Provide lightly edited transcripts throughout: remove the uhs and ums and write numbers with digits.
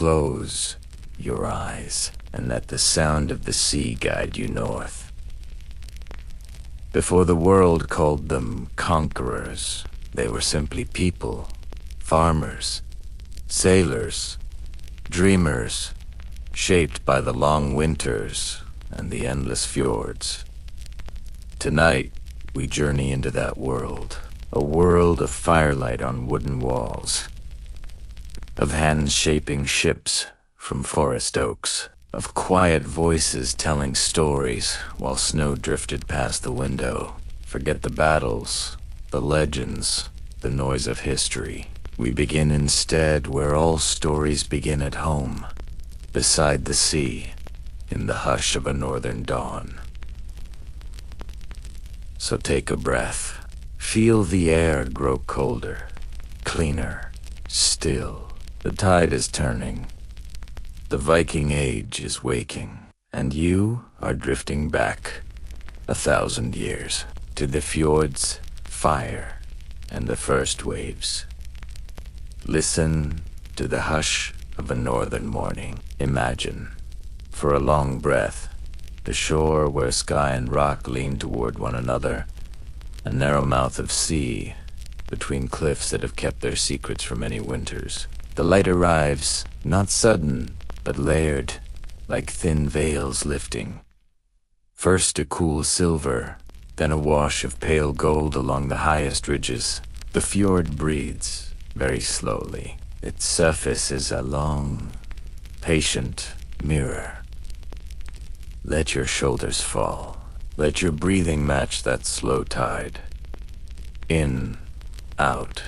close your eyes and let the sound of the sea guide you north. Before the world called them conquerors, they were simply people, farmers, sailors, dreamers, shaped by the long winters and the endless fjords. Tonight, we journey into that world, a world of firelight on wooden walls, of hands shaping ships from forest oaks, of quiet voices telling stories while snow drifted past the window. Forget the battles, the legends, the noise of history. We begin instead where all stories begin at home, beside the sea, in the hush of a northern dawn. So take a breath. Feel the air grow colder, cleaner, still. The tide is turning. The Viking Age is waking, and you are drifting back 1,000 years to the fjords, fire, and the first waves. Listen to the hush of a northern morning. Imagine, for a long breath, the shore where sky and rock lean toward one another, a narrow mouth of sea between cliffs that have kept their secrets for many winters. The light arrives, not sudden, but layered, like thin veils lifting. First a cool silver, then a wash of pale gold along the highest ridges. The fjord breathes, very slowly. Its surface is a long, patient mirror. Let your shoulders fall. Let your breathing match that slow tide. In, out,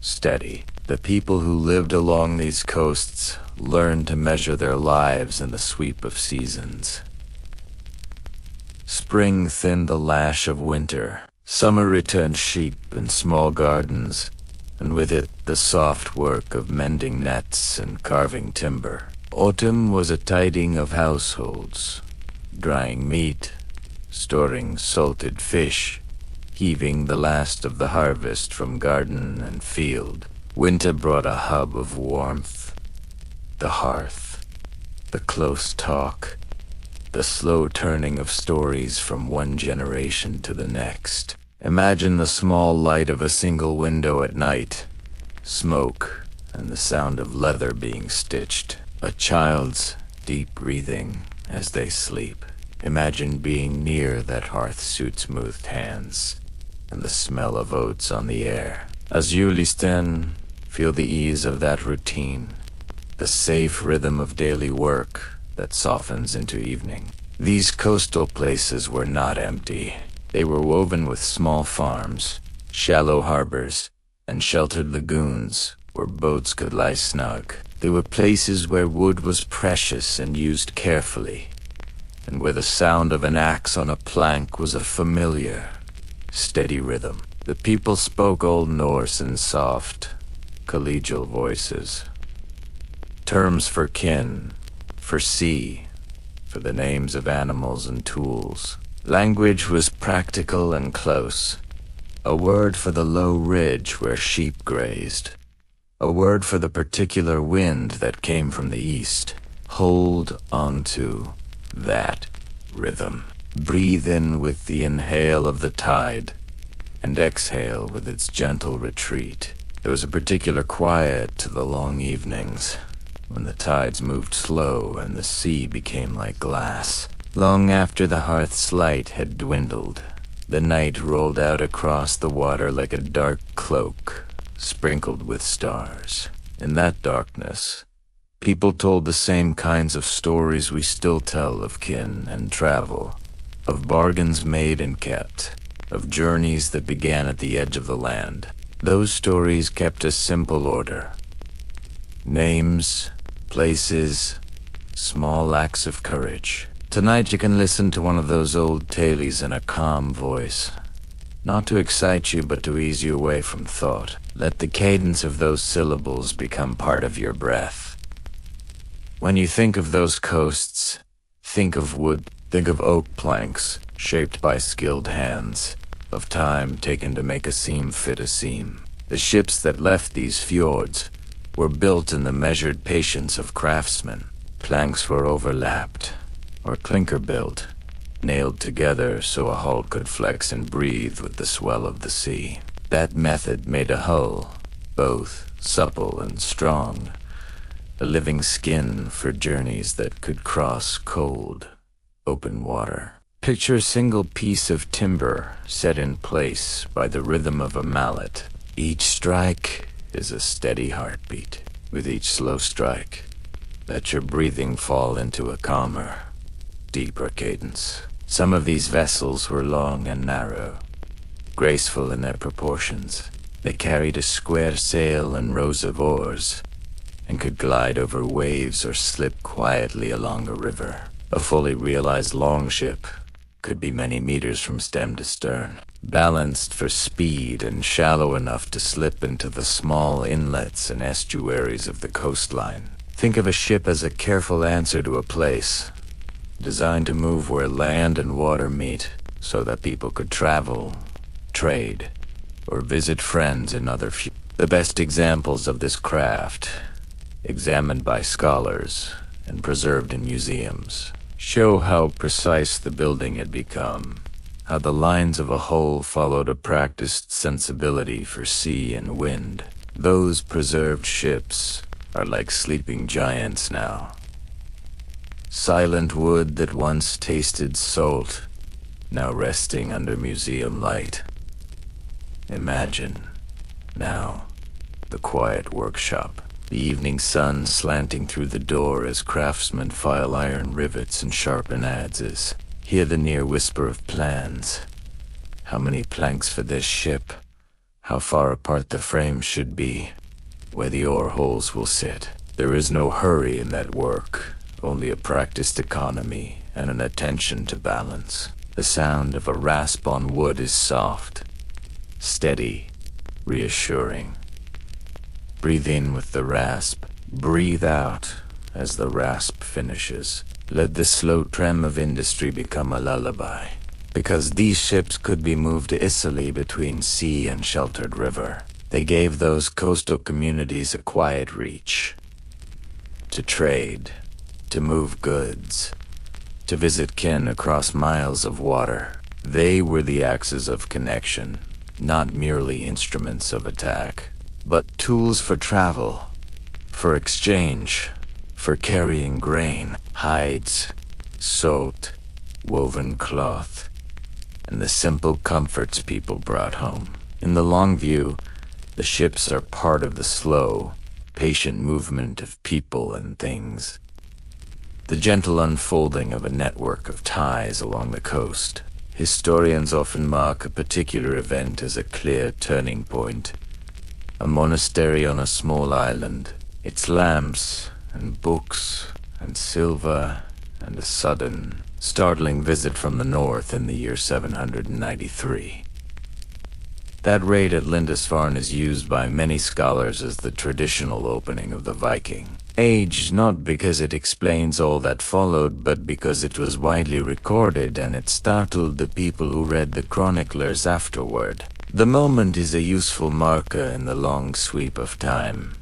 steady. The people who lived along these coasts learned to measure their lives in the sweep of seasons. Spring thinned the lash of winter. Summer returned sheep and small gardens, and with it the soft work of mending nets and carving timber. Autumn was a tiding of households, drying meat, storing salted fish, heaving the last of the harvest from garden and field. Winter brought a hub of warmth, the hearth, the close talk, the slow turning of stories from one generation to the next. Imagine the small light of a single window at night, smoke, and the sound of leather being stitched, a child's deep breathing as they sleep. Imagine being near that hearth-suit-smoothed hands, and the smell of oats on the air. As you listen, feel the ease of that routine, the safe rhythm of daily work that softens into evening. These coastal places were not empty. They were woven with small farms, shallow harbors, and sheltered lagoons where boats could lie snug. They were places where wood was precious and used carefully, and where the sound of an axe on a plank was a familiar, steady rhythm. The people spoke Old Norse in soft, collegial voices. Terms for kin, for sea, for the names of animals and tools. Language was practical and close. A word for the low ridge where sheep grazed. A word for the particular wind that came from the east. Hold onto that rhythm. Breathe in with the inhale of the tide, and exhale with its gentle retreat. There was a particular quiet to the long evenings, when the tides moved slow and the sea became like glass. Long after the hearth's light had dwindled, the night rolled out across the water like a dark cloak, sprinkled with stars. In that darkness, people told the same kinds of stories we still tell of kin and travel, of bargains made and kept, of journeys that began at the edge of the land. Those stories kept a simple order. Names, places, small acts of courage. Tonight you can listen to one of those old tales in a calm voice. Not to excite you, but to ease you away from thought. Let the cadence of those syllables become part of your breath. When you think of those coasts, think of wood, think of oak planks, shaped by skilled hands, of time taken to make a seam fit a seam. The ships that left these fjords were built in the measured patience of craftsmen. Planks were overlapped, or clinker-built, nailed together so a hull could flex and breathe with the swell of the sea. That method made a hull both supple and strong, a living skin for journeys that could cross cold, open water. Picture a single piece of timber set in place by the rhythm of a mallet. Each strike is a steady heartbeat. With each slow strike, let your breathing fall into a calmer, deeper cadence. Some of these vessels were long and narrow, graceful in their proportions. They carried a square sail and rows of oars, and could glide over waves or slip quietly along a river. A fully realized longship could be many meters from stem to stern, balanced for speed and shallow enough to slip into the small inlets and estuaries of the coastline. Think of a ship as a careful answer to a place, designed to move where land and water meet, so that people could travel, trade, or visit friends in other fjords. The best examples of this craft, examined by scholars and preserved in museums, show how precise the building had become, how the lines of a hull followed a practiced sensibility for sea and wind. Those preserved ships are like sleeping giants now. Silent wood that once tasted salt, now resting under museum light. Imagine, now, the quiet workshop. The evening sun slanting through the door as craftsmen file iron rivets and sharpen adzes. Hear the near whisper of plans. How many planks for this ship? How far apart the frames should be? Where the oar holes will sit. There is no hurry in that work, only a practiced economy and an attention to balance. The sound of a rasp on wood is soft, steady, reassuring. Breathe in with the rasp. Breathe out as the rasp finishes. Let the slow trem of industry become a lullaby. Because these ships could be moved easily between sea and sheltered river. They gave those coastal communities a quiet reach. To trade, to move goods, to visit kin across miles of water. They were the axes of connection, not merely instruments of attack, but tools for travel, for exchange, for carrying grain, hides, soaked, woven cloth, and the simple comforts people brought home. In the long view, the ships are part of the slow, patient movement of people and things. The gentle unfolding of a network of ties along the coast. Historians often mark a particular event as a clear turning point. A monastery on a small island, its lamps and books and silver, and a sudden, startling visit from the north in the year 793. That raid at Lindisfarne is used by many scholars as the traditional opening of the Viking Age, not because it explains all that followed, but because it was widely recorded and it startled the people who read the chroniclers afterward. The moment is a useful marker in the long sweep of time,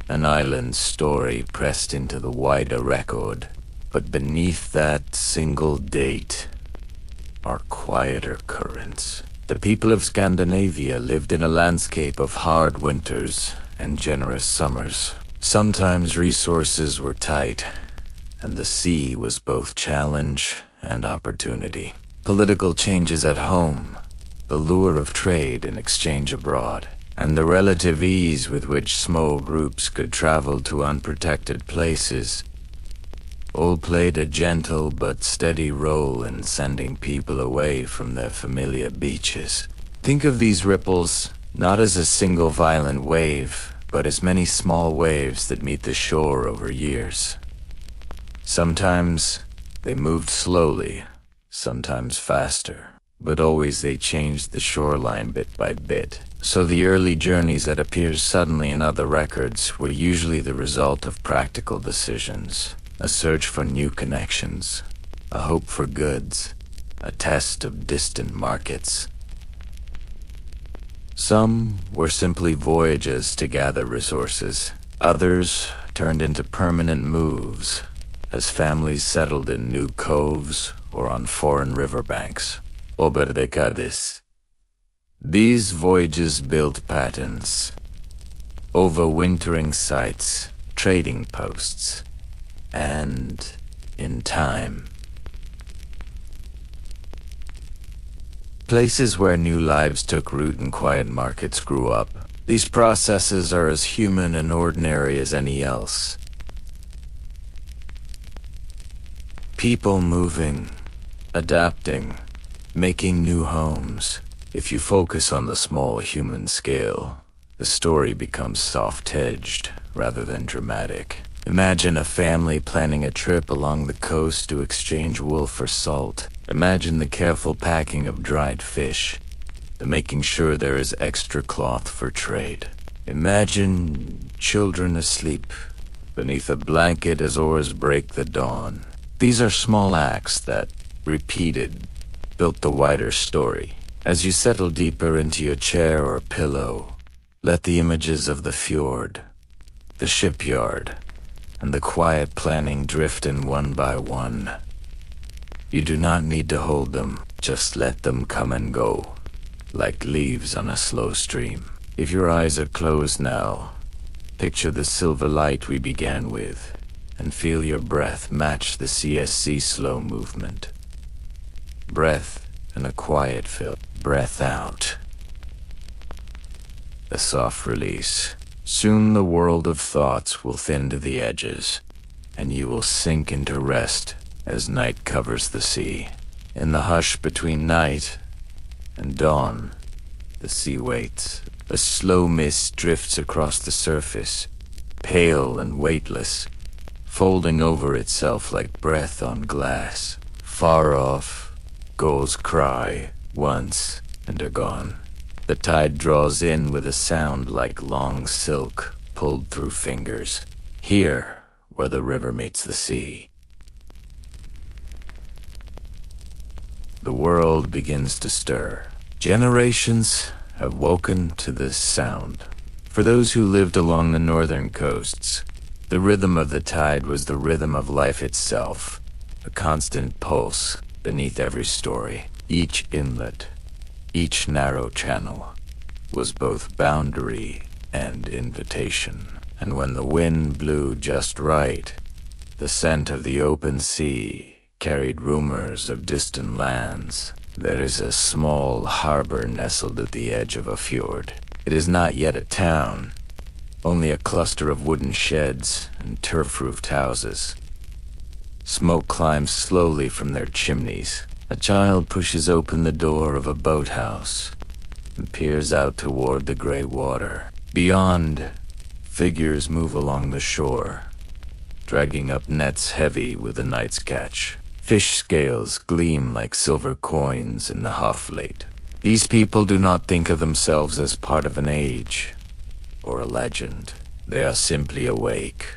an island's story pressed into the wider record. But beneath that single date are quieter currents. The people of Scandinavia lived in a landscape of hard winters and generous summers. Sometimes resources were tight, and the sea was both challenge and opportunity. Political changes at home, the lure of trade and exchange abroad, and the relative ease with which small groups could travel to unprotected places all played a gentle but steady role in sending people away from their familiar beaches. Think of these ripples not as a single violent wave, but as many small waves that meet the shore over years. Sometimes they moved slowly, sometimes faster, but always they changed the shoreline bit by bit. So the early journeys that appear suddenly in other records were usually the result of practical decisions. A search for new connections, a hope for goods, a test of distant markets. Some were simply voyages to gather resources, Others turned into permanent moves as families settled in new coves or on foreign riverbanks. Oberdecades. These voyages built patterns, overwintering sites, trading posts, and, in time, places where new lives took root and quiet markets grew up. These processes are as human and ordinary as any else. People moving, adapting, making new homes. If you focus on the small human scale, the story becomes soft-edged rather than dramatic. Imagine a family planning a trip along the coast to exchange wool for salt. Imagine the careful packing of dried fish, the making sure there is extra cloth for trade. Imagine children asleep beneath a blanket as oars break the dawn. These are small acts that, repeated, built the wider story. As you settle deeper into your chair or pillow, let the images of the fjord, the shipyard, and the quiet planning drift in one by one. You do not need to hold them, just let them come and go, like leaves on a slow stream. If your eyes are closed now, picture the silver light we began with, and feel your breath match the CSC slow movement. Breath and a quiet fill. Breath out. A soft release. Soon the world of thoughts will thin to the edges, and you will sink into rest as night covers the sea. In the hush between night and dawn, the sea waits. A slow mist drifts across the surface, pale and weightless, folding over itself like breath on glass. Far off, gulls cry once and are gone. The tide draws in with a sound like long silk pulled through fingers. Here, where the river meets the sea, the world begins to stir. Generations have woken to this sound. For those who lived along the northern coasts, the rhythm of the tide was the rhythm of life itself, a constant pulse beneath every story. Each inlet, each narrow channel, was both boundary and invitation. And when the wind blew just right, the scent of the open sea carried rumors of distant lands. There is a small harbor nestled at the edge of a fjord. It is not yet a town, only a cluster of wooden sheds and turf-roofed houses. Smoke climbs slowly from their chimneys. A child pushes open the door of a boathouse and peers out toward the gray water. Beyond, figures move along the shore, dragging up nets heavy with the night's catch. Fish scales gleam like silver coins in the half-light. These people do not think of themselves as part of an age or a legend. They are simply awake,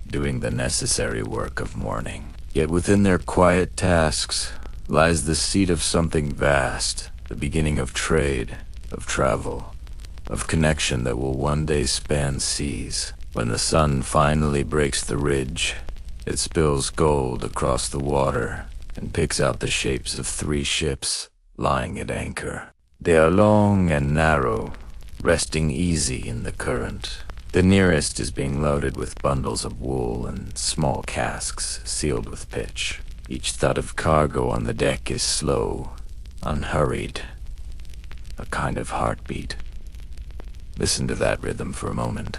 doing the necessary work of mourning. Yet within their quiet tasks lies the seed of something vast, the beginning of trade, of travel, of connection that will one day span seas. When the sun finally breaks the ridge, it spills gold across the water and picks out the shapes of 3 ships lying at anchor. They are long and narrow, resting easy in the current. The nearest is being loaded with bundles of wool and small casks sealed with pitch. Each thud of cargo on the deck is slow, unhurried, a kind of heartbeat. Listen to that rhythm for a moment.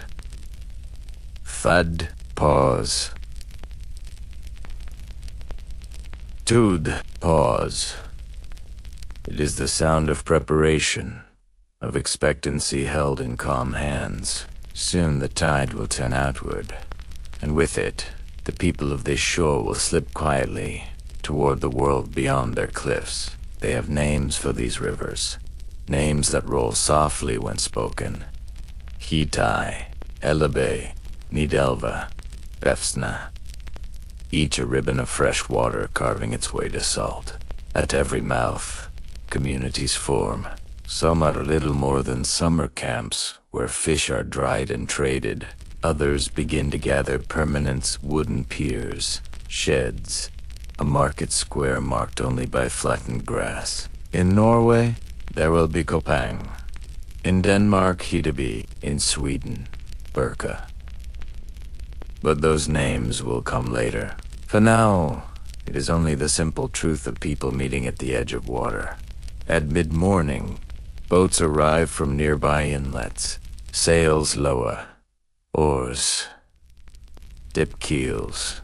Thud, pause. Tud, pause. It is the sound of preparation, of expectancy held in calm hands. Soon the tide will turn outward, and with it, the people of this shore will slip quietly toward the world beyond their cliffs. They have names for these rivers, names that roll softly when spoken. Hitai, Elebe, Nidelva, Refsna. Each a ribbon of fresh water carving its way to salt. At every mouth, communities form. Some are little more than summer camps where fish are dried and traded. Others begin to gather permanent wooden piers, sheds, a market square marked only by flattened grass. In Norway, there will be Kopang. In Denmark, Hedeby. In Sweden, Birka. But those names will come later. For now, it is only the simple truth of people meeting at the edge of water. At mid-morning, boats arrive from nearby inlets. Sails lower. Oars. Dip keels.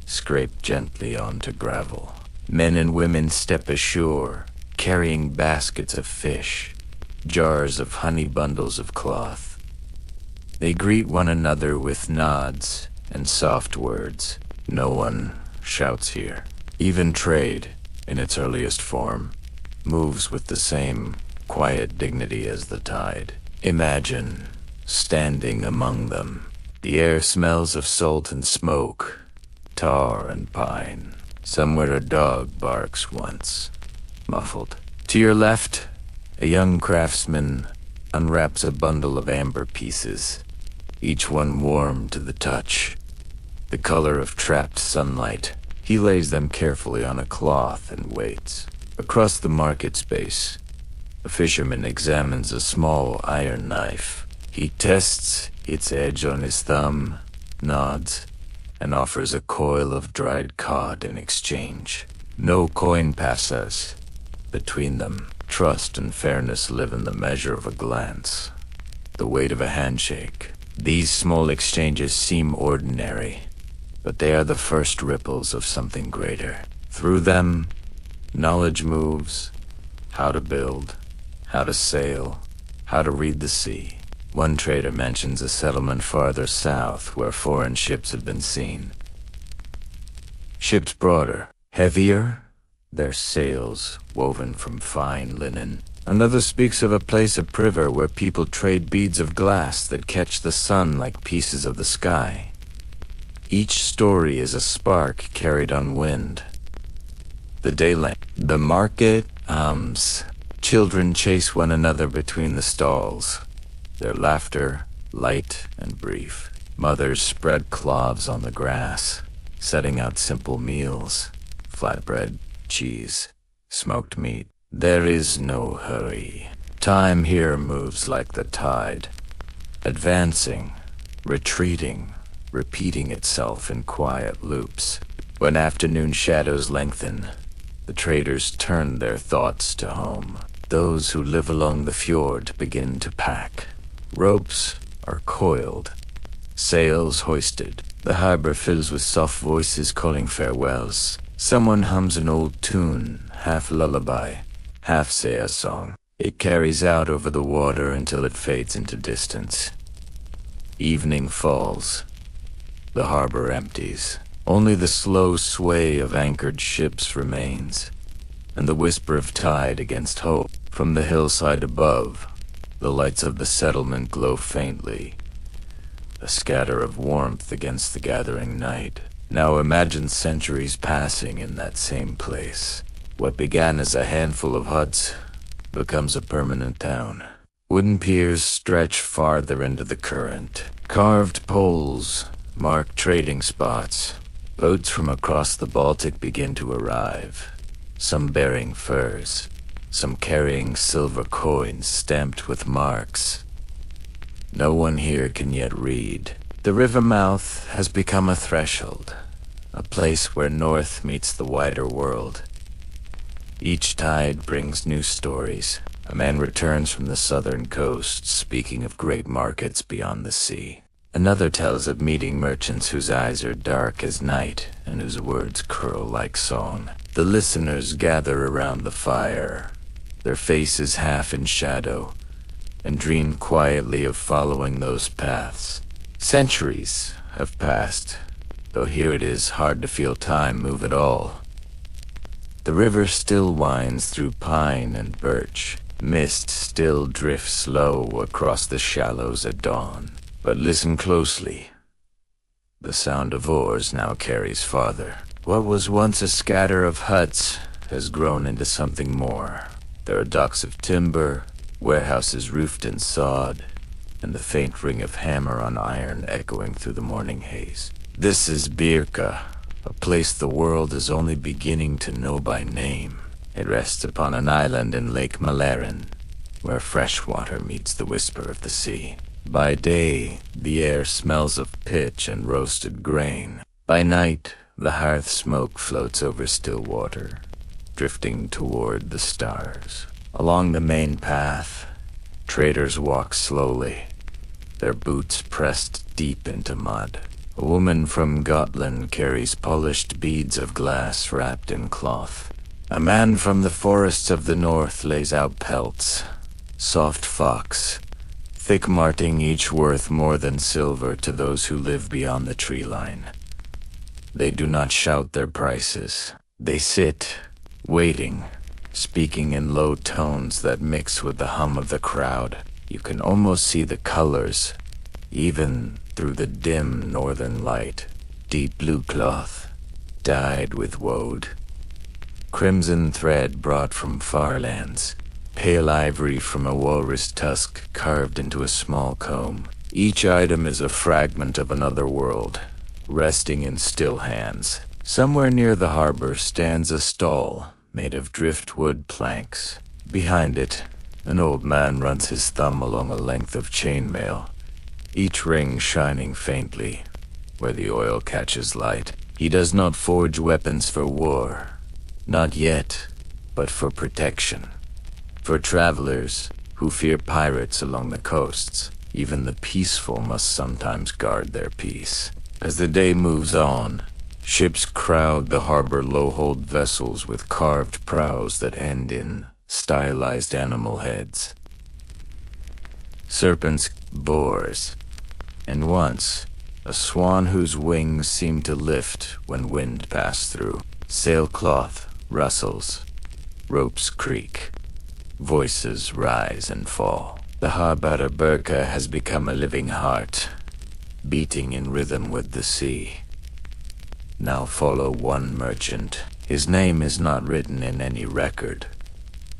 Scrape gently onto gravel. Men and women step ashore, carrying baskets of fish, jars of honey, bundles of cloth. They greet one another with nods and soft words. No one shouts here. Even trade, in its earliest form, moves with the same quiet dignity as the tide. Imagine standing among them. The air smells of salt and smoke, tar and pine. Somewhere a dog barks once, muffled. To your left, a young craftsman unwraps a bundle of amber pieces, each one warm to the touch, the color of trapped sunlight. He lays them carefully on a cloth and waits. Across the market space, a fisherman examines a small iron knife. He tests its edge on his thumb, nods, and offers a coil of dried cod in exchange. No coin passes between them. Trust and fairness live in the measure of a glance, the weight of a handshake. These small exchanges seem ordinary, but they are the first ripples of something greater. Through them, knowledge moves: how to build, how to sail, how to read the sea. One trader mentions a settlement farther south where foreign ships have been seen. Ships broader, heavier, their sails woven from fine linen. Another speaks of a place upriver where people trade beads of glass that catch the sun like pieces of the sky. Each story is a spark carried on wind. The daylight, the market hums. Children chase one another between the stalls, their laughter light and brief. Mothers spread cloths on the grass, setting out simple meals: flatbread, cheese, smoked meat. There is no hurry. Time here moves like the tide, advancing, retreating, repeating itself in quiet loops. When afternoon shadows lengthen, the traders turn their thoughts to home. Those who live along the fjord begin to pack. Ropes are coiled, sails hoisted. The harbor fills with soft voices calling farewells. Someone hums an old tune, half lullaby, half say song. It carries out over the water until it fades into distance. Evening falls. The harbor empties. Only the slow sway of anchored ships remains, and the whisper of tide against hope. From the hillside above, the lights of the settlement glow faintly, a scatter of warmth against the gathering night. Now imagine centuries passing in that same place. What began as a handful of huts becomes a permanent town. Wooden piers stretch farther into the current. Carved poles mark trading spots. Boats from across the Baltic begin to arrive, some bearing furs, some carrying silver coins stamped with marks. No one here can yet read. The river mouth has become a threshold, a place where north meets the wider world. Each tide brings new stories. A man returns from the southern coast, speaking of great markets beyond the sea. Another tells of meeting merchants whose eyes are dark as night and whose words curl like song. The listeners gather around the fire, their faces half in shadow, and dream quietly of following those paths. Centuries have passed, though here it is hard to feel time move at all. The river still winds through pine and birch. Mist still drifts low across the shallows at dawn. But listen closely. The sound of oars now carries farther. What was once a scatter of huts has grown into something more. There are docks of timber, warehouses roofed and sawed, and the faint ring of hammer on iron echoing through the morning haze. This is Birka, a place the world is only beginning to know by name. It rests upon an island in Lake Malaren, where fresh water meets the whisper of the sea. By day, the air smells of pitch and roasted grain. By night, the hearth smoke floats over still water, drifting toward the stars. Along the main path, traders walk slowly, their boots pressed deep into mud. A woman from Gotland carries polished beads of glass wrapped in cloth. A man from the forests of the north lays out pelts, soft fox, thick marting, each worth more than silver to those who live beyond the tree line. They do not shout their prices. They sit, waiting, speaking in low tones that mix with the hum of the crowd. You can almost see the colors, even through the dim northern light. Deep blue cloth, dyed with woad. Crimson thread brought from far lands. Pale ivory from a walrus tusk carved into a small comb. Each item is a fragment of another world, resting in still hands. Somewhere near the harbor stands a stall made of driftwood planks. Behind it, an old man runs his thumb along a length of chainmail, each ring shining faintly where the oil catches light. He does not forge weapons for war, not yet, but for protection. For travelers who fear pirates along the coasts, even the peaceful must sometimes guard their peace. As the day moves on, ships crowd the harbor, low-hold vessels with carved prows that end in stylized animal heads. Serpents, boars, and once, a swan whose wings seem to lift when wind passed through. Sailcloth rustles, ropes creak, voices rise and fall. The harbor of Birka has become a living heart, beating in rhythm with the sea. Now follow one merchant. His name is not written in any record,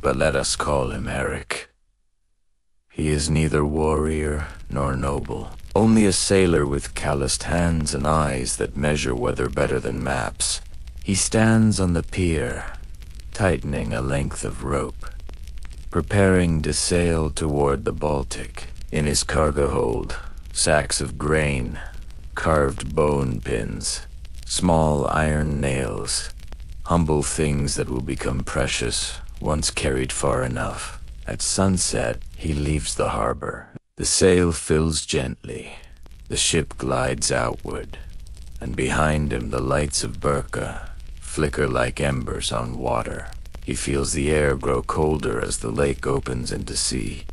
but let us call him Eric. He is neither warrior nor noble, only a sailor with calloused hands and eyes that measure weather better than maps. He stands on the pier, tightening a length of rope, preparing to sail toward the Baltic. In his cargo hold, sacks of grain, carved bone pins, small iron nails, humble things that will become precious once carried far enough. At sunset, he leaves the harbor. The sail fills gently, the ship glides outward, and behind him the lights of Birka flicker like embers on water. He feels the air grow colder as the lake opens into sea.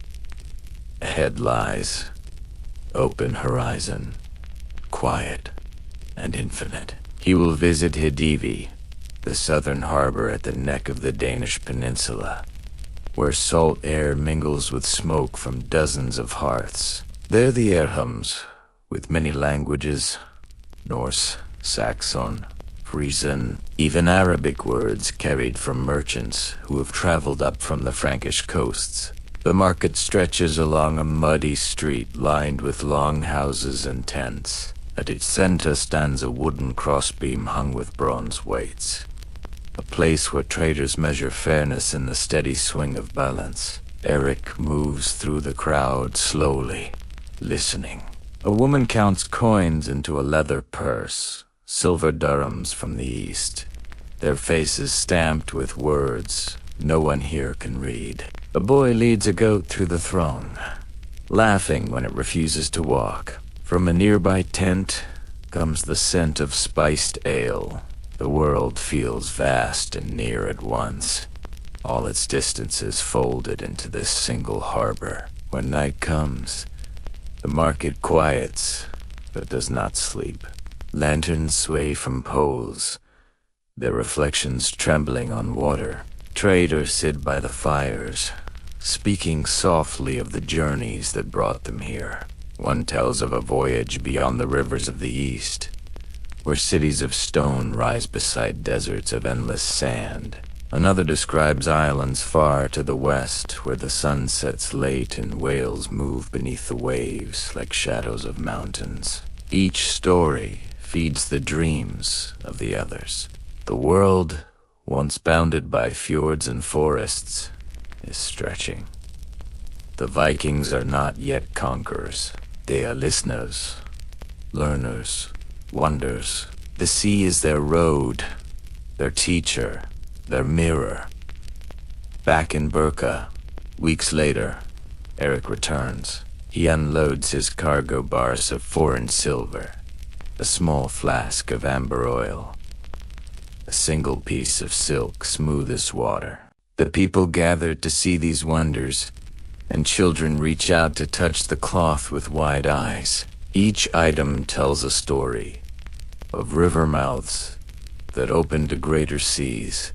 Ahead lies open horizon, quiet and infinite. He will visit Hidivi, the southern harbor at the neck of the Danish peninsula, where salt air mingles with smoke from dozens of hearths. There the air hums, with many languages, Norse, Saxon, Frisian, even Arabic words carried from merchants who have traveled up from the Frankish coasts. The market stretches along a muddy street lined with long houses and tents. At its center stands a wooden crossbeam hung with bronze weights, a place where traders measure fairness in the steady swing of balance. Eric moves through the crowd slowly, listening. A woman counts coins into a leather purse, silver dirhams from the east, their faces stamped with words no one here can read. A boy leads a goat through the throng, laughing when it refuses to walk. From a nearby tent comes the scent of spiced ale. The world feels vast and near at once, all its distances folded into this single harbor. When night comes, the market quiets, but does not sleep. Lanterns sway from poles, their reflections trembling on water. Traders sit by the fires, speaking softly of the journeys that brought them here. One tells of a voyage beyond the rivers of the east, where cities of stone rise beside deserts of endless sand. Another describes islands far to the west, where the sun sets late and whales move beneath the waves like shadows of mountains. Each story feeds the dreams of the others. The world, once bounded by fjords and forests, is stretching. The Vikings are not yet conquerors. They are listeners, learners, wonders. The sea is their road, their teacher, their mirror. Back in Burka, weeks later, Eric returns. He unloads his cargo bars of foreign silver, a small flask of amber oil, a single piece of silk smooth as water. The people gathered to see these wonders, and children reach out to touch the cloth with wide eyes. Each item tells a story of river mouths that open to greater seas,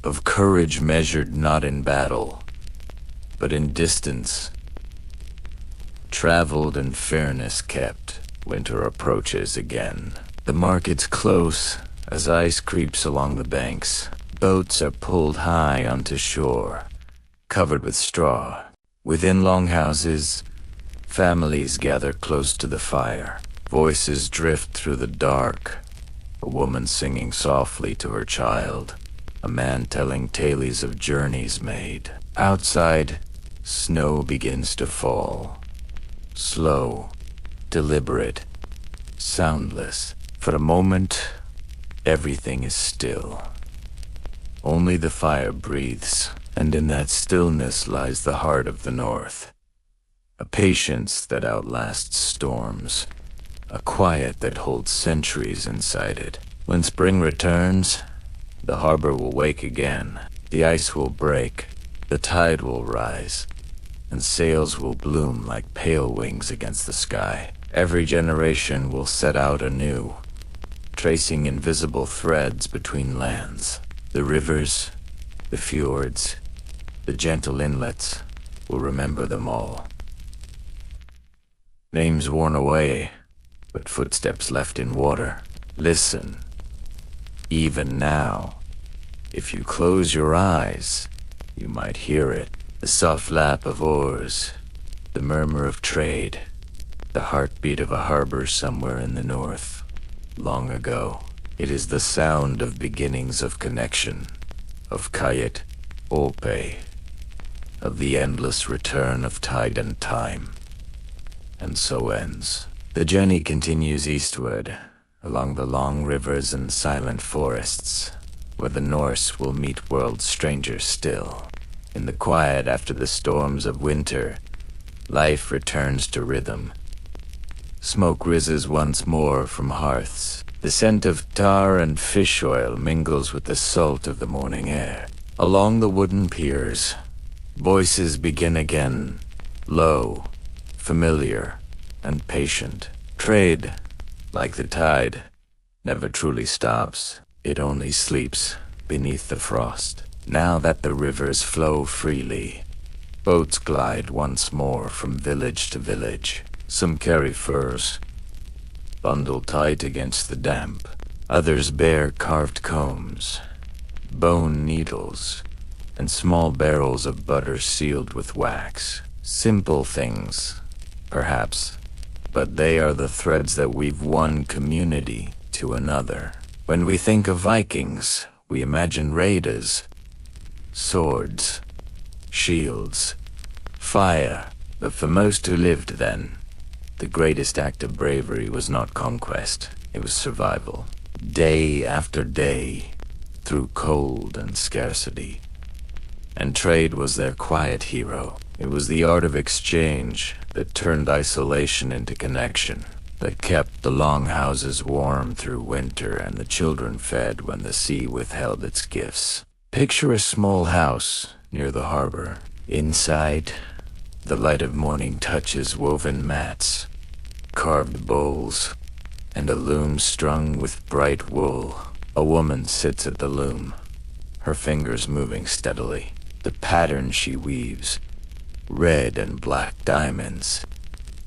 of courage measured not in battle, but in distance, traveled and fairness kept. Winter approaches again. The market's close as ice creeps along the banks. Boats are pulled high onto shore, covered with straw. Within longhouses, families gather close to the fire. Voices drift through the dark, a woman singing softly to her child, a man telling tales of journeys made. Outside, snow begins to fall. Slow, deliberate, soundless. For a moment, everything is still. Only the fire breathes, and in that stillness lies the heart of the North. A patience that outlasts storms, a quiet that holds centuries inside it. When spring returns, the harbor will wake again. The ice will break, the tide will rise, and sails will bloom like pale wings against the sky. Every generation will set out anew, tracing invisible threads between lands. The rivers, the fjords, the gentle inlets will remember them all. Names worn away, but footsteps left in water. Listen. Even now, if you close your eyes, you might hear it. The soft lap of oars, the murmur of trade, the heartbeat of a harbor somewhere in the north. Long ago, it is the sound of beginnings of connection, of Kayet, Olpe, of the endless return of tide and time. And so ends. The journey continues eastward, along the long rivers and silent forests, where the Norse will meet worlds stranger still. In the quiet after the storms of winter, life returns to rhythm. Smoke rises once more from hearths. The scent of tar and fish oil mingles with the salt of the morning air. Along the wooden piers, voices begin again, low, familiar, and patient. Trade, like the tide, never truly stops. It only sleeps beneath the frost. Now that the rivers flow freely, boats glide once more from village to village. Some carry furs, bundled tight against the damp. Others bear carved combs, bone needles, and small barrels of butter sealed with wax. Simple things, perhaps, but they are the threads that weave one community to another. When we think of Vikings, we imagine raiders, swords, shields, fire. But for most who lived then, the greatest act of bravery was not conquest, it was survival. Day after day, through cold and scarcity. And trade was their quiet hero. It was the art of exchange that turned isolation into connection, that kept the long houses warm through winter and the children fed when the sea withheld its gifts. Picture a small house near the harbor. Inside, the light of morning touches woven mats, carved bowls, and a loom strung with bright wool. A woman sits at the loom, her fingers moving steadily. The pattern she weaves, red and black diamonds,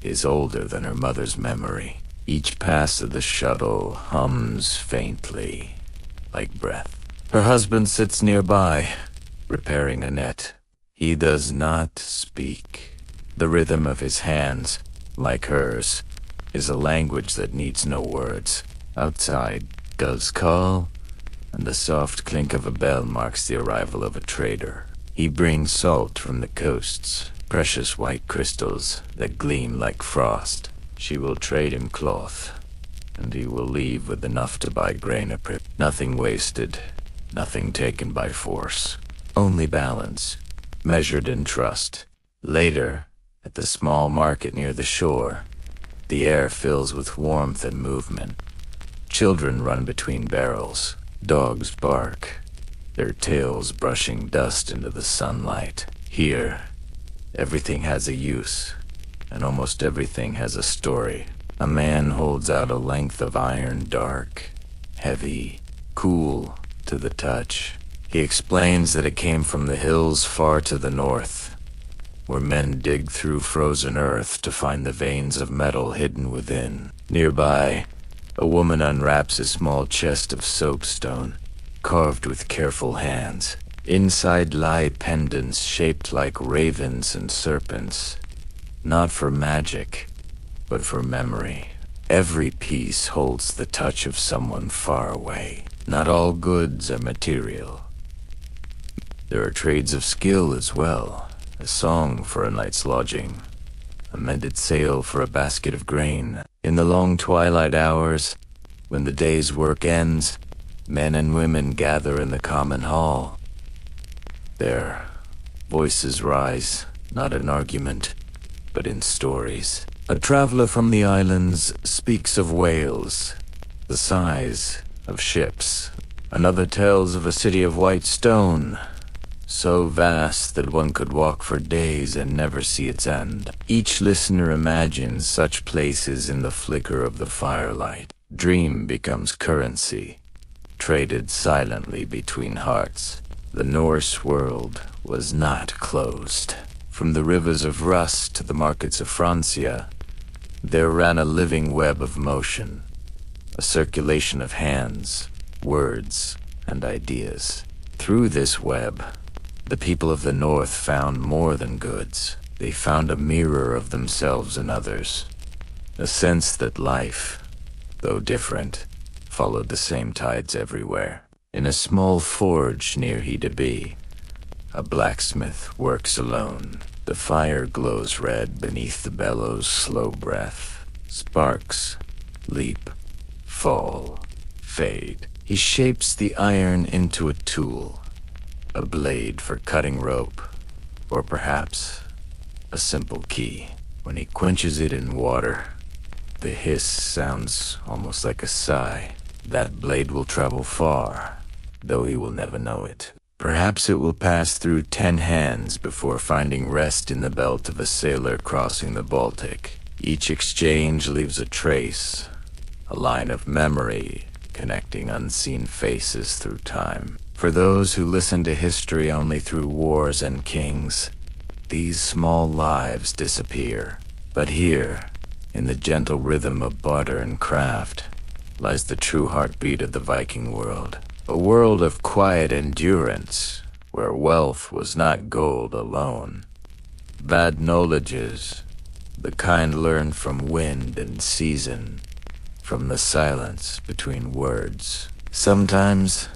is older than her mother's memory. Each pass of the shuttle hums faintly, like breath. Her husband sits nearby, repairing a net. He does not speak. The rhythm of his hands, like hers, is a language that needs no words. Outside, doves call, and the soft clink of a bell marks the arrival of a trader. He brings salt from the coasts, precious white crystals that gleam like frost. She will trade him cloth, and he will leave with enough to buy grain a prip. Nothing wasted, nothing taken by force. Only balance, measured in trust. Later, at the small market near the shore, the air fills with warmth and movement. Children run between barrels. Dogs bark, their tails brushing dust into the sunlight. Here, everything has a use, and almost everything has a story. A man holds out a length of iron, dark, heavy, cool to the touch. He explains that it came from the hills far to the north, where men dig through frozen earth to find the veins of metal hidden within. Nearby, a woman unwraps a small chest of soapstone, carved with careful hands. Inside lie pendants shaped like ravens and serpents, not for magic, but for memory. Every piece holds the touch of someone far away. Not all goods are material. There are trades of skill as well. A song for a night's lodging, a mended sail for a basket of grain. In the long twilight hours, when the day's work ends, men and women gather in the common hall. Their voices rise, not in argument, but in stories. A traveler from the islands speaks of whales, the size of ships. Another tells of a city of white stone, so vast that one could walk for days and never see its end. Each listener imagines such places in the flicker of the firelight. Dream becomes currency, traded silently between hearts. The Norse world was not closed. From the rivers of Rus to the markets of Francia, there ran a living web of motion, a circulation of hands, words, and ideas. Through this web, the people of the North found more than goods. They found a mirror of themselves and others, a sense that life, though different, followed the same tides everywhere. In a small forge near Hedeby, a blacksmith works alone. The fire glows red beneath the bellow's slow breath. Sparks leap, fall, fade. He shapes the iron into a tool, a blade for cutting rope, or perhaps a simple key. When he quenches it in water, the hiss sounds almost like a sigh. That blade will travel far, though he will never know it. Perhaps it will pass through 10 hands before finding rest in the belt of a sailor crossing the Baltic. Each exchange leaves a trace, a line of memory connecting unseen faces through time. For those who listen to history only through wars and kings, these small lives disappear. But here, in the gentle rhythm of barter and craft, lies the true heartbeat of the Viking world. A world of quiet endurance, where wealth was not gold alone. Bad knowledges, the kind learned from wind and season, from the silence between words. Sometimes,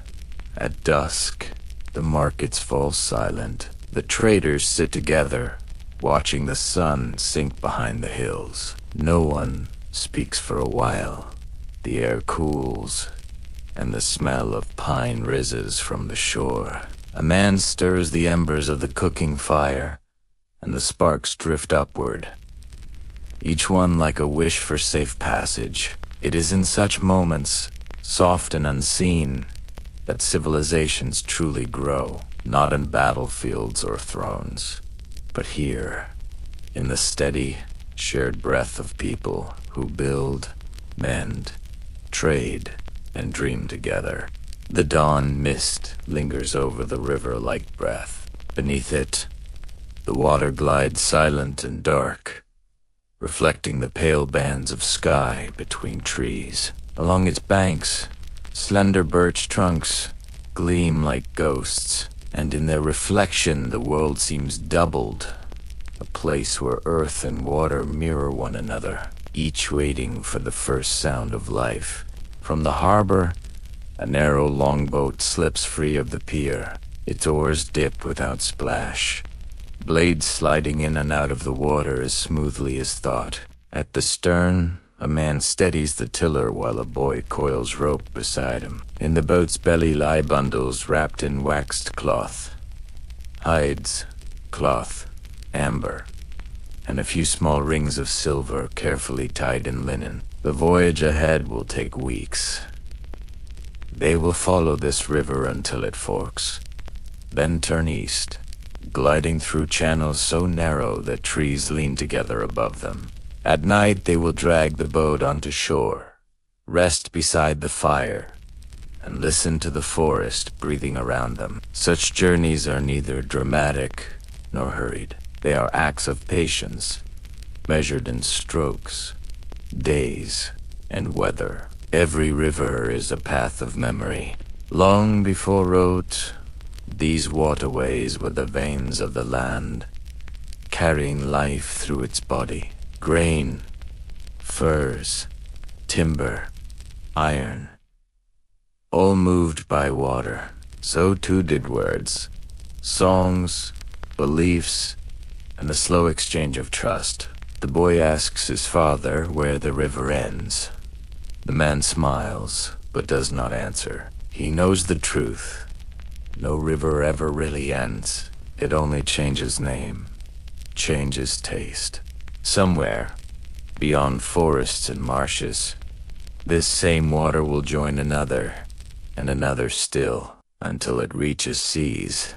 at dusk, the markets fall silent. The traders sit together, watching the sun sink behind the hills. No one speaks for a while. The air cools, and the smell of pine rises from the shore. A man stirs the embers of the cooking fire, and the sparks drift upward, each one like a wish for safe passage. It is in such moments, soft and unseen, that civilizations truly grow, not in battlefields or thrones, but here, in the steady, shared breath of people who build, mend, trade, and dream together. The dawn mist lingers over the river like breath. Beneath it, the water glides silent and dark, reflecting the pale bands of sky between trees. Along its banks, slender birch trunks gleam like ghosts, and in their reflection the world seems doubled, a place where earth and water mirror one another, each waiting for the first sound of life. From the harbor, a narrow longboat slips free of the pier. Its oars dip without splash, blades sliding in and out of the water as smoothly as thought. At the stern, a man steadies the tiller while a boy coils rope beside him. In the boat's belly lie bundles wrapped in waxed cloth, hides, cloth, amber, and a few small rings of silver carefully tied in linen. The voyage ahead will take weeks. They will follow this river until it forks, then turn east, gliding through channels so narrow that trees lean together above them. At night they will drag the boat onto shore, rest beside the fire, and listen to the forest breathing around them. Such journeys are neither dramatic nor hurried. They are acts of patience, measured in strokes, days, and weather. Every river is a path of memory. Long before roads, these waterways were the veins of the land, carrying life through its body. Grain, furs, timber, iron, all moved by water. So too did words, songs, beliefs, and the slow exchange of trust. The boy asks his father where the river ends. The man smiles, but does not answer. He knows the truth. No river ever really ends. It only changes name, changes taste. Somewhere, beyond forests and marshes, this same water will join another, and another still, until it reaches seas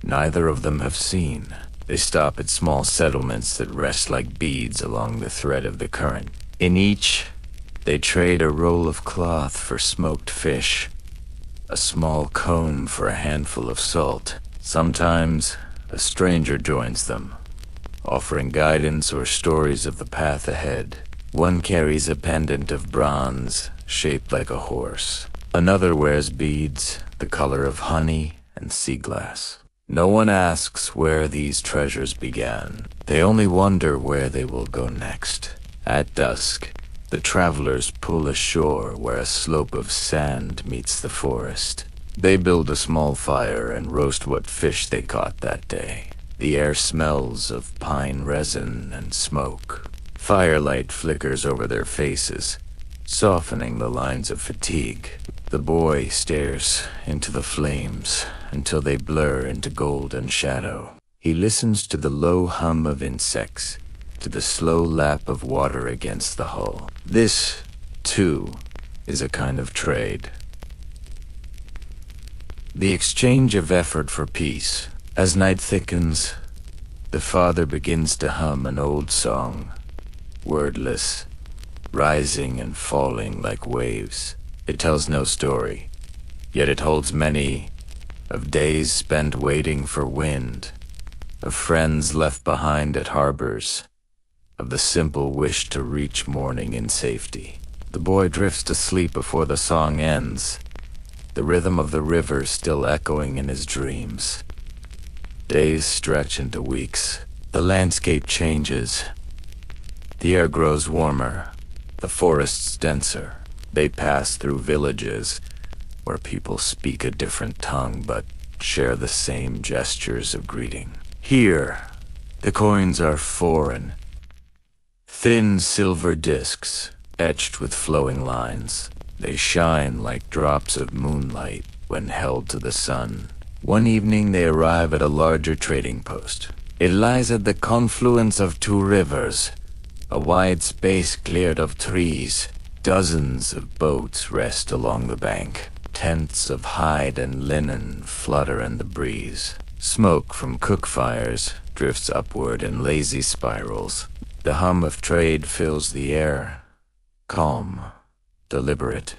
neither of them have seen. They stop at small settlements that rest like beads along the thread of the current. In each, they trade a roll of cloth for smoked fish, a small comb for a handful of salt. Sometimes, a stranger joins them, offering guidance or stories of the path ahead. One carries a pendant of bronze, shaped like a horse. Another wears beads, the color of honey and sea glass. No one asks where these treasures began. They only wonder where they will go next. At dusk, the travelers pull ashore where a slope of sand meets the forest. They build a small fire and roast what fish they caught that day. The air smells of pine resin and smoke. Firelight flickers over their faces, softening the lines of fatigue. The boy stares into the flames until they blur into golden shadow. He listens to the low hum of insects, to the slow lap of water against the hull. This, too, is a kind of trade. The exchange of effort for peace. As night thickens, the father begins to hum an old song, wordless, rising and falling like waves. It tells no story, yet it holds many of days spent waiting for wind, of friends left behind at harbors, of the simple wish to reach morning in safety. The boy drifts to sleep before the song ends, the rhythm of the river still echoing in his dreams. Days stretch into weeks. The landscape changes. The air grows warmer, the forests denser. They pass through villages where people speak a different tongue but share the same gestures of greeting. Here, the coins are foreign. Thin silver discs, etched with flowing lines. They shine like drops of moonlight when held to the sun. One evening they arrive at a larger trading post. It lies at the confluence of two rivers, a wide space cleared of trees. Dozens of boats rest along the bank. Tents of hide and linen flutter in the breeze. Smoke from cook fires drifts upward in lazy spirals. The hum of trade fills the air, calm, deliberate,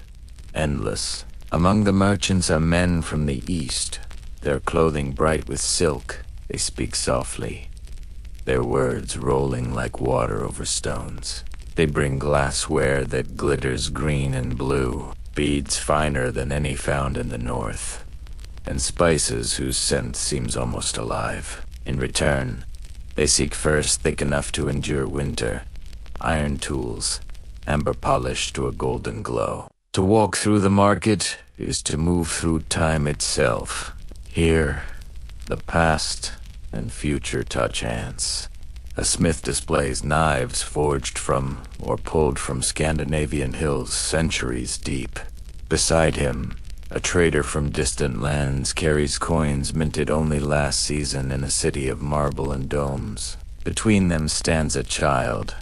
endless. Among the merchants are men from the east, their clothing bright with silk. They speak softly, their words rolling like water over stones. They bring glassware that glitters green and blue, beads finer than any found in the north. and spices whose scent seems almost alive. In return, they seek furs thick enough to endure winter, iron tools, amber polished to a golden glow. To walk through the market is to move through time itself. Here, the past and future touch hands. A smith displays knives forged from or pulled from Scandinavian hills centuries deep. Beside him, a trader from distant lands carries coins minted only last season in a city of marble and domes. Between them stands a child,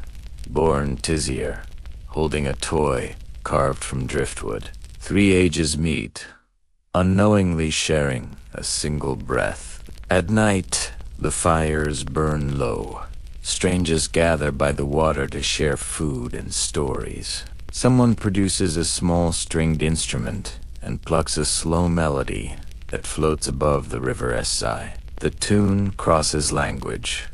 born Tizier, holding a toy carved from driftwood. 3 ages meet, unknowingly sharing a single breath. At night, the fires burn low. Strangers gather by the water to share food and stories. Someone produces a small stringed instrument and plucks a slow melody that floats above the river Essai. The tune crosses language,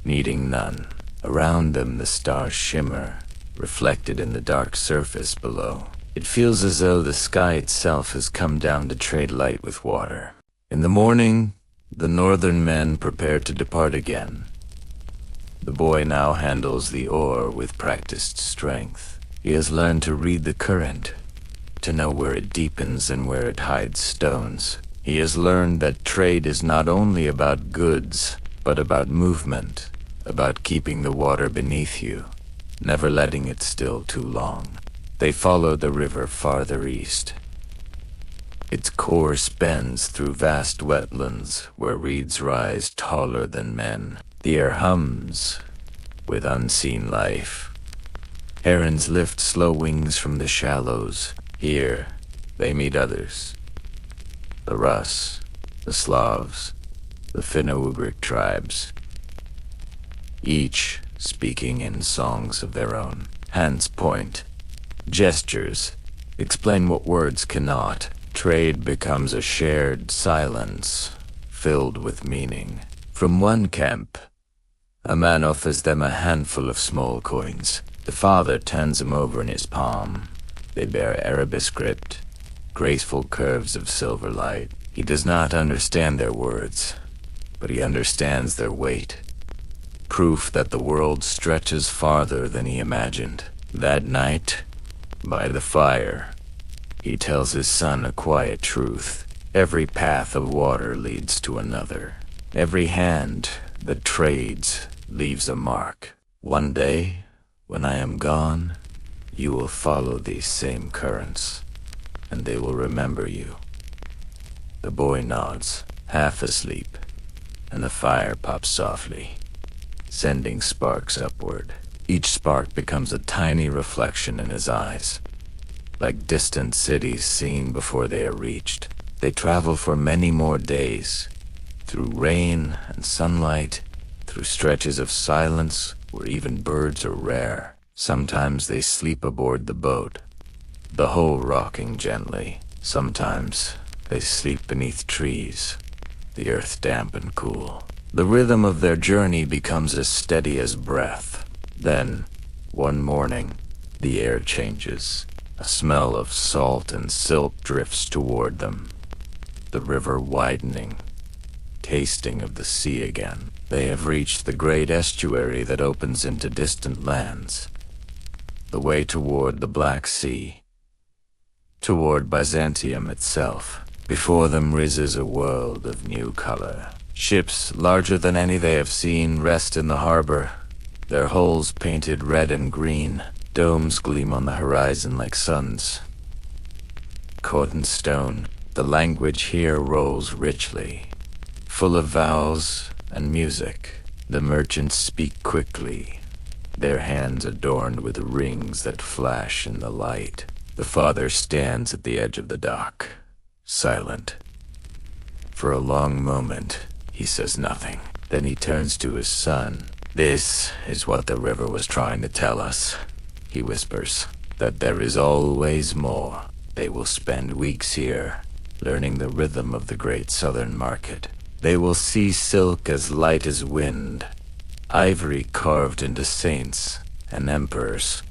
needing none. Around them the stars shimmer, reflected in the dark surface below. It feels as though the sky itself has come down to trade light with water. In the morning, the northern men prepare to depart again. The boy now handles the oar with practiced strength. He has learned to read the current, to know where it deepens and where it hides stones. He has learned that trade is not only about goods, but about movement, about keeping the water beneath you, never letting it still too long. They follow the river farther east. Its course bends through vast wetlands where reeds rise taller than men. The air hums with unseen life. Herons lift slow wings from the shallows. Here, they meet others. The Rus, the Slavs, the Finno-Ugric tribes, each speaking in songs of their own. Hands point. Gestures explain what words cannot. Trade becomes a shared silence, filled with meaning. From one camp, a man offers them a handful of small coins. The father turns them over in his palm. They bear Arabic script, graceful curves of silver light. He does not understand their words, but he understands their weight. Proof that the world stretches farther than he imagined. That night, by the fire, he tells his son a quiet truth. Every path of water leads to another. Every hand that trades leaves a mark. One day, when I am gone, you will follow these same currents, and they will remember you. The boy nods, half asleep, and the fire pops softly, sending sparks upward. Each spark becomes a tiny reflection in his eyes, like distant cities seen before they are reached. They travel for many more days, through rain and sunlight, through stretches of silence where even birds are rare. Sometimes they sleep aboard the boat, the hull rocking gently. Sometimes they sleep beneath trees, the earth damp and cool. The rhythm of their journey becomes as steady as breath. Then, one morning, the air changes. A smell of salt and silt drifts toward them, the river widening, tasting of the sea again. They have reached the great estuary that opens into distant lands, the way toward the Black Sea, toward Byzantium itself. Before them rises a world of new color. Ships larger than any they have seen rest in the harbor, their hulls painted red and green. Domes gleam on the horizon like suns. Caught in stone, the language here rolls richly, full of vowels and music. The merchants speak quickly, their hands adorned with rings that flash in the light. The father stands at the edge of the dock, silent. For a long moment, he says nothing. Then he turns to his son. "This is what the river was trying to tell us," he whispers, "that there is always more. They will spend weeks here, learning the rhythm of the great southern market. They will see silk as light as wind, ivory carved into saints and emperors,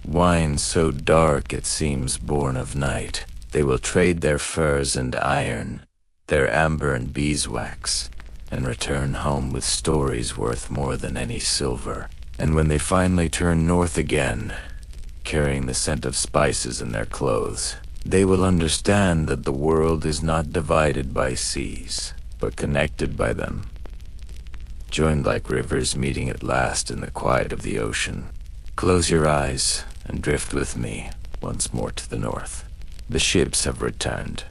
wine so dark it seems born of night. They will trade their furs and iron, their amber and beeswax, and return home with stories worth more than any silver. And when they finally turn north again, carrying the scent of spices in their clothes, they will understand that the world is not divided by seas, but connected by them, joined like rivers meeting at last in the quiet of the ocean. Close your eyes and drift with me once more to the north. The ships have returned.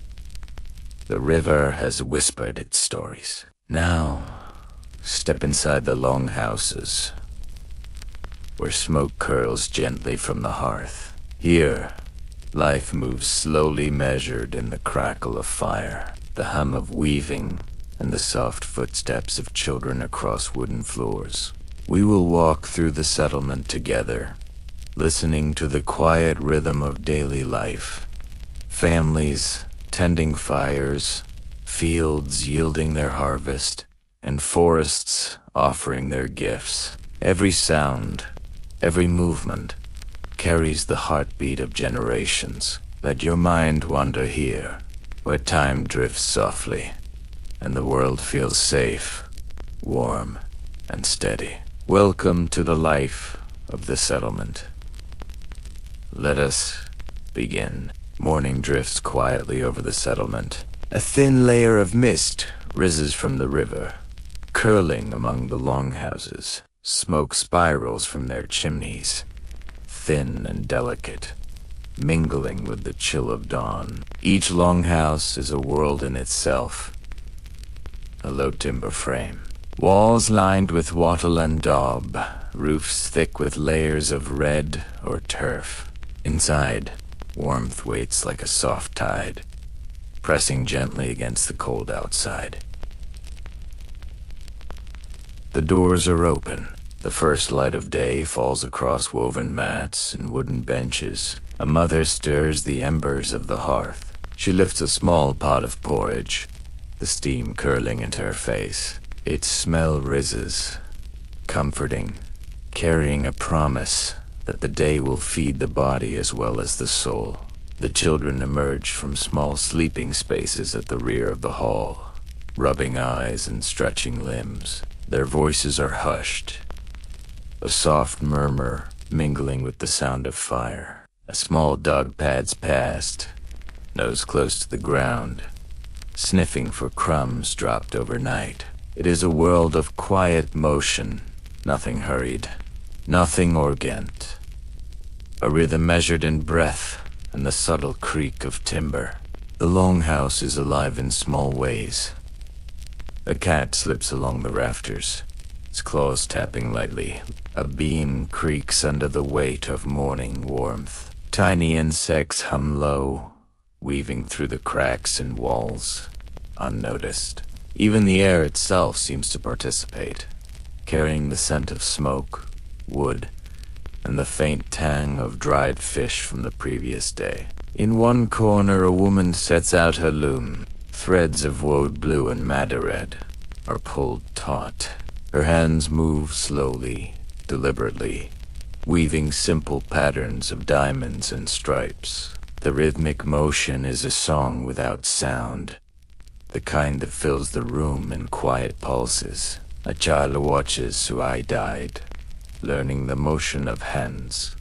The river has whispered its stories. Now, step inside the long houses, where smoke curls gently from the hearth. Here, life moves slowly, measured in the crackle of fire, the hum of weaving, and the soft footsteps of children across wooden floors. We will walk through the settlement together, listening to the quiet rhythm of daily life. Families tending fires, fields yielding their harvest, and forests offering their gifts. Every sound, every movement, carries the heartbeat of generations. Let your mind wander here, where time drifts softly, and the world feels safe, warm, and steady. Welcome to the life of the settlement. Let us begin. Morning drifts quietly over the settlement. A thin layer of mist rises from the river, curling among the longhouses. Smoke spirals from their chimneys, thin and delicate, mingling with the chill of dawn. Each longhouse is a world in itself. A low timber frame, walls lined with wattle and daub, roofs thick with layers of red or turf. Inside, warmth waits like a soft tide, pressing gently against the cold outside. The doors are open. The first light of day falls across woven mats and wooden benches. A mother stirs the embers of the hearth. She lifts a small pot of porridge, the steam curling into her face. Its smell rises, comforting, carrying a promise that the day will feed the body as well as the soul. The children emerge from small sleeping spaces at the rear of the hall, rubbing eyes and stretching limbs. Their voices are hushed, a soft murmur mingling with the sound of fire. A small dog pads past, nose close to the ground, sniffing for crumbs dropped overnight. It is a world of quiet motion, nothing hurried, nothing urgent. A rhythm measured in breath and the subtle creak of timber. The longhouse is alive in small ways. A cat slips along the rafters, its claws tapping lightly. A beam creaks under the weight of morning warmth. Tiny insects hum low, weaving through the cracks in walls, unnoticed. Even the air itself seems to participate, carrying the scent of smoke, wood, and the faint tang of dried fish from the previous day. In one corner, a woman sets out her loom. Threads of woad blue and madder red are pulled taut. Her hands move slowly, deliberately, weaving simple patterns of diamonds and stripes. The rhythmic motion is a song without sound, the kind that fills the room in quiet pulses. A child watches who I died, learning the motion of hands.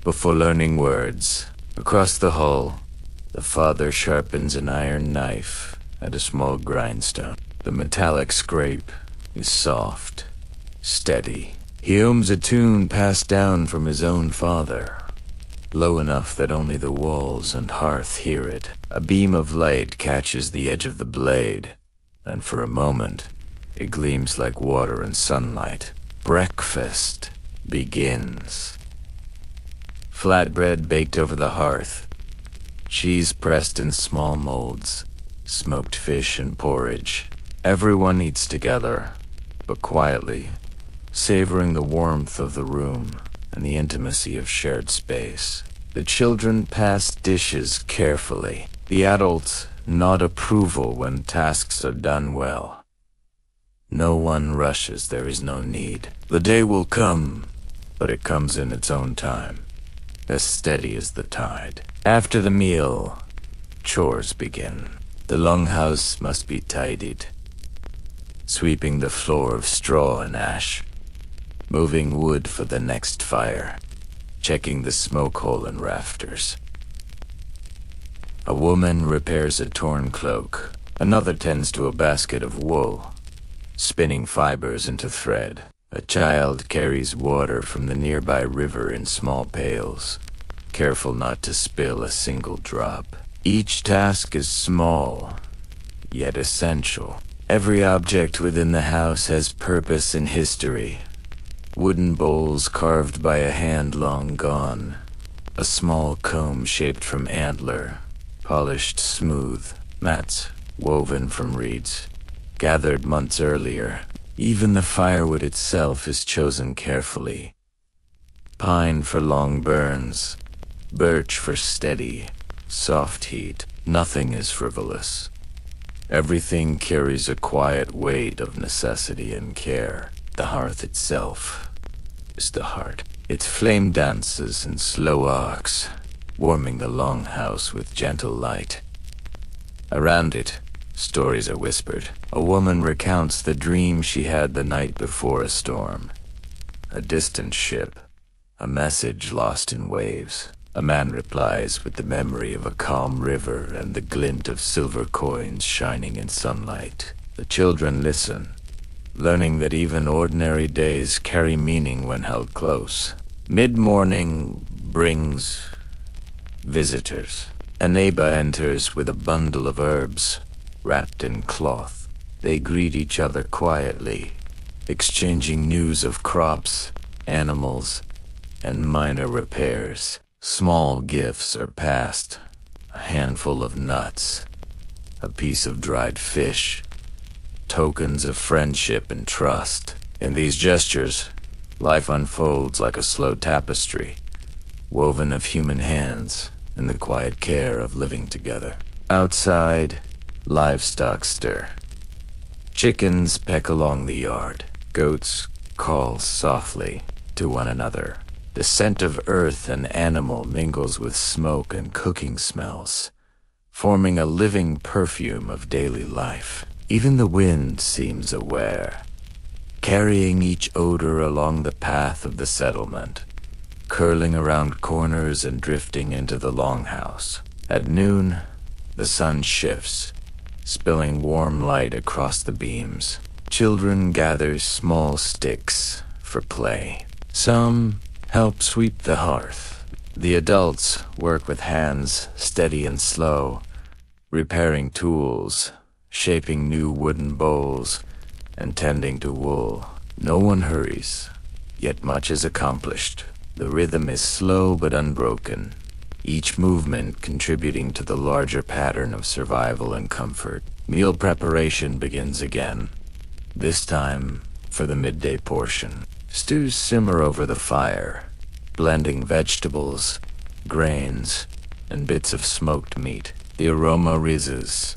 Before learning words, across the hall, the father sharpens an iron knife at a small grindstone. The metallic scrape is soft, steady. He hums a tune passed down from his own father, low enough that only the walls and hearth hear it. A beam of light catches the edge of the blade, and for a moment, it gleams like water and sunlight. Breakfast begins. Flatbread baked over the hearth, cheese pressed in small molds, smoked fish and porridge. Everyone eats together, but quietly, savoring the warmth of the room and the intimacy of shared space. The children pass dishes carefully. The adults nod approval when tasks are done well. No one rushes, there is no need. The day will come, but it comes in its own time, as steady as the tide. After the meal, chores begin. The longhouse must be tidied, sweeping the floor of straw and ash, moving wood for the next fire, checking the smoke hole and rafters. A woman repairs a torn cloak. Another tends to a basket of wool, spinning fibers into thread. A child carries water from the nearby river in small pails, careful not to spill a single drop. Each task is small, yet essential. Every object within the house has purpose and history. Wooden bowls carved by a hand long gone. A small comb shaped from antler, polished smooth. Mats woven from reeds, gathered months earlier. Even the firewood itself is chosen carefully. Pine for long burns, birch for steady, soft heat. Nothing is frivolous. Everything carries a quiet weight of necessity and care. The hearth itself is the heart. Its flame dances in slow arcs, warming the longhouse with gentle light. Around it, stories are whispered. A woman recounts the dream she had the night before a storm. A distant ship, a message lost in waves. A man replies with the memory of a calm river and the glint of silver coins shining in sunlight. The children listen, learning that even ordinary days carry meaning when held close. Mid-morning brings visitors. A neighbor enters with a bundle of herbs, wrapped in cloth. They greet each other quietly, exchanging news of crops, animals, and minor repairs. Small gifts are passed, a handful of nuts, a piece of dried fish, tokens of friendship and trust. In these gestures, life unfolds like a slow tapestry, woven of human hands and the quiet care of living together. Outside, livestock stir. Chickens peck along the yard. Goats call softly to one another. The scent of earth and animal mingles with smoke and cooking smells, forming a living perfume of daily life. Even the wind seems aware, carrying each odor along the path of the settlement, curling around corners and drifting into the longhouse. At noon, the sun shifts, spilling warm light across the beams. Children gather small sticks for play. Some help sweep the hearth. The adults work with hands steady and slow, repairing tools, shaping new wooden bowls, and tending to wool. No one hurries, yet much is accomplished. The rhythm is slow but unbroken, each movement contributing to the larger pattern of survival and comfort. Meal preparation begins again, this time for the midday portion. Stews simmer over the fire, blending vegetables, grains, and bits of smoked meat. The aroma rises,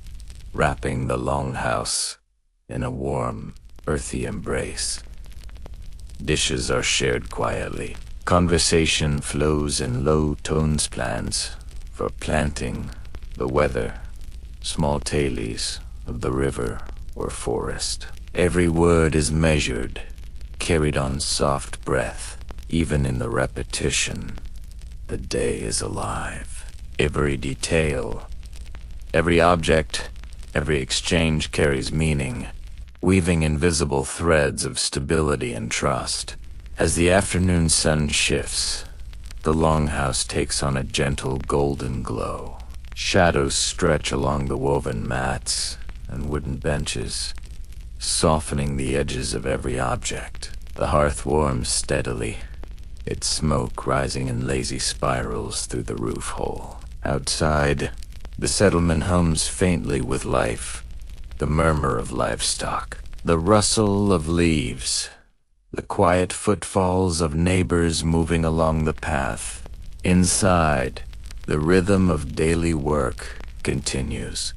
wrapping the longhouse in a warm, earthy embrace. Dishes are shared quietly. Conversation flows in low tones, plans for planting, the weather, small tailies of the river or forest. Every word is measured, carried on soft breath. Even in the repetition, the day is alive. Every detail, every object, every exchange carries meaning, weaving invisible threads of stability and trust. As the afternoon sun shifts, the longhouse takes on a gentle golden glow. Shadows stretch along the woven mats and wooden benches, softening the edges of every object. The hearth warms steadily, its smoke rising in lazy spirals through the roof hole. Outside, the settlement hums faintly with life, the murmur of livestock, the rustle of leaves, the quiet footfalls of neighbors moving along the path. Inside, the rhythm of daily work continues.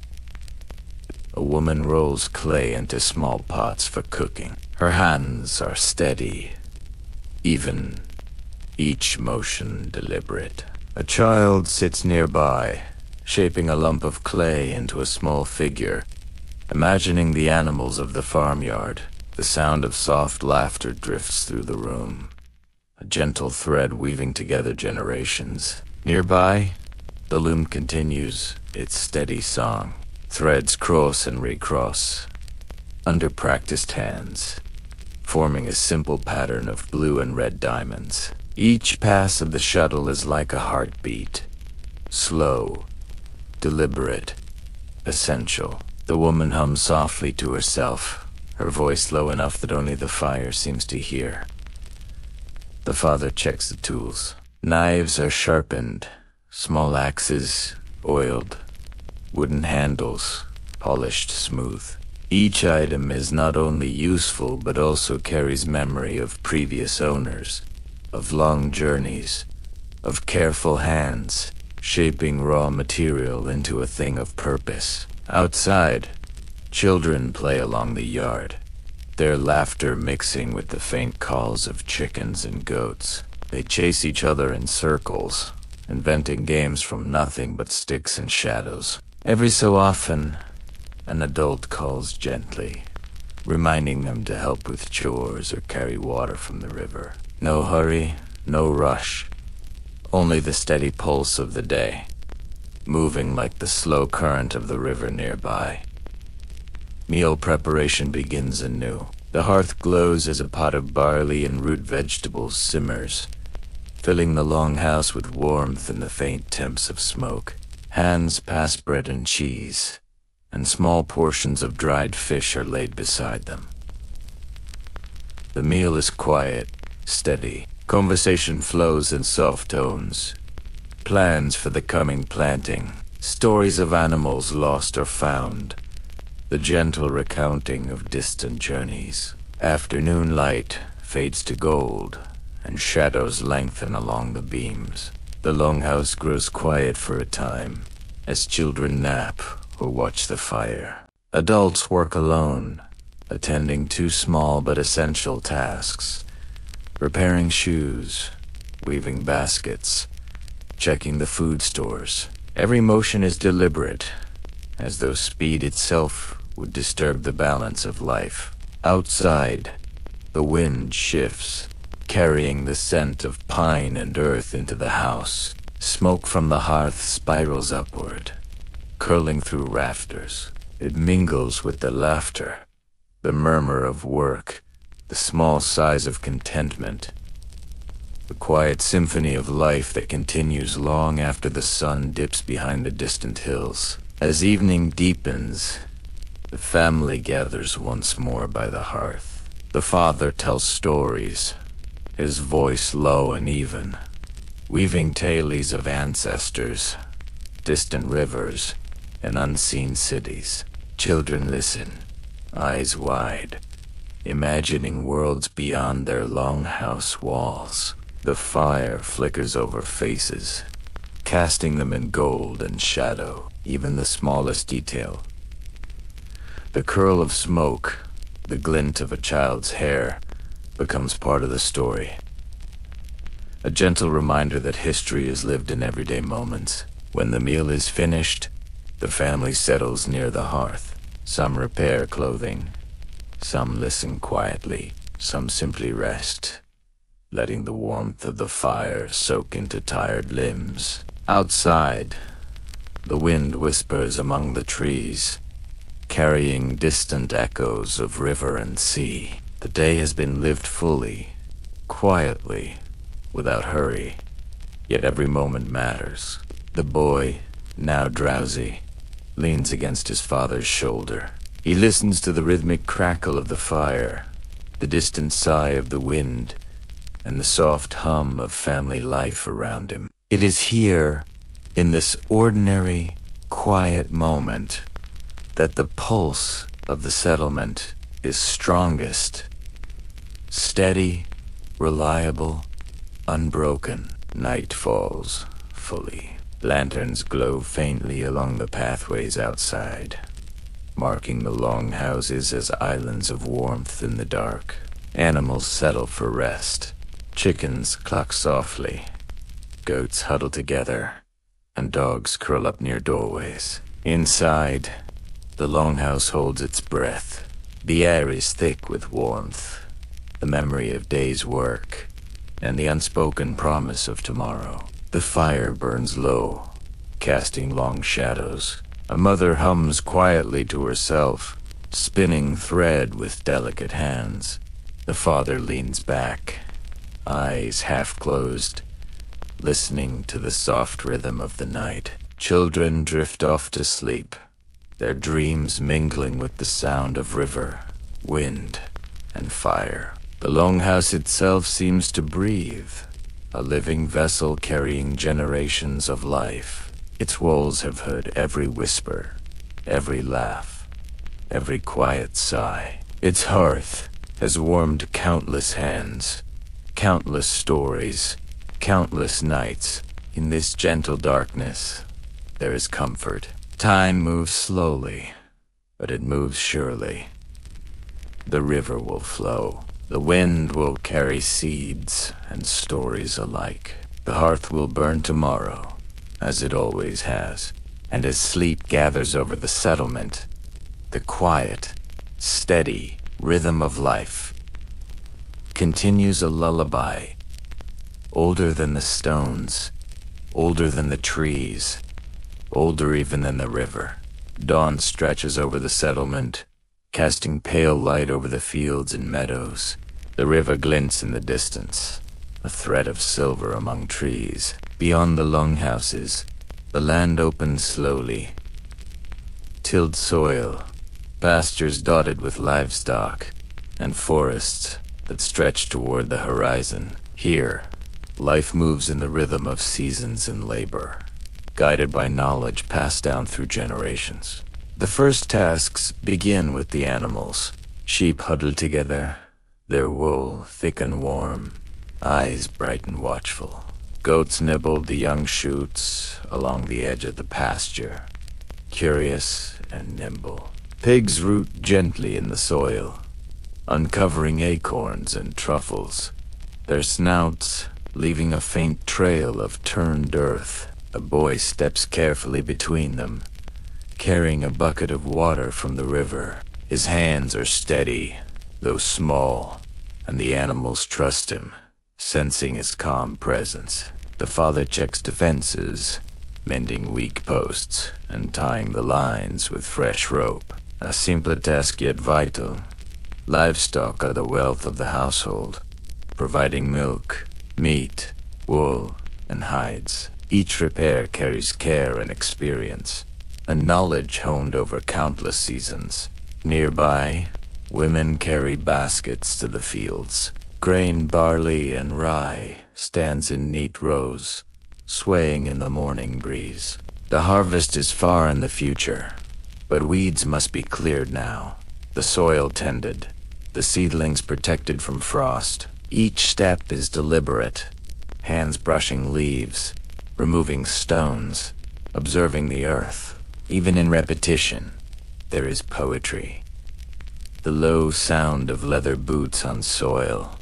A woman rolls clay into small pots for cooking. Her hands are steady, even, each motion deliberate. A child sits nearby, shaping a lump of clay into a small figure, imagining the animals of the farmyard. The sound of soft laughter drifts through the room, a gentle thread weaving together generations. Nearby, the loom continues its steady song. Threads cross and recross under practiced hands, forming a simple pattern of blue and red diamonds. Each pass of the shuttle is like a heartbeat, slow, deliberate, essential. The woman hums softly to herself, her voice low enough that only the fire seems to hear. The father checks the tools. Knives are sharpened, small axes oiled, wooden handles polished smooth. Each item is not only useful but also carries memory of previous owners, of long journeys, of careful hands, shaping raw material into a thing of purpose. Outside, children play along the yard, their laughter mixing with the faint calls of chickens and goats. They chase each other in circles, inventing games from nothing but sticks and shadows. Every so often, an adult calls gently, reminding them to help with chores or carry water from the river. No hurry, no rush, only the steady pulse of the day, moving like the slow current of the river nearby. Meal preparation begins anew. The hearth glows as a pot of barley and root vegetables simmers, filling the long house with warmth and the faint temps of smoke. Hands pass bread and cheese, and small portions of dried fish are laid beside them. The meal is quiet, steady. Conversation flows in soft tones. Plans for the coming planting, stories of animals lost or found, the gentle recounting of distant journeys. Afternoon light fades to gold, and shadows lengthen along the beams. The longhouse grows quiet for a time, as children nap or watch the fire. Adults work alone, attending to small but essential tasks, repairing shoes, weaving baskets, checking the food stores. Every motion is deliberate, as though speed itself would disturb the balance of life. Outside, the wind shifts, carrying the scent of pine and earth into the house. Smoke from the hearth spirals upward, curling through rafters. It mingles with the laughter, the murmur of work, the small sighs of contentment, the quiet symphony of life that continues long after the sun dips behind the distant hills. As evening deepens, the family gathers once more by the hearth. The father tells stories, his voice low and even, weaving tales of ancestors, distant rivers, and unseen cities. Children listen, eyes wide, imagining worlds beyond their longhouse walls. The fire flickers over faces, casting them in gold and shadow, even the smallest detail. The curl of smoke, the glint of a child's hair, becomes part of the story. A gentle reminder that history is lived in everyday moments. When the meal is finished, the family settles near the hearth. Some repair clothing, some listen quietly, some simply rest, letting the warmth of the fire soak into tired limbs. Outside, the wind whispers among the trees, carrying distant echoes of river and sea. The day has been lived fully, quietly, without hurry, yet every moment matters. The boy, now drowsy, leans against his father's shoulder. He listens to the rhythmic crackle of the fire, the distant sigh of the wind, and the soft hum of family life around him. It is here, in this ordinary, quiet moment, that the pulse of the settlement is strongest. Steady, reliable, unbroken. Night falls fully. Lanterns glow faintly along the pathways outside, marking the long houses as islands of warmth in the dark. Animals settle for rest. Chickens cluck softly. Goats huddle together, and dogs curl up near doorways. Inside, the longhouse holds its breath. The air is thick with warmth, the memory of day's work, and the unspoken promise of tomorrow. The fire burns low, casting long shadows. A mother hums quietly to herself, spinning thread with delicate hands. The father leans back, eyes half closed, listening to the soft rhythm of the night. Children drift off to sleep, their dreams mingling with the sound of river, wind, and fire. The longhouse itself seems to breathe, a living vessel carrying generations of life. Its walls have heard every whisper, every laugh, every quiet sigh. Its hearth has warmed countless hands, countless stories, countless nights. In this gentle darkness, there is comfort. Time moves slowly, but it moves surely. The river will flow. The wind will carry seeds and stories alike. The hearth will burn tomorrow, as it always has. And as sleep gathers over the settlement, the quiet, steady rhythm of life continues a lullaby, older than the stones, older than the trees, older even than the river. Dawn stretches over the settlement, casting pale light over the fields and meadows. The river glints in the distance, a thread of silver among trees. Beyond the longhouses, the land opens slowly. Tilled soil, pastures dotted with livestock, and forests that stretch toward the horizon. Here, life moves in the rhythm of seasons and labor, guided by knowledge passed down through generations. The first tasks begin with the animals. Sheep huddle together, their wool thick and warm, eyes bright and watchful. Goats nibble the young shoots along the edge of the pasture, curious and nimble. Pigs root gently in the soil, uncovering acorns and truffles, their snouts leaving a faint trail of turned earth. A boy steps carefully between them, carrying a bucket of water from the river. His hands are steady, though small, and the animals trust him, sensing his calm presence. The father checks defenses, mending weak posts and tying the lines with fresh rope. A simple task yet vital. Livestock are the wealth of the household, providing milk, meat, wool, and hides. Each repair carries care and experience, a knowledge honed over countless seasons. Nearby, women carry baskets to the fields. Grain, barley, and rye stands in neat rows, swaying in the morning breeze. The harvest is far in the future, but weeds must be cleared now. The soil tended, the seedlings protected from frost. Each step is deliberate, hands brushing leaves, removing stones, observing the earth. Even in repetition, there is poetry. The low sound of leather boots on soil,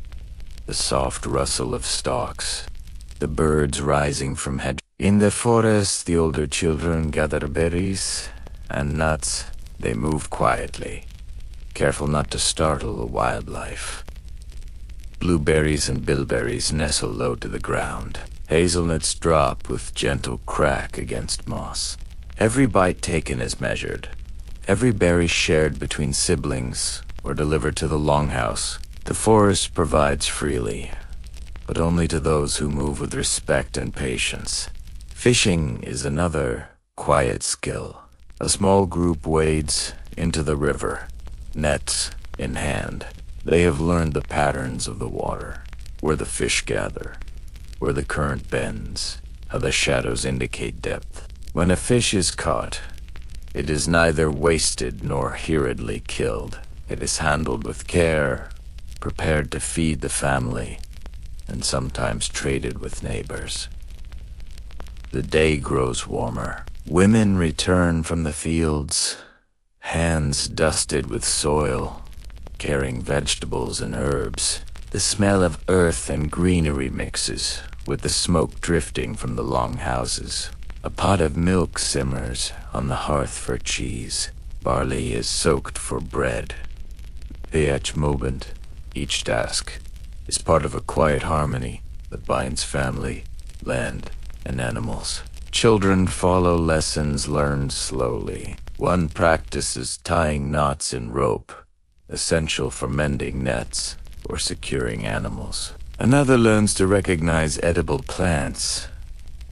the soft rustle of stalks, the birds rising from hedges. In the forest, the older children gather berries and nuts. They move quietly, careful not to startle the wildlife. Blueberries and bilberries nestle low to the ground. Hazelnuts drop with gentle crack against moss. Every bite taken is measured. Every berry shared between siblings or delivered to the longhouse. The forest provides freely, but only to those who move with respect and patience. Fishing is another quiet skill. A small group wades into the river, nets in hand. They have learned the patterns of the water, where the fish gather, where the current bends, how the shadows indicate depth. When a fish is caught, it is neither wasted nor hurriedly killed. It is handled with care, prepared to feed the family, and sometimes traded with neighbors. The day grows warmer. Women return from the fields, hands dusted with soil, carrying vegetables and herbs. The smell of earth and greenery mixes with the smoke drifting from the longhouses. A pot of milk simmers on the hearth for cheese. Barley is soaked for bread. Each moment, each task, is part of a quiet harmony that binds family, land, and animals. Children follow lessons learned slowly. One practices tying knots in rope, essential for mending nets or securing animals. Another learns to recognize edible plants,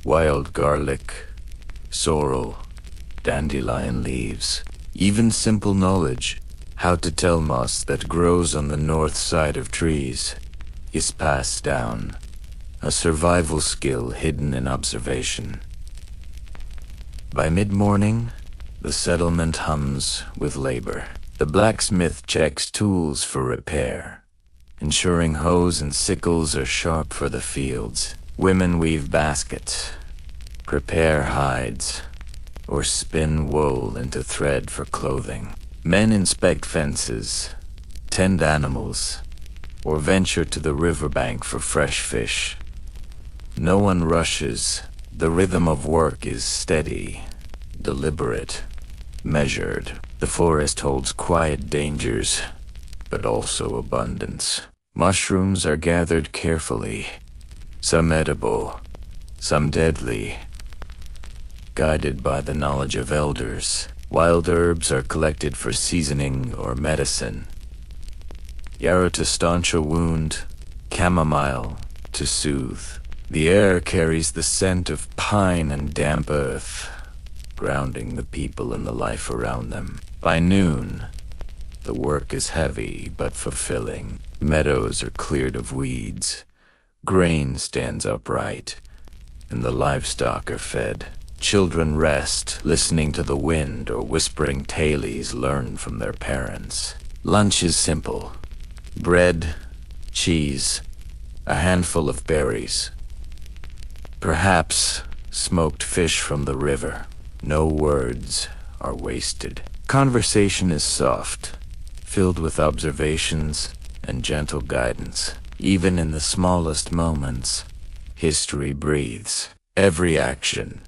wild garlic, sorrel, dandelion leaves. Even simple knowledge, how to tell moss that grows on the north side of trees, is passed down, a survival skill hidden in observation. By mid-morning, the settlement hums with labor. The blacksmith checks tools for repair, ensuring hoes and sickles are sharp for the fields. Women weave baskets, prepare hides, or spin wool into thread for clothing. Men inspect fences, tend animals, or venture to the riverbank for fresh fish. No one rushes. The rhythm of work is steady, deliberate, measured. The forest holds quiet dangers, but also abundance. Mushrooms are gathered carefully, some edible, some deadly. Guided by the knowledge of elders, wild herbs are collected for seasoning or medicine. Yarrow to staunch a wound, chamomile to soothe. The air carries the scent of pine and damp earth, grounding the people and the life around them. By noon, the work is heavy but fulfilling. Meadows are cleared of weeds, grain stands upright, and the livestock are fed. Children rest, listening to the wind or whispering tales learned from their parents. Lunch is simple. Bread, cheese, a handful of berries. Perhaps smoked fish from the river. No words are wasted. Conversation is soft, filled with observations and gentle guidance. Even in the smallest moments, history breathes. Every action,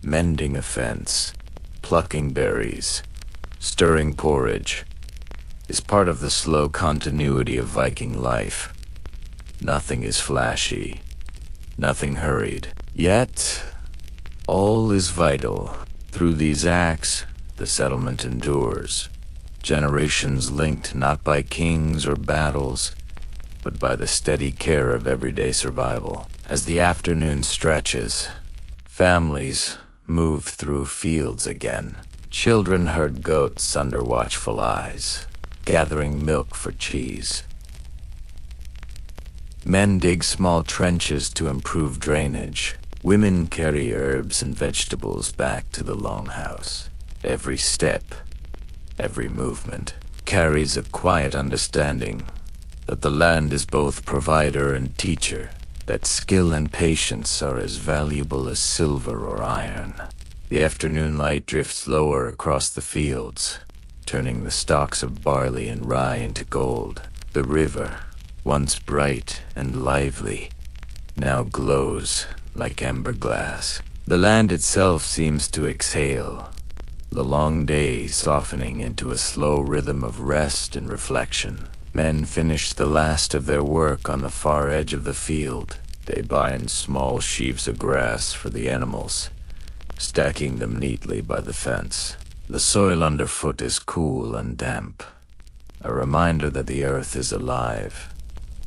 mending a fence, plucking berries, stirring porridge, is part of the slow continuity of Viking life. Nothing is flashy, nothing hurried. Yet, all is vital. Through these acts, the settlement endures. Generations linked not by kings or battles, but by the steady care of everyday survival. As the afternoon stretches, families move through fields again. Children herd goats under watchful eyes, gathering milk for cheese. Men dig small trenches to improve drainage. Women carry herbs and vegetables back to the longhouse. Every step, every movement, carries a quiet understanding that the land is both provider and teacher, that skill and patience are as valuable as silver or iron. The afternoon light drifts lower across the fields, turning the stalks of barley and rye into gold. The river, once bright and lively, now glows like amber glass. The land itself seems to exhale, the long day softening into a slow rhythm of rest and reflection. Men finish the last of their work on the far edge of the field. They bind small sheaves of grass for the animals, stacking them neatly by the fence. The soil underfoot is cool and damp, a reminder that the earth is alive,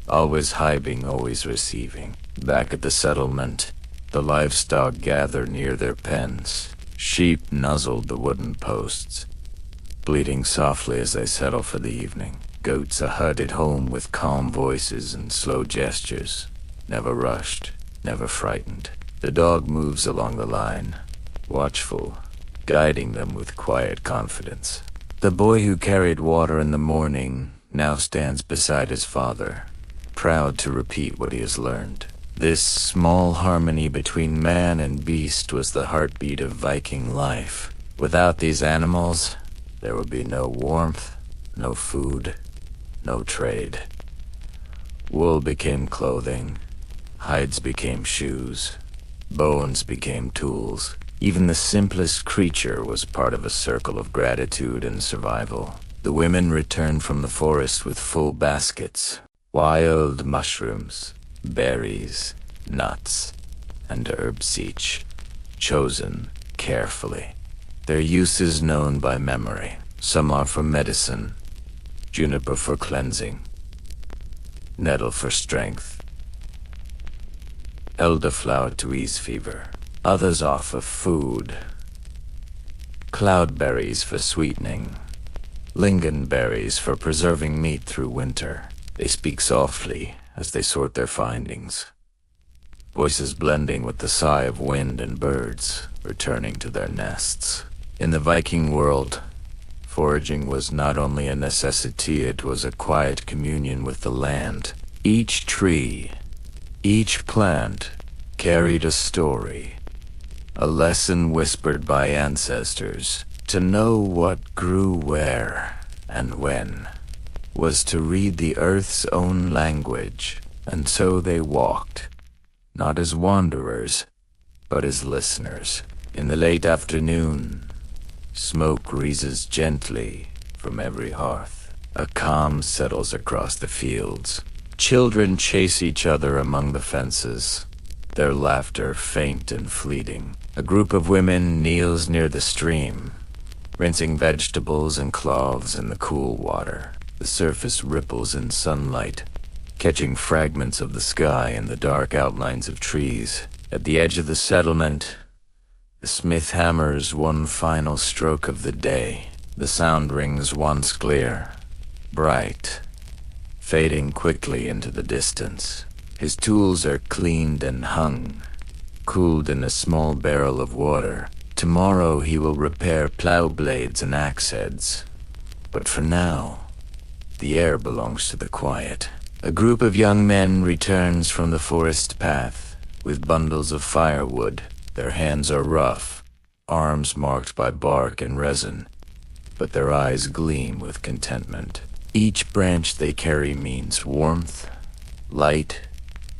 always hiving, always receiving. Back at the settlement, the livestock gather near their pens. Sheep nuzzle the wooden posts, bleating softly as they settle for the evening. Goats are herded home with calm voices and slow gestures, never rushed, never frightened. The dog moves along the line, watchful, guiding them with quiet confidence. The boy who carried water in the morning now stands beside his father, proud to repeat what he has learned. This small harmony between man and beast was the heartbeat of Viking life. Without these animals, there would be no warmth, no food, no trade. Wool became clothing, hides became shoes, bones became tools, Even the simplest creature was part of a circle of gratitude and survival. The women returned from the forest with full baskets, wild mushrooms, berries, nuts, and herbs each, chosen carefully. Their use is known by memory. Some are for medicine, juniper for cleansing, nettle for strength, elderflower to ease fever. Others offer food, cloudberries for sweetening, lingonberries for preserving meat through winter. They speak softly as they sort their findings, voices blending with the sigh of wind and birds returning to their nests. In the Viking world, foraging was not only a necessity, it was a quiet communion with the land. Each tree, each plant carried a story, a lesson whispered by ancestors. To know what grew where and when was to read the earth's own language, and so they walked, not as wanderers, but as listeners. In the late afternoon, smoke rises gently from every hearth. A calm settles across the fields. Children chase each other among the fences, their laughter faint and fleeting. A group of women kneels near the stream, rinsing vegetables and cloths in the cool water. The surface ripples in sunlight, catching fragments of the sky and the dark outlines of trees. At the edge of the settlement, the smith hammers one final stroke of the day. The sound rings once clear, bright, fading quickly into the distance. His tools are cleaned and hung, cooled in a small barrel of water. Tomorrow he will repair plow blades and axe heads. But for now, the air belongs to the quiet. A group of young men returns from the forest path with bundles of firewood. Their hands are rough, arms marked by bark and resin, but their eyes gleam with contentment. Each branch they carry means warmth, light,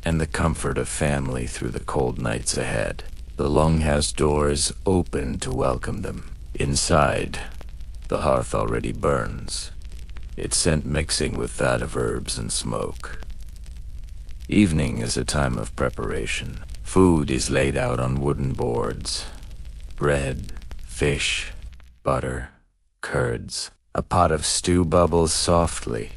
and the comfort of family through the cold nights ahead. The longhouse doors open to welcome them. Inside, the hearth already burns, its scent mixing with that of herbs and smoke. Evening is a time of preparation. Food is laid out on wooden boards. Bread, fish, butter, curds. A pot of stew bubbles softly,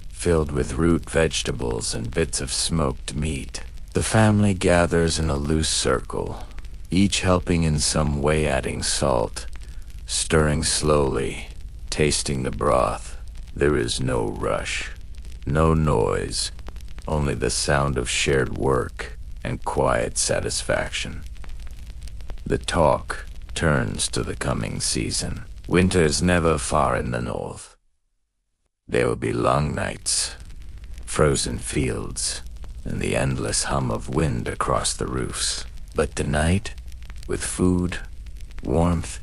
filled with root vegetables and bits of smoked meat. The family gathers in a loose circle, each helping in some way, adding salt, stirring slowly, tasting the broth. There is no rush, no noise, only the sound of shared work and quiet satisfaction. The talk turns to the coming season. Winter is never far in the north. There will be long nights, frozen fields, and the endless hum of wind across the roofs. But tonight, with food, warmth,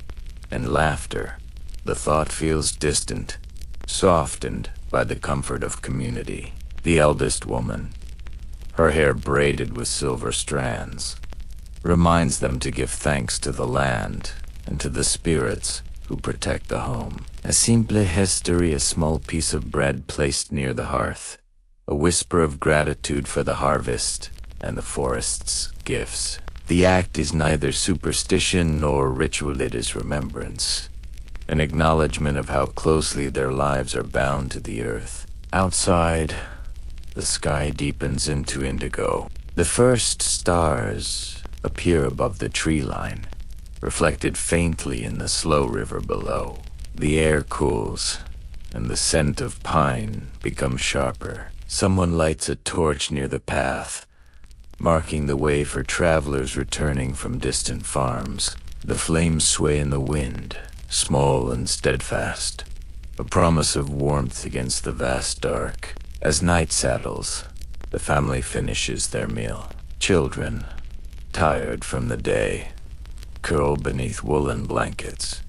and laughter, the thought feels distant, softened by the comfort of community. The eldest woman, her hair braided with silver strands, reminds them to give thanks to the land and to the spirits who protect the home. A simple history, a small piece of bread placed near the hearth, a whisper of gratitude for the harvest and the forest's gifts. The act is neither superstition nor ritual, it is remembrance, an acknowledgement of how closely their lives are bound to the earth. Outside, the sky deepens into indigo. The first stars appear above the tree line, reflected faintly in the slow river below. The air cools, and the scent of pine becomes sharper. Someone lights a torch near the path, marking the way for travelers returning from distant farms. The flames sway in the wind, small and steadfast, a promise of warmth against the vast dark. As night settles, the family finishes their meal. Children, tired from the day, curl beneath woolen blankets.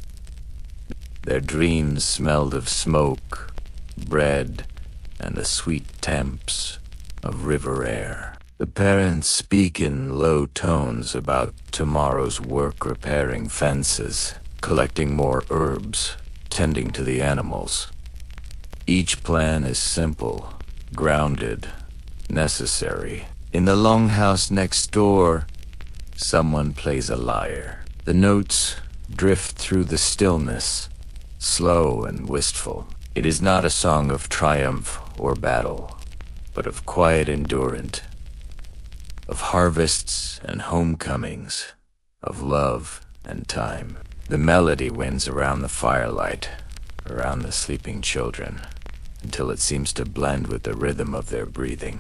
Their dreams smelled of smoke, bread, and the sweet temps of river air. The parents speak in low tones about tomorrow's work repairing fences, collecting more herbs, tending to the animals. Each plan is simple, grounded, necessary. In the longhouse next door, someone plays a lyre. The notes drift through the stillness, slow and wistful. It is not a song of triumph or battle, but of quiet endurance, of harvests and homecomings, of love and time. The melody winds around the firelight, around the sleeping children, until it seems to blend with the rhythm of their breathing.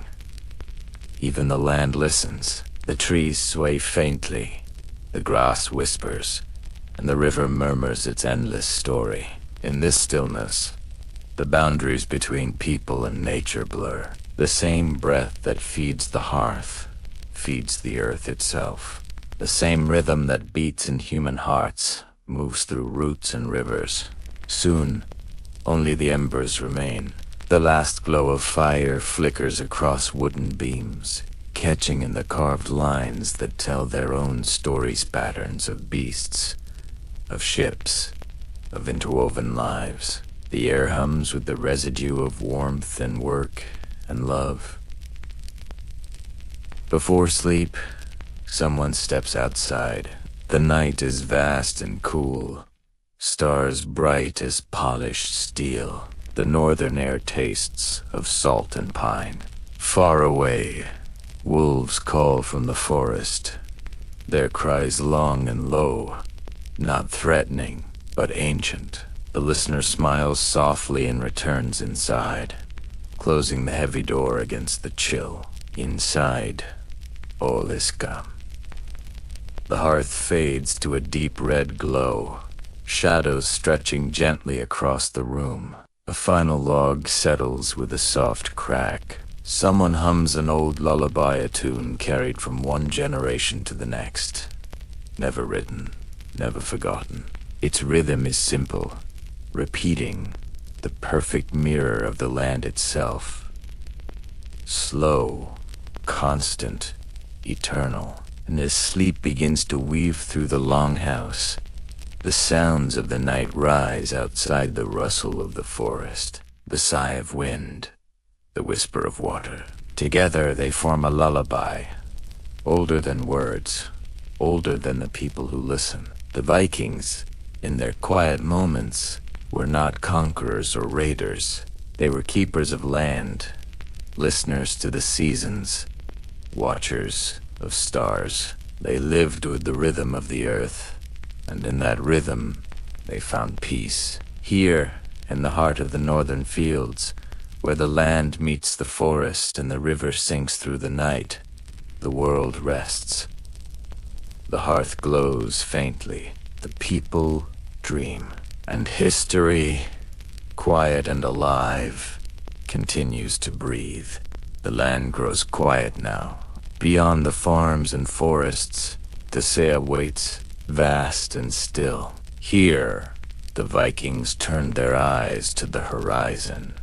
Even the land listens. The trees sway faintly, the grass whispers, and the river murmurs its endless story. In this stillness, the boundaries between people and nature blur. The same breath that feeds the hearth feeds the earth itself. The same rhythm that beats in human hearts moves through roots and rivers. Soon, only the embers remain. The last glow of fire flickers across wooden beams, catching in the carved lines that tell their own stories, patterns of beasts, of ships, of interwoven lives. The air hums with the residue of warmth and work and love. Before sleep, someone steps outside. The night is vast and cool, stars bright as polished steel. The northern air tastes of salt and pine. Far away, wolves call from the forest, their cries long and low, not threatening, but ancient. The listener smiles softly and returns inside, closing the heavy door against the chill. Inside, all is calm. The hearth fades to a deep red glow, shadows stretching gently across the room. A final log settles with a soft crack. Someone hums an old lullaby, a tune carried from one generation to the next. Never written, never forgotten. Its rhythm is simple, repeating, the perfect mirror of the land itself. Slow, constant, eternal. And as sleep begins to weave through the longhouse, the sounds of the night rise outside, the rustle of the forest, the sigh of wind, the whisper of water. Together they form a lullaby, older than words, older than the people who listen. The Vikings, in their quiet moments, were not conquerors or raiders. They were keepers of land, listeners to the seasons, watchers of stars. They lived with the rhythm of the earth, and in that rhythm they found peace. Here, in the heart of the northern fields, where the land meets the forest and the river sinks through the night, the world rests. The hearth glows faintly. The people dream. And history, quiet and alive, continues to breathe. The land grows quiet now. Beyond the farms and forests, the sea waits, vast and still. Here, the Vikings turned their eyes to the horizon,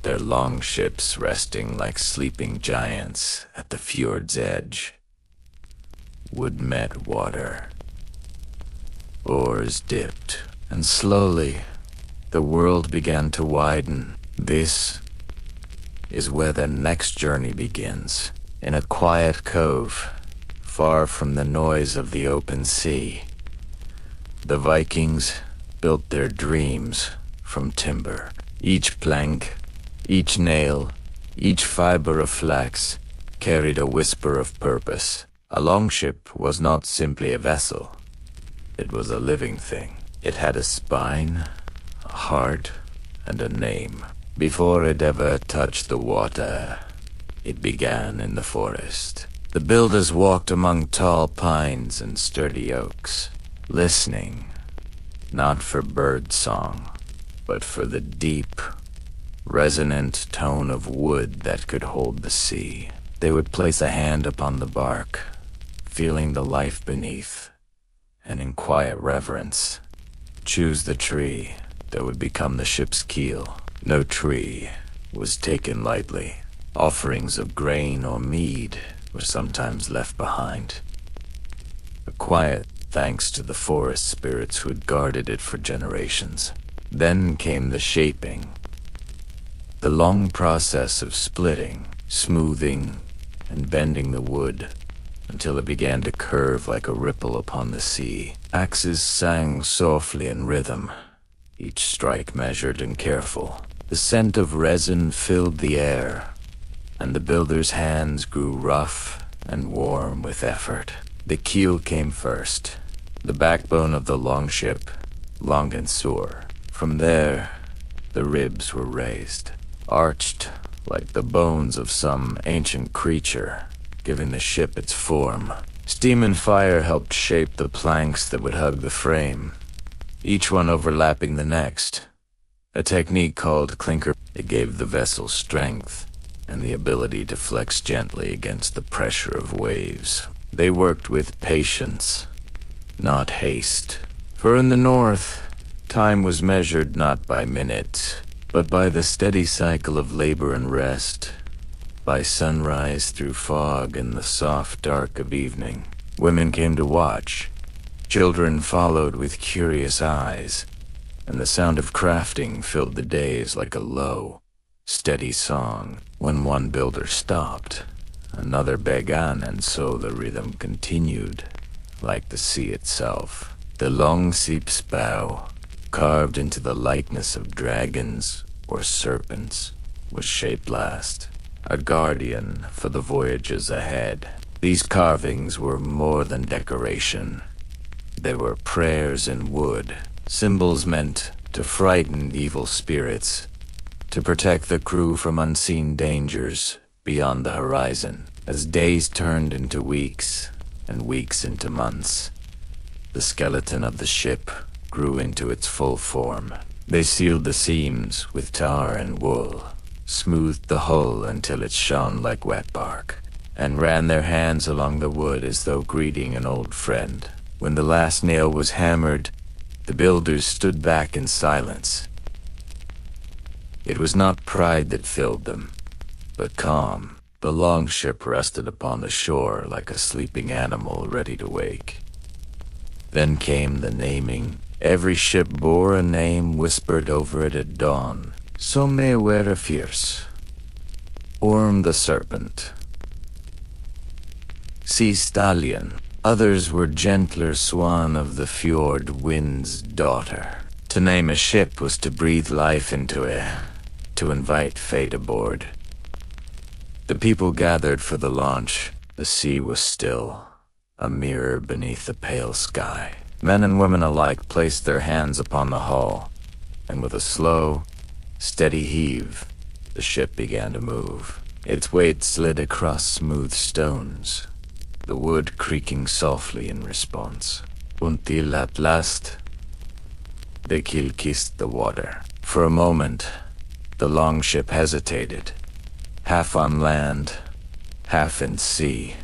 their longships resting like sleeping giants at the fjord's edge. Wood met water. Oars dipped, and slowly, the world began to widen. This is where the next journey begins. In a quiet cove, far from the noise of the open sea, the Vikings built their dreams from timber. Each plank, each nail, each fiber of flax carried a whisper of purpose. A longship was not simply a vessel. It was a living thing. It had a spine, a heart, and a name. Before it ever touched the water, it began in the forest. The builders walked among tall pines and sturdy oaks, listening, not for bird song, but for the deep, resonant tone of wood that could hold the sea. They would place a hand upon the bark, feeling the life beneath, and in quiet reverence, choose the tree that would become the ship's keel. No tree was taken lightly. Offerings of grain or mead were sometimes left behind. A quiet thanks to the forest spirits who had guarded it for generations. Then came the shaping. The long process of splitting, smoothing, and bending the wood until it began to curve like a ripple upon the sea. Axes sang softly in rhythm, each strike measured and careful. The scent of resin filled the air, and the builder's hands grew rough and warm with effort. The keel came first, the backbone of the longship, long and sore. From there, the ribs were raised, arched like the bones of some ancient creature, giving the ship its form. Steam and fire helped shape the planks that would hug the frame, each one overlapping the next. A technique called clinker. It gave the vessel strength and the ability to flex gently against the pressure of waves. They worked with patience, not haste. For in the north, time was measured not by minutes, but by the steady cycle of labor and rest, by sunrise through fog and the soft dark of evening. Women came to watch. Children followed with curious eyes, and the sound of crafting filled the days like a low, steady song. When one builder stopped, another began, and so the rhythm continued, like the sea itself. The longships bow, carved into the likeness of dragons or serpents, was shaped last, a guardian for the voyages ahead. These carvings were more than decoration. They were prayers in wood, symbols meant to frighten evil spirits, to protect the crew from unseen dangers beyond the horizon. As days turned into weeks, and weeks into months, the skeleton of the ship grew into its full form. They sealed the seams with tar and wool, smoothed the hull until it shone like wet bark, and ran their hands along the wood as though greeting an old friend. When the last nail was hammered, the builders stood back in silence. It was not pride that filled them, but calm. The longship rested upon the shore like a sleeping animal ready to wake. Then came the naming. Every ship bore a name whispered over it at dawn. Some were fierce. Orm the serpent. Sea stallion. Others were gentler swan of the fjord wind's daughter. To name a ship was to breathe life into it, to invite fate aboard. The people gathered for the launch. The sea was still, a mirror beneath the pale sky. Men and women alike placed their hands upon the hull, and with a slow, steady heave, the ship began to move. Its weight slid across smooth stones, the wood creaking softly in response. Until at last, the keel kissed the water. For a moment, the longship hesitated, half on land, half in sea,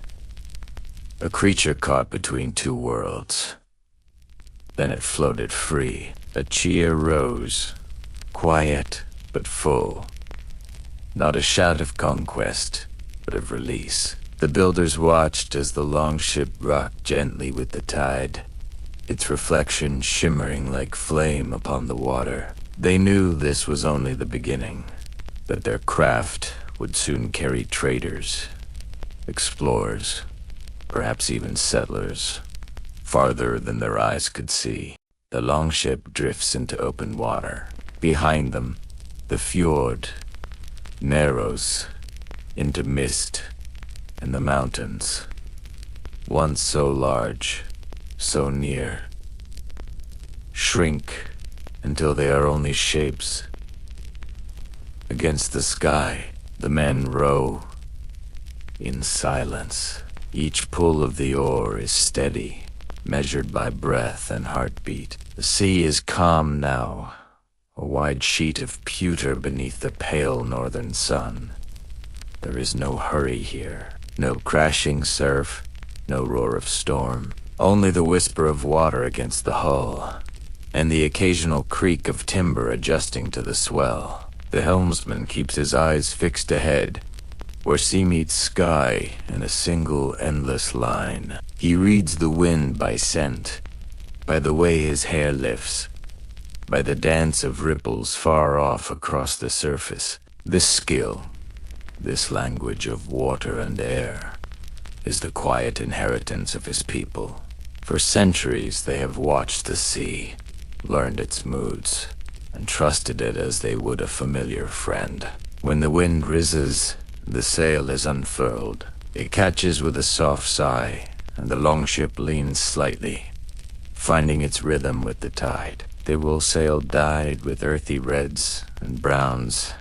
a creature caught between two worlds. Then it floated free. A cheer rose, quiet but full. Not a shout of conquest, but of release. The builders watched as the longship rocked gently with the tide, its reflection shimmering like flame upon the water. They knew this was only the beginning, that their craft would soon carry traders, explorers, perhaps even settlers, farther than their eyes could see. The longship drifts into open water. Behind them, the fjord narrows into mist and the mountains, once so large, so near, shrink until they are only shapes. Against the sky, the men row in silence. Each pull of the oar is steady, measured by breath and heartbeat. The sea is calm now, a wide sheet of pewter beneath the pale northern sun. There is no hurry here, no crashing surf, no roar of storm, only the whisper of water against the hull, and the occasional creak of timber adjusting to the swell. The helmsman keeps his eyes fixed ahead, where sea meets sky in a single endless line. He reads the wind by scent, by the way his hair lifts, by the dance of ripples far off across the surface. This skill, this language of water and air, is the quiet inheritance of his people. For centuries they have watched the sea, learned its moods, and trusted it as they would a familiar friend. When the wind rises, the sail is unfurled. It catches with a soft sigh, and the longship leans slightly, finding its rhythm with the tide. They will sail dyed with earthy reds and browns,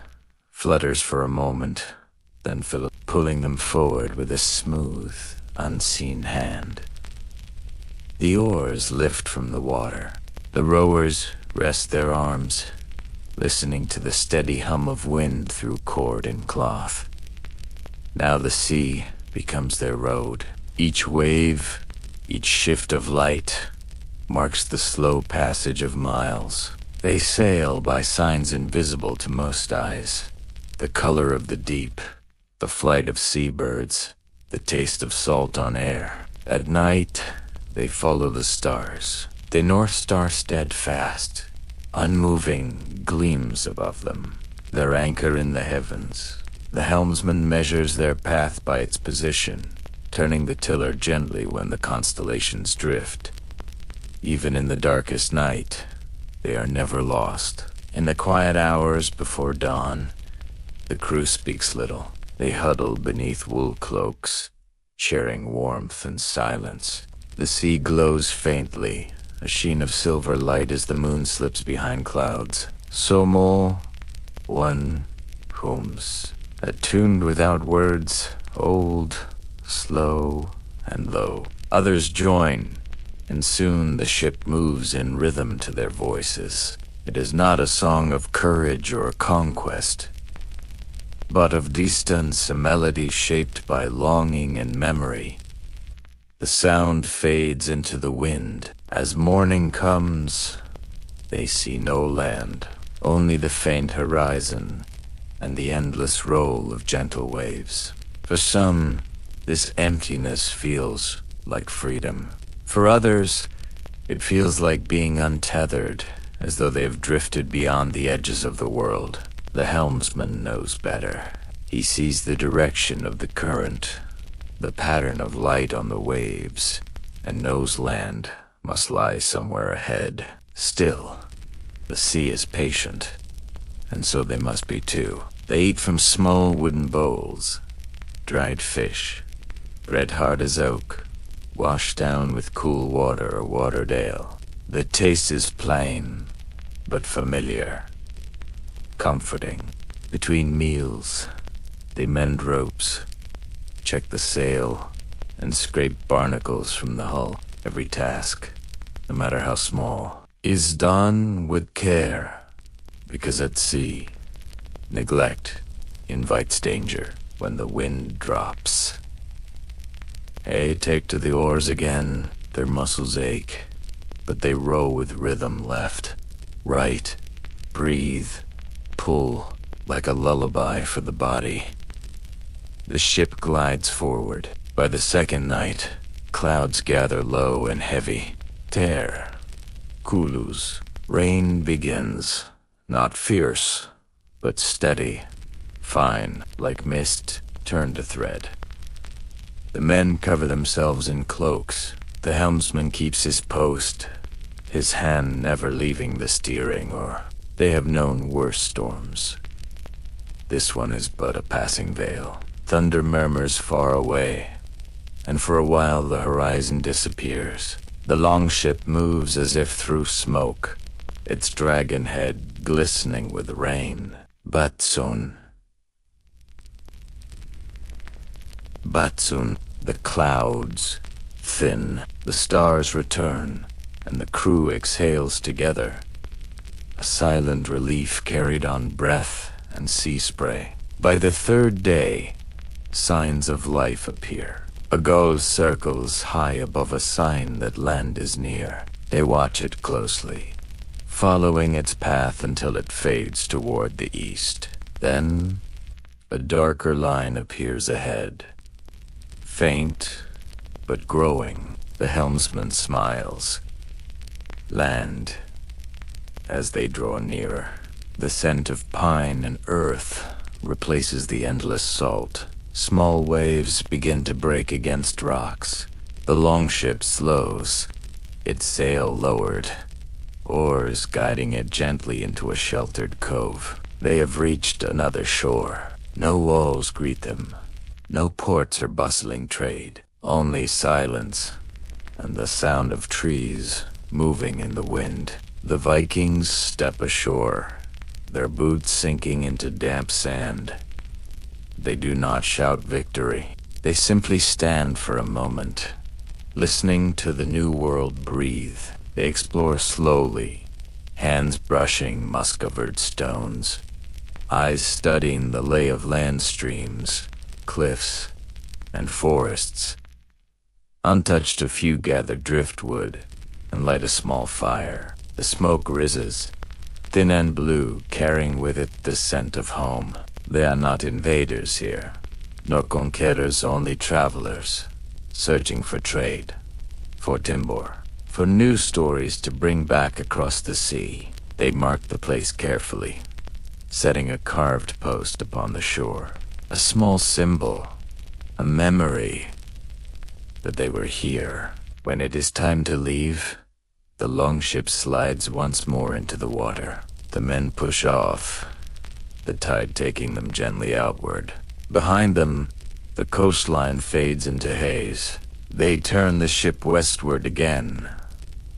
flutters for a moment, then Philip pulling them forward with a smooth, unseen hand. The oars lift from the water. The rowers rest their arms, listening to the steady hum of wind through cord and cloth. Now the sea becomes their road. Each wave, each shift of light, marks the slow passage of miles. They sail by signs invisible to most eyes. The color of the deep, the flight of seabirds, the taste of salt on air. At night, they follow the stars. The North Star steadfast, unmoving, gleams above them, their anchor in the heavens. The helmsman measures their path by its position, turning the tiller gently when the constellations drift. Even in the darkest night, they are never lost. In the quiet hours before dawn, the crew speaks little. They huddle beneath wool cloaks, sharing warmth and silence. The sea glows faintly, a sheen of silver light as the moon slips behind clouds. Somo, one hums, attuned without words, old, slow, and low. Others join, and soon the ship moves in rhythm to their voices. It is not a song of courage or conquest, but of distance, a melody shaped by longing and memory. The sound fades into the wind. As morning comes, they see no land, only the faint horizon and the endless roll of gentle waves. For some, this emptiness feels like freedom. For others, it feels like being untethered, as though they have drifted beyond the edges of the world. The helmsman knows better. He sees the direction of the current, the pattern of light on the waves, and knows land must lie somewhere ahead. Still, the sea is patient, and so they must be too. They eat from small wooden bowls, dried fish, bread hard as oak, washed down with cool water or watered ale. The taste is plain, but familiar, comforting. Between meals, they mend ropes, check the sail, and scrape barnacles from the hull. Every task, no matter how small, is done with care, because at sea, neglect invites danger. When the wind drops, they take to the oars again. Their muscles ache, but they row with rhythm left, right, breathe, pull, like a lullaby for the body. The ship glides forward. By the second night, clouds gather low and heavy. Ter, kulus, rain begins, not fierce, but steady, fine, like mist turned to thread. The men cover themselves in cloaks. The helmsman keeps his post, his hand never leaving the steering, or they have known worse storms. This one is but a passing veil. Thunder murmurs far away, and for a while the horizon disappears. The longship moves as if through smoke, its dragon head glistening with rain. But soon, the clouds thin, the stars return, and the crew exhales together. A silent relief carried on breath and sea spray. By the third day, signs of life appear. A gull circles high above a sign that land is near. They watch it closely, following its path until it fades toward the east. Then, A darker line appears ahead. Faint, but growing. The helmsman smiles. Land. As they draw nearer, the scent of pine and earth replaces the endless salt. Small waves begin to break against rocks. The longship slows, its sail lowered, oars guiding it gently into a sheltered cove. They have reached another shore. No walls greet them. No ports or bustling trade. Only silence and the sound of trees moving in the wind. The Vikings step ashore, their boots sinking into damp sand. They do not shout victory. They simply stand for a moment, listening to the new world breathe. They explore slowly, hands brushing moss-covered stones, eyes studying the lay of land streams, cliffs, and forests. Untouched, a few gather driftwood and light a small fire. The smoke rises, thin and blue, carrying with it the scent of home. They are not invaders here, nor conquerors, only travelers, searching for trade, for timber, for new stories to bring back across the sea. They mark the place carefully, setting a carved post upon the shore, a small symbol, a memory that they were here. When it is time to leave, the longship slides once more into the water. The men push off, the tide taking them gently outward. Behind them, the coastline fades into haze. They turn the ship westward again,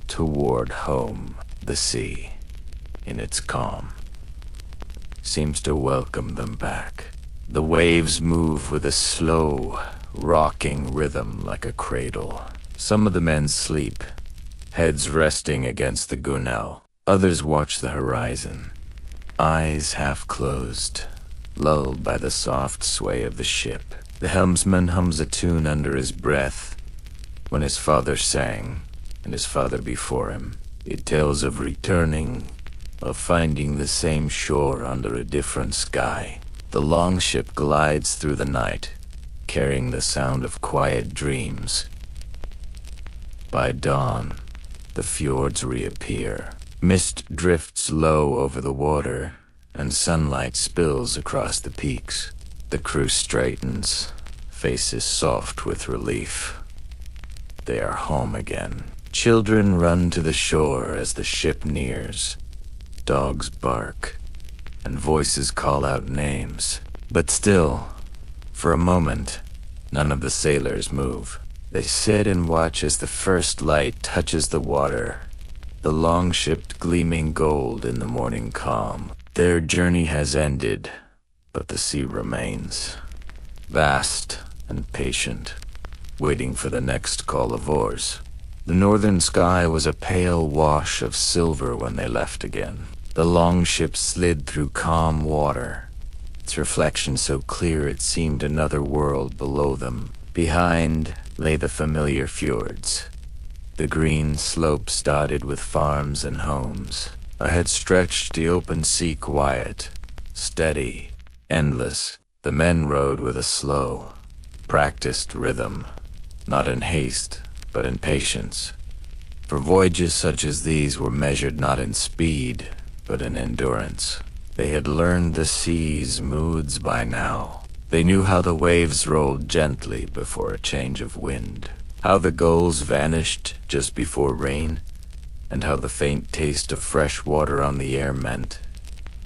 toward home. The sea, in its calm, seems to welcome them back. The waves move with a slow, rocking rhythm like a cradle. Some of the men sleep, heads resting against the gunwale. Others watch the horizon, eyes half closed, lulled by the soft sway of the ship. The helmsman hums a tune under his breath. When his father sang, and his father before him, it tells of returning, of finding the same shore under a different sky. The longship glides through the night, carrying the sound of quiet dreams. By dawn, the fjords reappear. Mist drifts low over the water, and sunlight spills across the peaks. The crew straightens, faces soft with relief. They are home again. Children run to the shore as the ship nears. Dogs bark, and voices call out names. But still, for a moment, none of the sailors move. They sit and watch as the first light touches the water, the longship gleaming gold in the morning calm. Their journey has ended, but the sea remains, vast and patient, waiting for the next call of oars. The northern sky was a pale wash of silver when they left again. The longship slid through calm water, its reflection so clear it seemed another world below them. Behind lay the familiar fjords, the green slopes dotted with farms and homes. Ahead stretched the open sea, quiet, steady, endless. The men rowed with a slow, practiced rhythm, not in haste, but in patience. For voyages such as these were measured not in speed, but in endurance. They had learned the sea's moods by now. They knew how the waves rolled gently before a change of wind, how the gulls vanished just before rain, and how the faint taste of fresh water on the air meant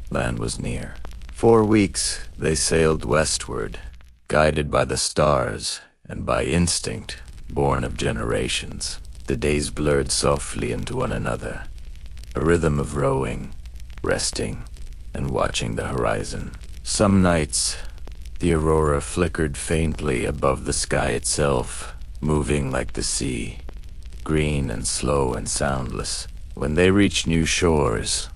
land was near. 4 weeks they sailed westward, guided by the stars and by instinct born of generations. The days blurred softly into one another, a rhythm of rowing, resting, and watching the horizon. Some nights, the aurora flickered faintly above the sky itself, moving like the sea, green and slow and soundless. When they reached new shores,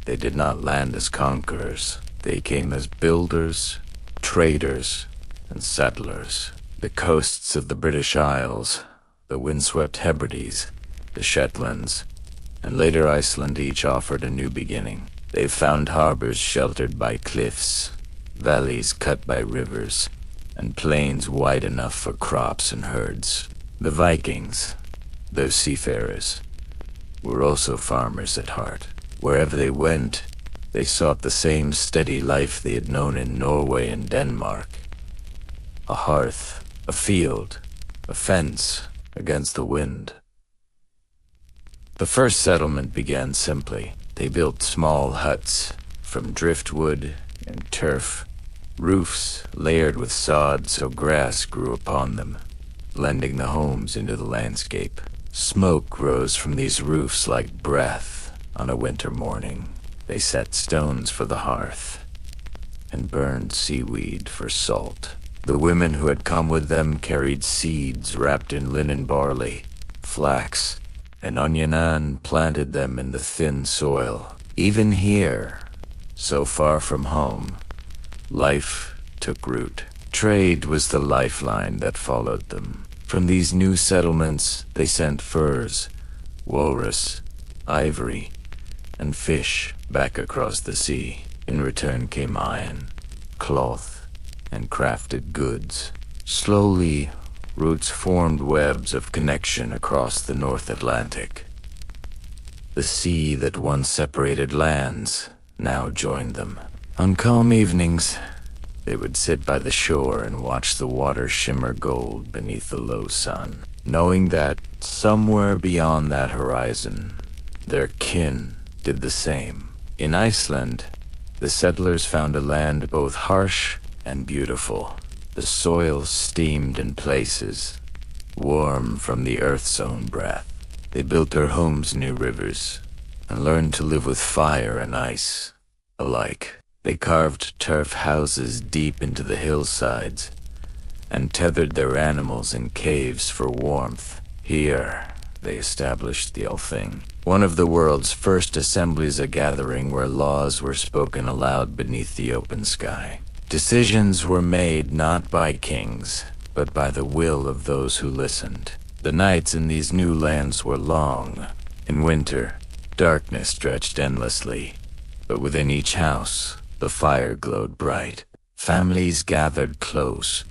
they did not land as conquerors. They came as builders, traders, and settlers. The coasts of the British Isles, the windswept Hebrides, the Shetlands, and later Iceland each offered a new beginning. They found harbors sheltered by cliffs, valleys cut by rivers, and plains wide enough for crops and herds. The Vikings, those seafarers, were also farmers at heart. Wherever they went, they sought the same steady life they had known in Norway and Denmark. A hearth, a field, a fence against the wind. The first settlement began simply. They built small huts from driftwood and turf, roofs layered with sod so grass grew upon them, blending the homes into the landscape. Smoke rose from these roofs like breath on a winter morning. They set stones for the hearth and burned seaweed for salt. The women who had come with them carried seeds wrapped in linen barley, flax, and onion, and planted them in the thin soil. Even here, so far from home, life took root. Trade was the lifeline that followed them. From these new settlements, they sent furs, walrus, ivory, and fish back across the sea. In return came iron, cloth, and crafted goods. Slowly, roots formed webs of connection across the North Atlantic. The sea that once separated lands now joined them. On calm evenings, they would sit by the shore and watch the water shimmer gold beneath the low sun, knowing that somewhere beyond that horizon, their kin did the same. In Iceland, the settlers found a land both harsh and beautiful. The soil steamed in places, warm from the earth's own breath. They built their homes near rivers and learned to live with fire and ice alike. They carved turf houses deep into the hillsides and tethered their animals in caves for warmth. Here, they established the Althing, one of the world's first assemblies, a gathering where laws were spoken aloud beneath the open sky. Decisions were made not by kings, but by the will of those who listened. The nights in these new lands were long. In winter, darkness stretched endlessly, but within each house, the fire glowed bright. Families gathered close,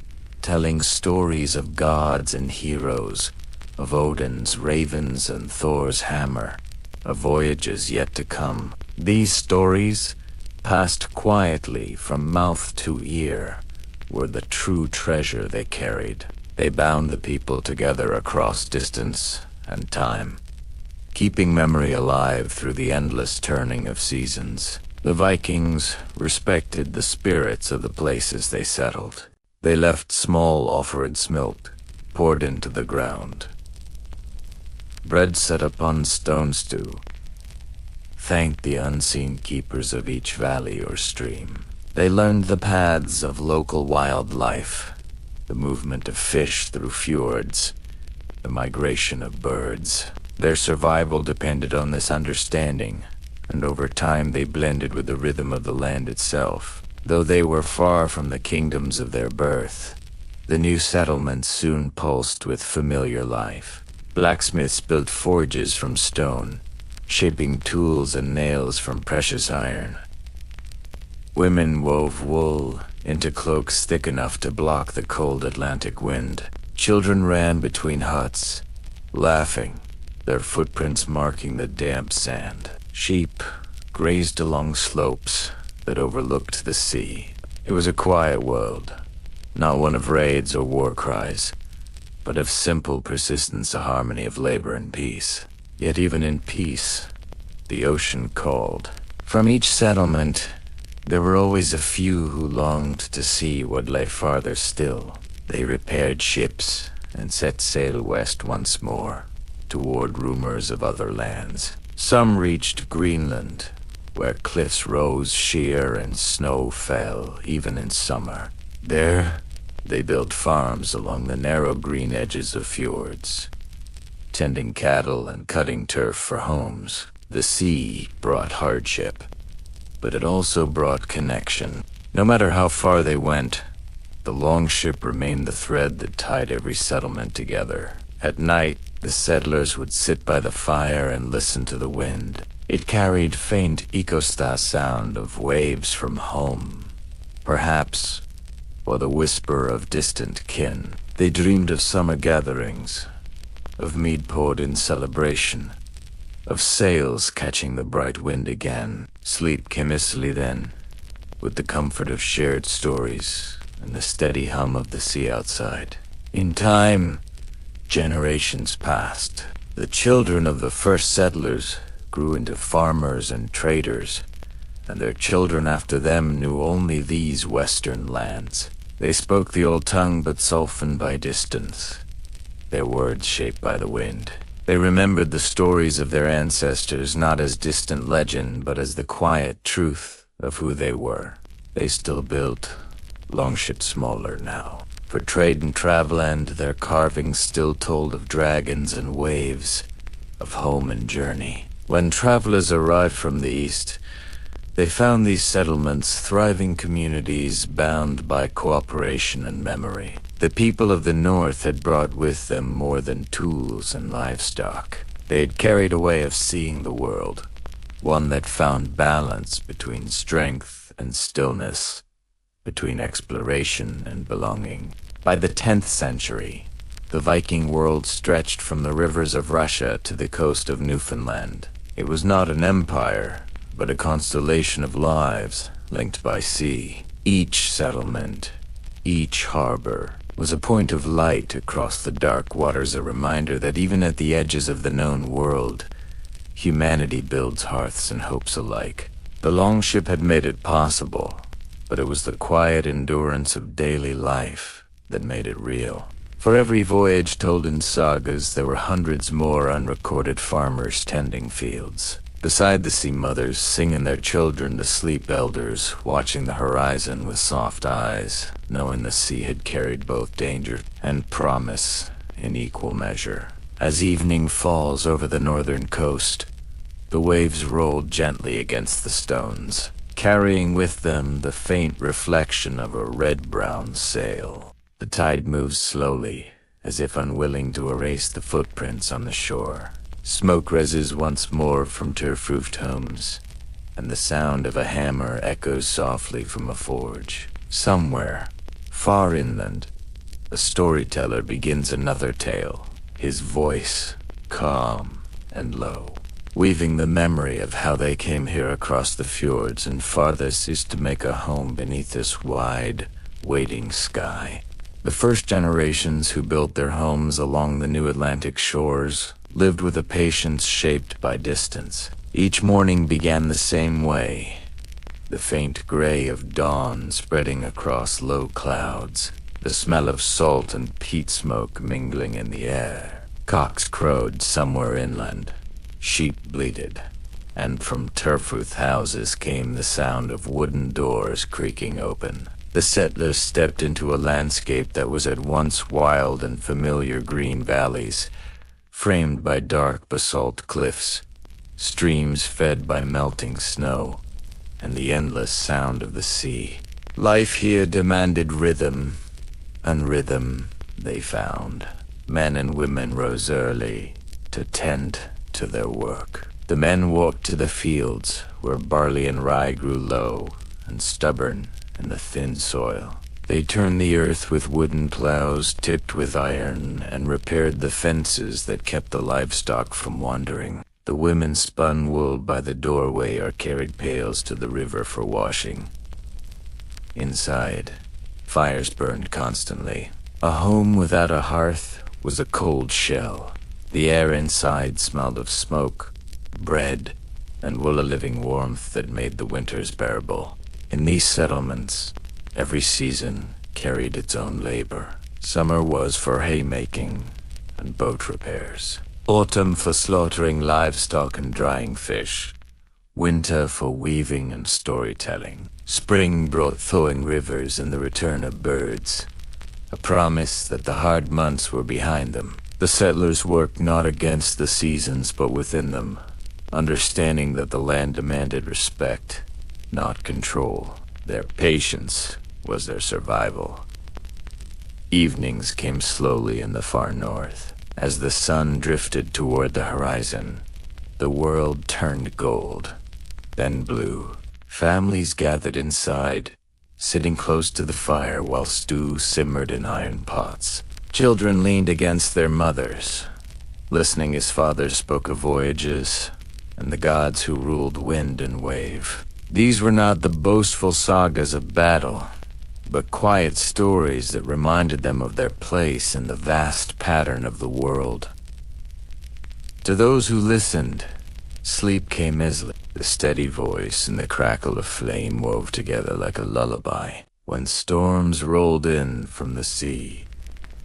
telling stories of gods and heroes, of Odin's ravens and Thor's hammer, of voyages yet to come. These stories, passed quietly from mouth to ear, were the true treasure they carried. They bound the people together across distance and time, keeping memory alive through the endless turning of seasons. The Vikings respected the spirits of the places they settled. They left small offerings milk poured into the ground, bread set upon stone stew, thanked the unseen keepers of each valley or stream. They learned the paths of local wildlife, the movement of fish through fjords, the migration of birds. Their survival depended on this understanding, and over time they blended with the rhythm of the land itself. Though they were far from the kingdoms of their birth, the new settlements soon pulsed with familiar life. Blacksmiths built forges from stone, shaping tools and nails from precious iron. Women wove wool into cloaks thick enough to block the cold Atlantic wind. Children ran between huts, laughing, their footprints marking the damp sand. Sheep grazed along slopes that overlooked the sea. It was a quiet world, not one of raids or war cries, but of simple persistence, a harmony of labor and peace. Yet even in peace, the ocean called. From each settlement, there were always a few who longed to see what lay farther still. They repaired ships and set sail west once more, toward rumors of other lands. Some reached Greenland, where cliffs rose sheer and snow fell even in summer. There, they built farms along the narrow green edges of fjords, tending cattle and cutting turf for homes. The sea brought hardship, but it also brought connection. No matter how far they went, the longship remained the thread that tied every settlement together. At night, the settlers would sit by the fire and listen to the wind. It carried faint echo sound of waves from home, perhaps, or the whisper of distant kin. They dreamed of summer gatherings, of mead poured in celebration, of sails catching the bright wind again. Sleep came easily then, with the comfort of shared stories and the steady hum of the sea outside. In time, generations passed. The children of the first settlers grew into farmers and traders, and their children after them knew only these western lands. They spoke the old tongue but softened by distance, their words shaped by the wind. They remembered the stories of their ancestors not as distant legend but as the quiet truth of who they were. They still built, longships smaller now, for trade and travel, and their carvings still told of dragons and waves, of home and journey. When travelers arrived from the east, they found these settlements thriving communities bound by cooperation and memory. The people of the north had brought with them more than tools and livestock. They had carried a way of seeing the world, one that found balance between strength and stillness, between exploration and belonging. By the 10th century, the Viking world stretched from the rivers of Russia to the coast of Newfoundland. It was not an empire, but a constellation of lives linked by sea. Each settlement, each harbor, was a point of light across the dark waters, a reminder that even at the edges of the known world, humanity builds hearths and hopes alike. The longship had made it possible, but it was the quiet endurance of daily life that made it real. For every voyage told in sagas, there were hundreds more unrecorded farmers tending fields. Beside the sea mothers, singing their children to sleep, elders watching the horizon with soft eyes, knowing the sea had carried both danger and promise in equal measure. As evening falls over the northern coast, the waves rolled gently against the stones, carrying with them the faint reflection of a red-brown sail. The tide moves slowly, as if unwilling to erase the footprints on the shore. Smoke rises once more from turf-roofed homes, and the sound of a hammer echoes softly from a forge. Somewhere, far inland, a storyteller begins another tale, his voice calm and low, weaving the memory of how they came here across the fjords and farthest east to make a home beneath this wide, waiting sky. The first generations who built their homes along the new Atlantic shores lived with a patience shaped by distance. Each morning began the same way, the faint gray of dawn spreading across low clouds, the smell of salt and peat smoke mingling in the air. Cocks crowed somewhere inland, sheep bleated, and from turf-roofed houses came the sound of wooden doors creaking open. The settlers stepped into a landscape that was at once wild and familiar: green valleys, framed by dark basalt cliffs, streams fed by melting snow, and the endless sound of the sea. Life here demanded rhythm, and rhythm they found. Men and women rose early to tend to their work. The men walked to the fields where barley and rye grew low and stubborn in the thin soil. They turned the earth with wooden plows tipped with iron and repaired the fences that kept the livestock from wandering. The women spun wool by the doorway or carried pails to the river for washing. Inside, fires burned constantly. A home without a hearth was a cold shell. The air inside smelled of smoke, bread, and wool, a living warmth that made the winters bearable. In these settlements, every season carried its own labor. Summer was for haymaking and boat repairs. Autumn for slaughtering livestock and drying fish. Winter for weaving and storytelling. Spring brought thawing rivers and the return of birds, a promise that the hard months were behind them. The settlers worked not against the seasons but within them, understanding that the land demanded respect, not control. Their patience was their survival. Evenings came slowly in the far north. As the sun drifted toward the horizon, the world turned gold, then blue. Families gathered inside, sitting close to the fire while stew simmered in iron pots. Children leaned against their mothers, listening as fathers spoke of voyages and the gods who ruled wind and wave. These were not the boastful sagas of battle, but quiet stories that reminded them of their place in the vast pattern of the world. To those who listened, sleep came easily. The steady voice and the crackle of flame wove together like a lullaby. When storms rolled in from the sea,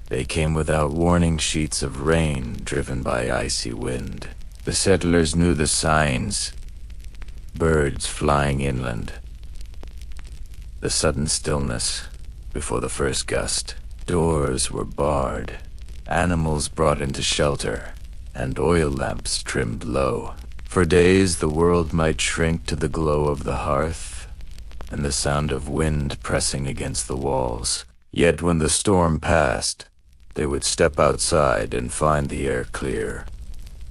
they came without warning, sheets of rain driven by icy wind. The settlers knew the signs: birds flying inland, the sudden stillness before the first gust. Doors were barred, animals brought into shelter, and oil lamps trimmed low. For days the world might shrink to the glow of the hearth and the sound of wind pressing against the walls. Yet when the storm passed, they would step outside and find the air clear,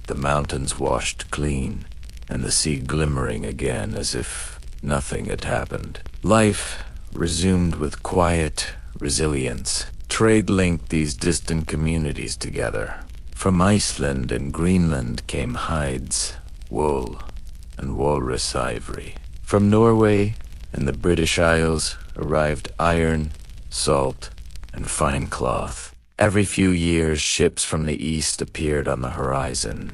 the mountains washed clean, and the sea glimmering again as if nothing had happened. Life resumed with quiet resilience. Trade linked these distant communities together. From Iceland and Greenland came hides, wool, and walrus ivory. From Norway and the British Isles arrived iron, salt, and fine cloth. Every few years, ships from the east appeared on the horizon,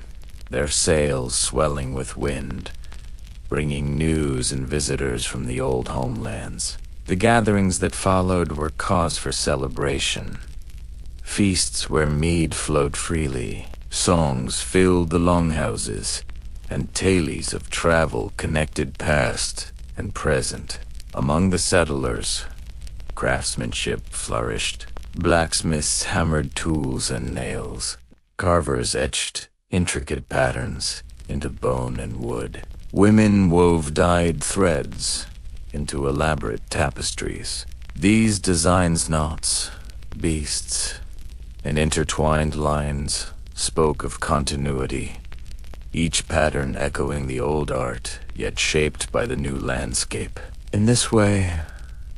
their sails swelling with wind, bringing news and visitors from the old homelands. The gatherings that followed were cause for celebration. Feasts where mead flowed freely, songs filled the longhouses, and tales of travel connected past and present. Among the settlers, craftsmanship flourished. Blacksmiths hammered tools and nails. Carvers etched intricate patterns into bone and wood. Women wove dyed threads into elaborate tapestries. These designs, knots, beasts, and intertwined lines spoke of continuity, each pattern echoing the old art, yet shaped by the new landscape. In this way,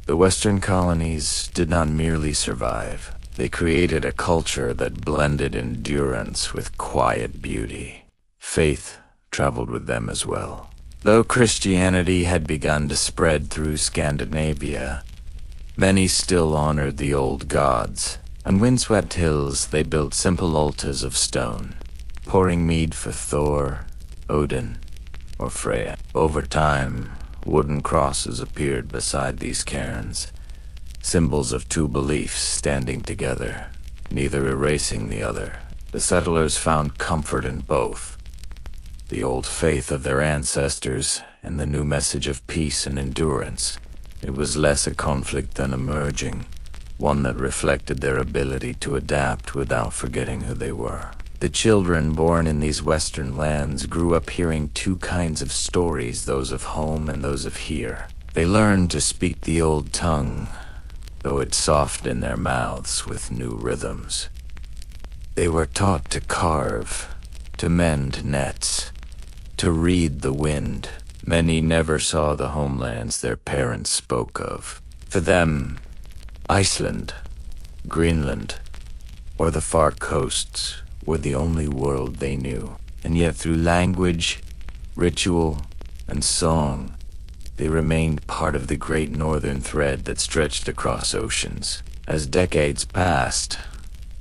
the Western colonies did not merely survive. They created a culture that blended endurance with quiet beauty. Faith traveled with them as well. Though Christianity had begun to spread through Scandinavia, many still honored the old gods. On windswept hills, they built simple altars of stone, pouring mead for Thor, Odin, or Freya. Over time, wooden crosses appeared beside these cairns, symbols of two beliefs standing together, neither erasing the other. The settlers found comfort in both, the old faith of their ancestors and the new message of peace and endurance. It was less a conflict than a merging, one that reflected their ability to adapt without forgetting who they were. The children born in these western lands grew up hearing two kinds of stories, those of home and those of here. They learned to speak the old tongue, though it softened in their mouths with new rhythms. They were taught to carve, to mend nets, to read the wind. Many never saw the homelands their parents spoke of. For them, Iceland, Greenland, or the far coasts were the only world they knew. And yet through language, ritual, and song, they remained part of the great northern thread that stretched across oceans. As decades passed,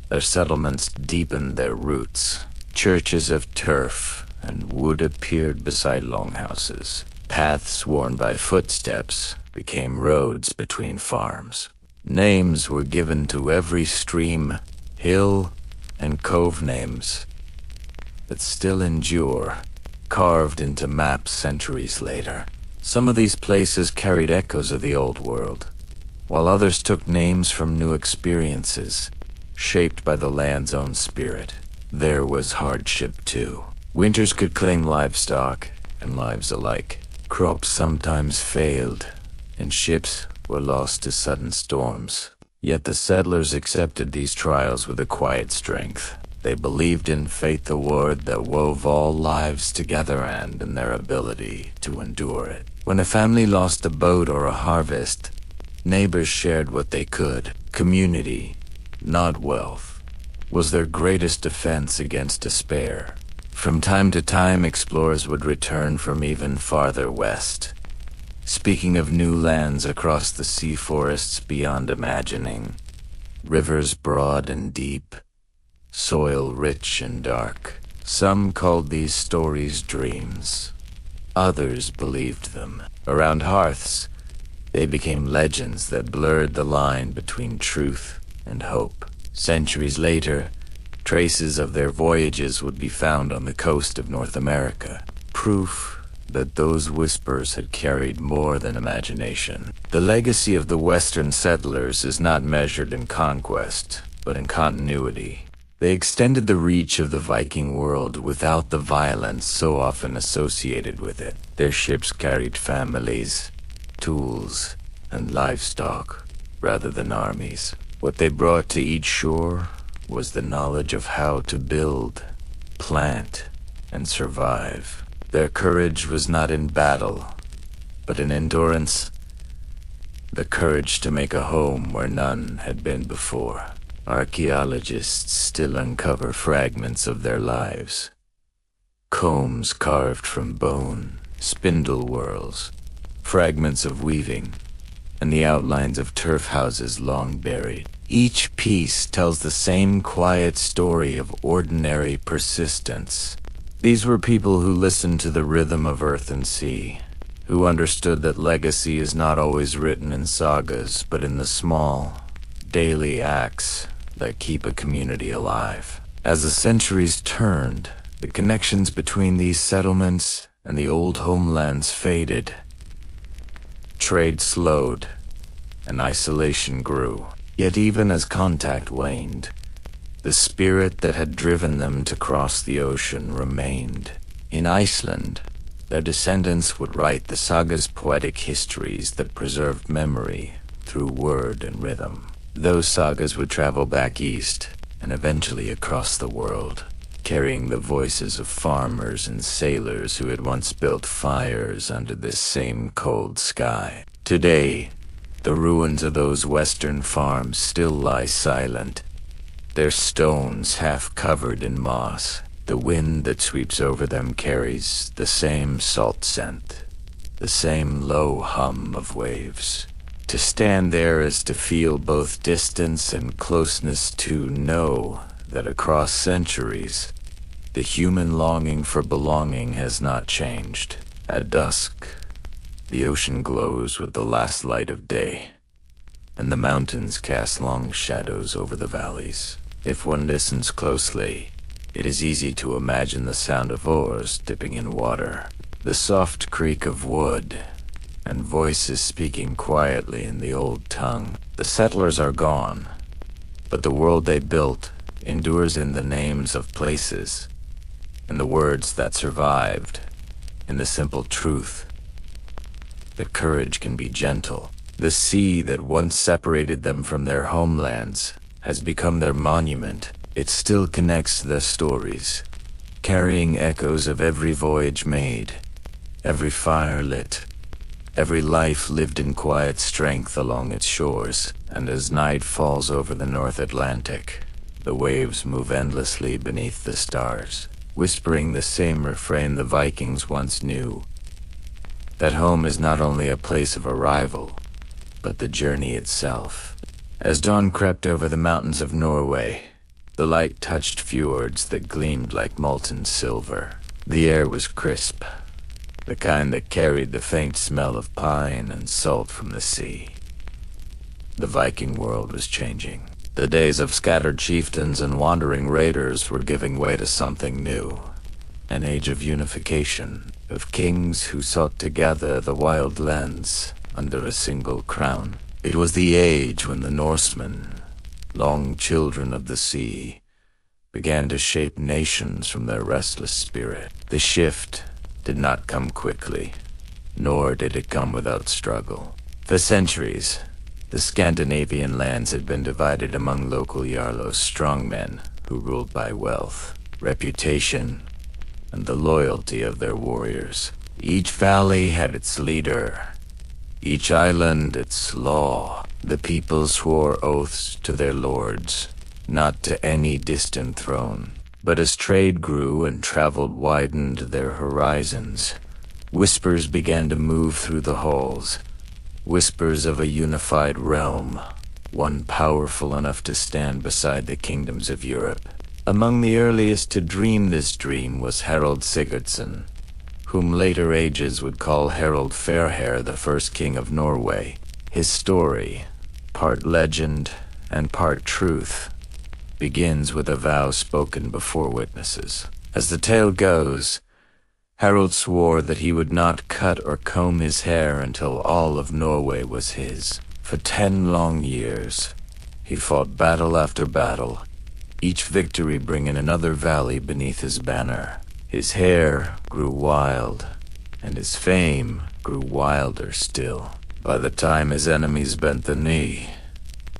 their settlements deepened their roots. Churches of turf and wood appeared beside longhouses. Paths worn by footsteps became roads between farms. Names were given to every stream, hill, and cove, names that still endure, carved into maps centuries later. Some of these places carried echoes of the old world, while others took names from new experiences, shaped by the land's own spirit. There was hardship too. Winters could claim livestock and lives alike. Crops sometimes failed, and ships were lost to sudden storms. Yet the settlers accepted these trials with a quiet strength. They believed in fate, the word that wove all lives together, and in their ability to endure it. When a family lost a boat or a harvest, Neighbors shared what they could. Community, not wealth, was their greatest defense against despair. From time to time, explorers would return from even farther west, speaking of new lands across the sea forests beyond imagining. Rivers broad and deep, soil rich and dark. Some called these stories dreams. Others believed them. Around hearths, they became legends that blurred the line between truth and hope. Centuries later, traces of their voyages would be found on the coast of North America, proof that those whispers had carried more than imagination. The legacy of the Western settlers is not measured in conquest, but in continuity. They extended the reach of the Viking world without the violence so often associated with it. Their ships carried families, tools, and livestock, rather than armies. What they brought to each shore was the knowledge of how to build, plant, and survive. Their courage was not in battle, but in endurance, the courage to make a home where none had been before. Archaeologists still uncover fragments of their lives. Combs carved from bone, spindle whorls, fragments of weaving, and the outlines of turf houses long buried. Each piece tells the same quiet story of ordinary persistence. These were people who listened to the rhythm of earth and sea, who understood that legacy is not always written in sagas, but in the small, daily acts that keep a community alive. As the centuries turned, the connections between these settlements and the old homelands faded. Trade slowed, and isolation grew. Yet even as contact waned, the spirit that had driven them to cross the ocean remained. In Iceland, their descendants would write the saga's poetic histories that preserved memory through word and rhythm. Those sagas would travel back east and eventually across the world, carrying the voices of farmers and sailors who had once built fires under this same cold sky. Today, the ruins of those western farms still lie silent, their stones half covered in moss. The wind that sweeps over them carries the same salt scent, the same low hum of waves. To stand there is to feel both distance and closeness, to know that across centuries, the human longing for belonging has not changed. At dusk, the ocean glows with the last light of day, and the mountains cast long shadows over the valleys. If one listens closely, it is easy to imagine the sound of oars dipping in water, the soft creak of wood, and voices speaking quietly in the old tongue. The settlers are gone, but the world they built endures in the names of places, in the words that survived, in the simple truth that courage can be gentle. The sea that once separated them from their homelands has become their monument. It still connects their stories, carrying echoes of every voyage made, every fire lit, every life lived in quiet strength along its shores. And as night falls over the North Atlantic, the waves move endlessly beneath the stars, whispering the same refrain the Vikings once knew, that home is not only a place of arrival, but the journey itself. As dawn crept over the mountains of Norway, the light touched fjords that gleamed like molten silver. The air was crisp, the kind that carried the faint smell of pine and salt from the sea. The Viking world was changing. The days of scattered chieftains and wandering raiders were giving way to something new. An age of unification, of kings who sought to gather the wild lands under a single crown. It was the age when the Norsemen, long children of the sea, began to shape nations from their restless spirit. The shift did not come quickly, nor did it come without struggle. For centuries, the Scandinavian lands had been divided among local Jarlos, strongmen who ruled by wealth, reputation, and the loyalty of their warriors. Each valley had its leader, Each island its law. The people swore oaths to their lords, not to any distant throne. But as trade grew and travel widened their horizons, whispers began to move through the halls. Whispers of a unified realm, one powerful enough to stand beside the kingdoms of Europe. Among the earliest to dream this dream was Harald Sigurdsson, whom later ages would call Harald Fairhair, the first king of Norway. His story, part legend and part truth, begins with a vow spoken before witnesses. As the tale goes, Harald swore that he would not cut or comb his hair until all of Norway was his. For 10 long years, he fought battle after battle, each victory bringing another valley beneath his banner. His hair grew wild, and his fame grew wilder still. By the time his enemies bent the knee,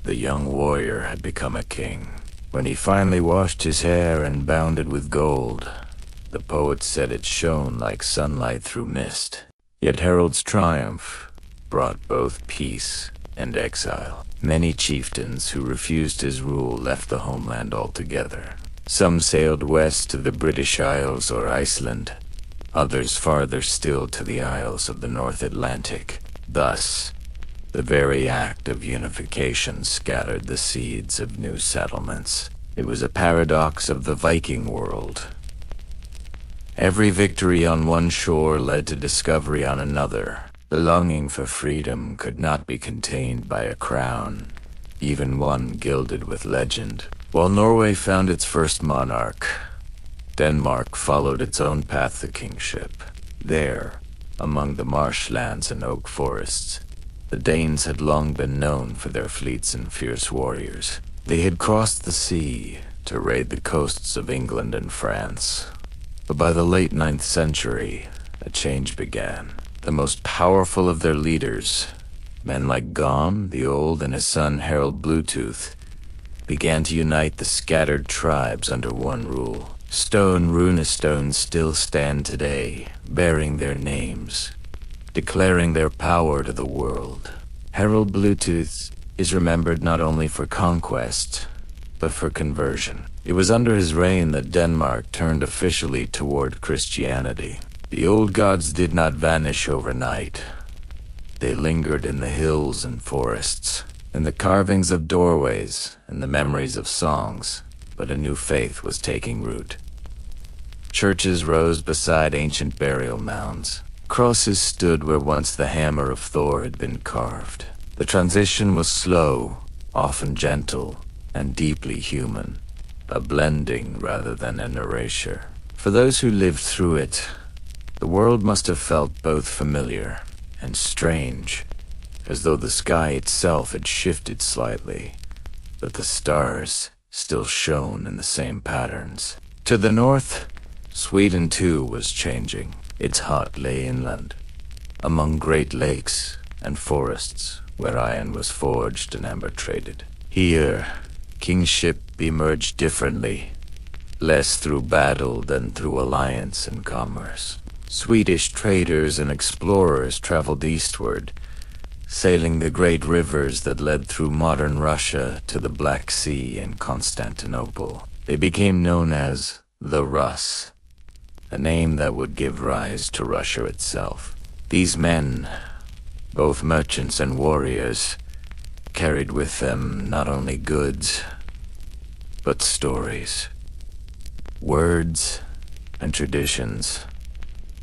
the young warrior had become a king. When he finally washed his hair and bound it with gold, the poet said it shone like sunlight through mist. Yet Harald's triumph brought both peace and exile. Many chieftains who refused his rule left the homeland altogether. Some sailed west to the British Isles or Iceland, others farther still to the isles of the North Atlantic. Thus, the very act of unification scattered the seeds of new settlements. It was a paradox of the Viking world. Every victory on one shore led to discovery on another. The longing for freedom could not be contained by a crown, even one gilded with legend. While Norway found its first monarch, Denmark followed its own path to kingship. There, among the marshlands and oak forests, the Danes had long been known for their fleets and fierce warriors. They had crossed the sea to raid the coasts of England and France. But by the late 9th century, a change began. The most powerful of their leaders, men like Gon the Old and his son Harald Bluetooth, began to unite the scattered tribes under one rule. Stone runestones still stand today, bearing their names, declaring their power to the world. Harald Bluetooth is remembered not only for conquest, but for conversion. It was under his reign that Denmark turned officially toward Christianity. The old gods did not vanish overnight. They lingered in the hills and forests, in the carvings of doorways and the memories of songs, but a new faith was taking root. Churches rose beside ancient burial mounds. Crosses stood where once the hammer of Thor had been carved. The transition was slow, often gentle, and deeply human, a blending rather than an erasure. For those who lived through it, the world must have felt both familiar and strange, as though the sky itself had shifted slightly, but the stars still shone in the same patterns. To the north, Sweden too was changing. Its heart lay inland, among great lakes and forests where iron was forged and amber traded. Here, kingship emerged differently, less through battle than through alliance and commerce. Swedish traders and explorers traveled eastward, sailing the great rivers that led through modern Russia to the Black Sea and Constantinople. They became known as the Rus, a name that would give rise to Russia itself. These men, both merchants and warriors, carried with them not only goods, but stories, words, and traditions,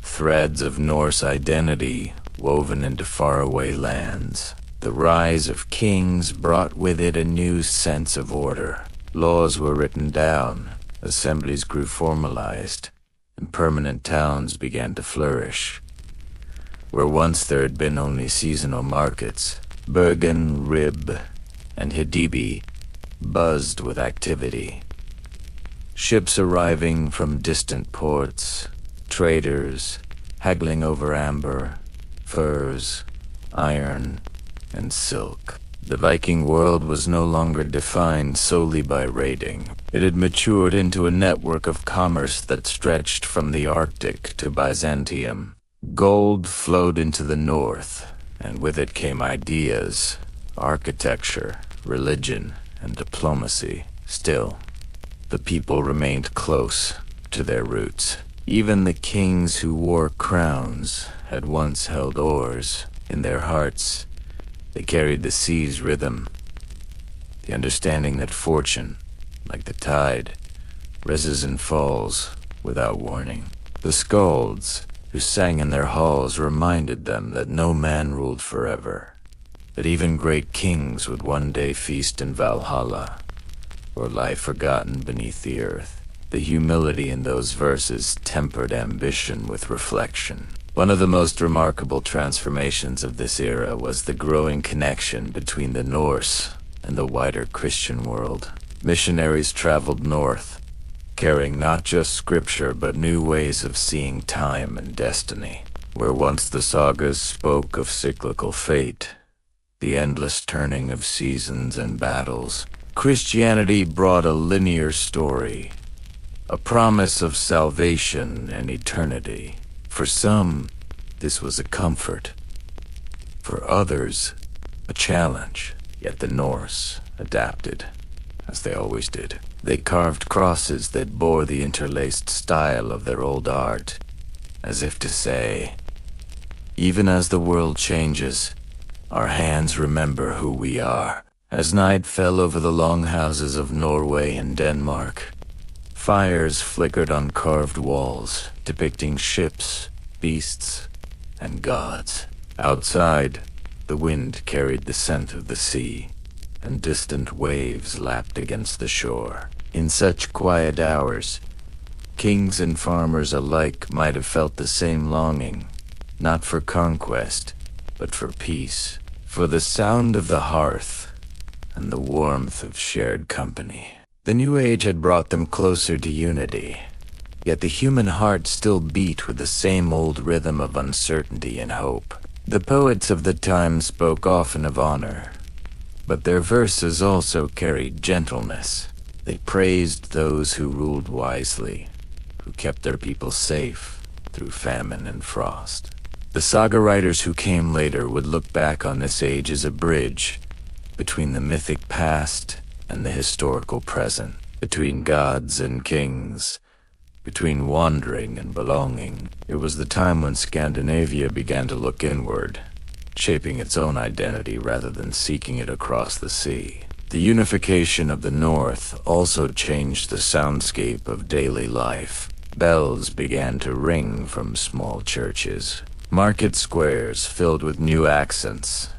threads of Norse identity woven into faraway lands. The rise of kings brought with it a new sense of order. Laws were written down, assemblies grew formalized, and permanent towns began to flourish. Where once there had been only seasonal markets, Bergen, Rib, and Hidibi buzzed with activity. Ships arriving from distant ports, traders haggling over amber, furs, iron, and silk. The Viking world was no longer defined solely by raiding. It had matured into a network of commerce that stretched from the Arctic to Byzantium. Gold flowed into the north, and with it came ideas, architecture, religion, and diplomacy. Still, the people remained close to their roots. Even the kings who wore crowns had once held oars in their hearts. They carried the sea's rhythm, the understanding that fortune, like the tide, rises and falls without warning. The skalds who sang in their halls reminded them that no man ruled forever, that even great kings would one day feast in Valhalla, or lie forgotten beneath the earth. The humility in those verses tempered ambition with reflection. One of the most remarkable transformations of this era was the growing connection between the Norse and the wider Christian world. Missionaries traveled north, carrying not just scripture but new ways of seeing time and destiny. Where once the sagas spoke of cyclical fate, the endless turning of seasons and battles, Christianity brought a linear story, a promise of salvation and eternity. For some, this was a comfort. For others, a challenge. Yet the Norse adapted, as they always did. They carved crosses that bore the interlaced style of their old art, as if to say, even as the world changes, our hands remember who we are. As night fell over the longhouses of Norway and Denmark, fires flickered on carved walls, depicting ships, beasts, and gods. Outside, the wind carried the scent of the sea, and distant waves lapped against the shore. In such quiet hours, kings and farmers alike might have felt the same longing, not for conquest, but for peace, for the sound of the hearth and the warmth of shared company. The New Age had brought them closer to unity, yet the human heart still beat with the same old rhythm of uncertainty and hope. The poets of the time spoke often of honor, but their verses also carried gentleness. They praised those who ruled wisely, who kept their people safe through famine and frost. The saga writers who came later would look back on this age as a bridge between the mythic past and the historical present, between gods and kings, between wandering and belonging. It was the time when Scandinavia began to look inward, shaping its own identity rather than seeking it across the sea. The unification of the North also changed the soundscape of daily life. Bells began to ring from small churches, market squares filled with new accents,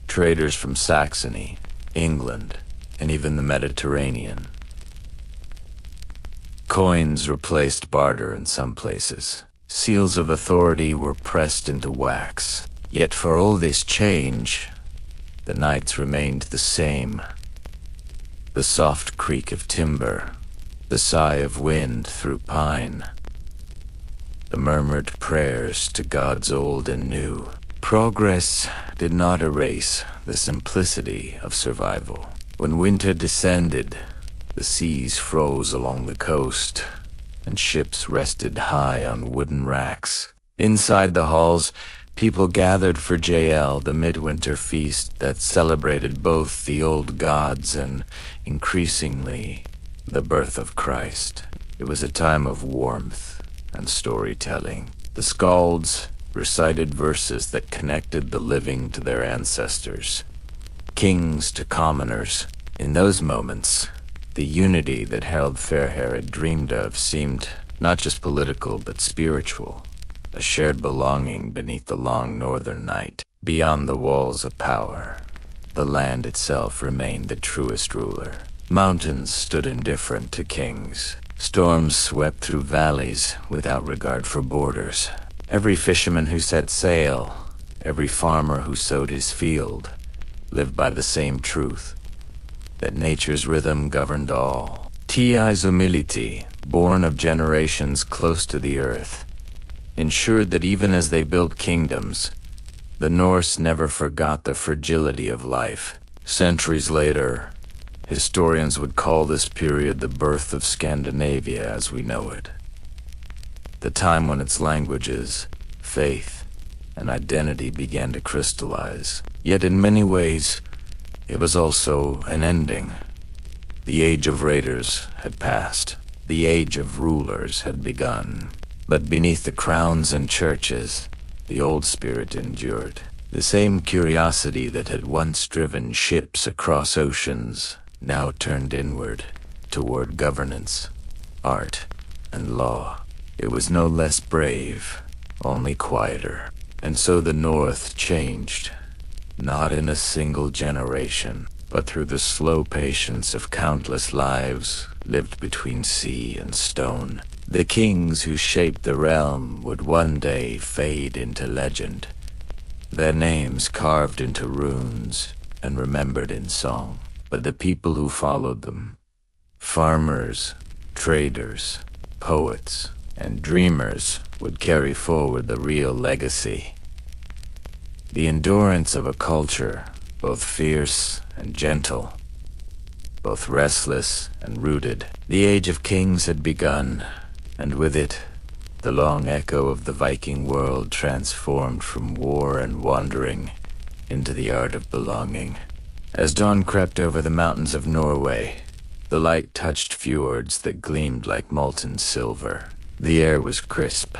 traders from Saxony, England, and even the Mediterranean. Coins replaced barter in some places. Seals of authority were pressed into wax. Yet for all this change, the nights remained the same. The soft creak of timber, the sigh of wind through pine, the murmured prayers to gods old and new. Progress did not erase the simplicity of survival. When winter descended, the seas froze along the coast, and ships rested high on wooden racks. Inside the halls, people gathered for JL, the midwinter feast that celebrated both the old gods and, increasingly, the birth of Christ. It was a time of warmth and storytelling. The skalds recited verses that connected the living to their ancestors, kings to commoners. In those moments, the unity that Harold Fairhair had dreamed of seemed not just political but spiritual, a shared belonging beneath the long northern night. Beyond the walls of power, the land itself remained the truest ruler. Mountains stood indifferent to kings. Storms swept through valleys without regard for borders. Every fisherman who set sail, every farmer who sowed his field, lived by the same truth, that nature's rhythm governed all. Ti's humility, born of generations close to the earth, ensured that even as they built kingdoms, the Norse never forgot the fragility of life. Centuries later, historians would call this period the birth of Scandinavia as we know it. The time when its languages, faith, An identity began to crystallize. Yet in many ways, it was also an ending. The age of raiders had passed. The age of rulers had begun. But beneath the crowns and churches, the old spirit endured. The same curiosity that had once driven ships across oceans now turned inward, toward governance, art, and law. It was no less brave, only quieter. And so the North changed, not in a single generation, but through the slow patience of countless lives lived between sea and stone. The kings who shaped the realm would one day fade into legend, their names carved into runes and remembered in song. But the people who followed them, farmers, traders, poets, and dreamers, would carry forward the real legacy. The endurance of a culture, both fierce and gentle, both restless and rooted. The Age of Kings had begun, and with it, the long echo of the Viking world transformed from war and wandering into the art of belonging. As dawn crept over the mountains of Norway, the light touched fjords that gleamed like molten silver. The air was crisp,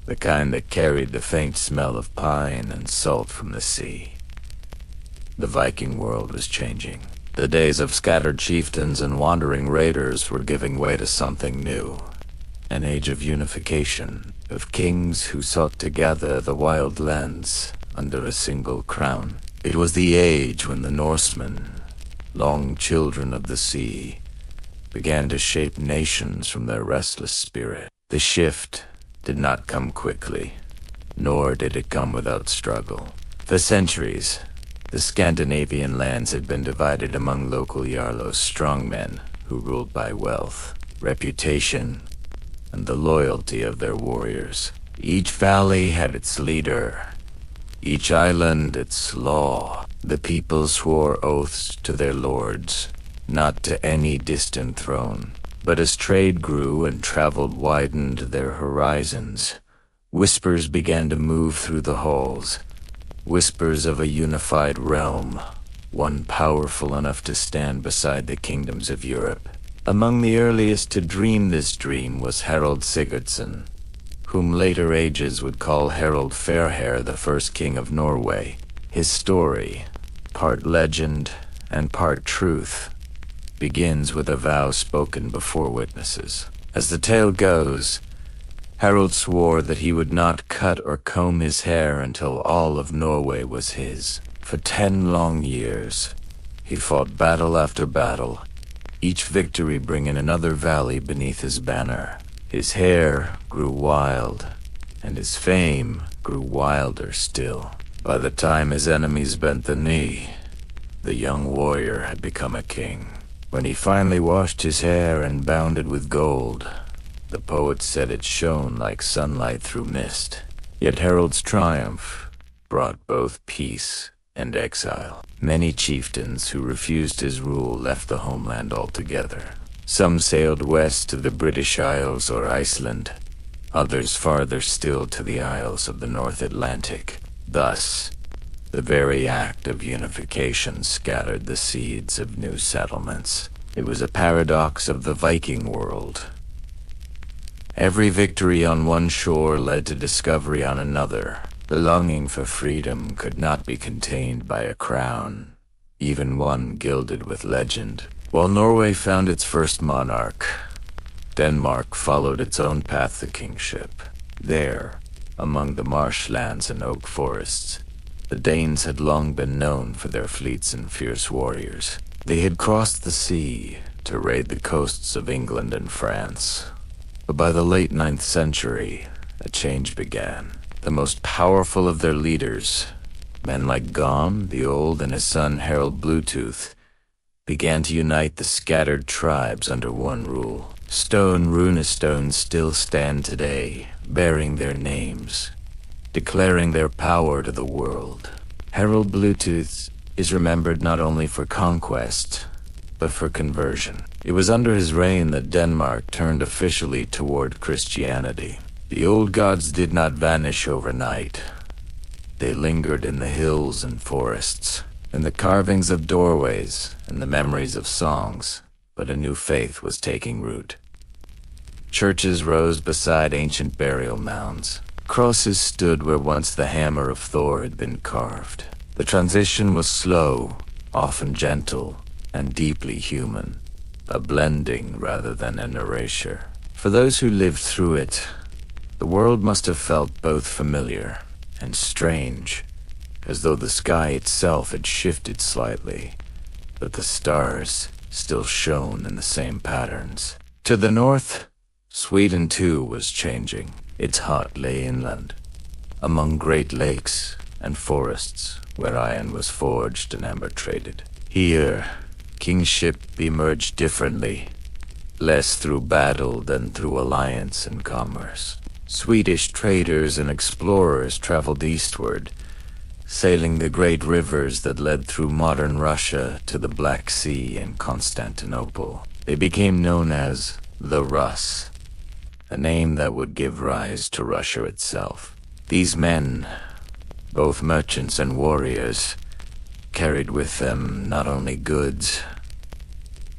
the kind that carried the faint smell of pine and salt from the sea. The Viking world was changing. The days of scattered chieftains and wandering raiders were giving way to something new. An age of unification, of kings who sought to gather the wild lands under a single crown. It was the age when the Norsemen, long children of the sea, began to shape nations from their restless spirit. The shift did not come quickly, nor did it come without struggle. For centuries, the Scandinavian lands had been divided among local Jarlos, strongmen who ruled by wealth, reputation, and the loyalty of their warriors. Each valley had its leader, each island its law. The people swore oaths to their lords, not to any distant throne. But as trade grew and travel widened their horizons, whispers began to move through the halls. Whispers of a unified realm, one powerful enough to stand beside the kingdoms of Europe. Among the earliest to dream this dream was Harald Sigurdsson, whom later ages would call Harald Fairhair, the first king of Norway. His story, part legend and part truth, begins with a vow spoken before witnesses. As the tale goes, Harald swore that he would not cut or comb his hair until all of Norway was his. For 10 long years, he fought battle after battle, each victory bringing another valley beneath his banner. His hair grew wild, and his fame grew wilder still. By the time his enemies bent the knee, the young warrior had become a king. When he finally washed his hair and bound it with gold, the poets said it shone like sunlight through mist. Yet Harald's triumph brought both peace and exile. Many chieftains who refused his rule left the homeland altogether. Some sailed west to the British Isles or Iceland, others farther still to the isles of the North Atlantic. Thus, the very act of unification scattered the seeds of new settlements. It was a paradox of the Viking world. Every victory on one shore led to discovery on another. The longing for freedom could not be contained by a crown, even one gilded with legend. While Norway found its first monarch, Denmark followed its own path to kingship. There, among the marshlands and oak forests, the Danes had long been known for their fleets and fierce warriors. They had crossed the sea to raid the coasts of England and France. But by the late 9th century, a change began. The most powerful of their leaders, men like Gon the Old and his son Harald Bluetooth, began to unite the scattered tribes under one rule. Stone runestones still stand today, bearing their names, declaring their power to the world. Harald Bluetooth is remembered not only for conquest, but for conversion. It was under his reign that Denmark turned officially toward Christianity. The old gods did not vanish overnight. They lingered in the hills and forests, in the carvings of doorways and the memories of songs, but a new faith was taking root. Churches rose beside ancient burial mounds. Crosses stood where once the hammer of Thor had been carved. The transition was slow, often gentle, and deeply human, a blending rather than an erasure. For those who lived through it, the world must have felt both familiar and strange, as though the sky itself had shifted slightly, but the stars still shone in the same patterns. To the north, Sweden too was changing. Its heart lay inland, among great lakes and forests where iron was forged and amber traded. Here, kingship emerged differently, less through battle than through alliance and commerce. Swedish traders and explorers traveled eastward, sailing the great rivers that led through modern Russia to the Black Sea and Constantinople. They became known as the Rus, a name that would give rise to Russia itself. These men, both merchants and warriors, carried with them not only goods,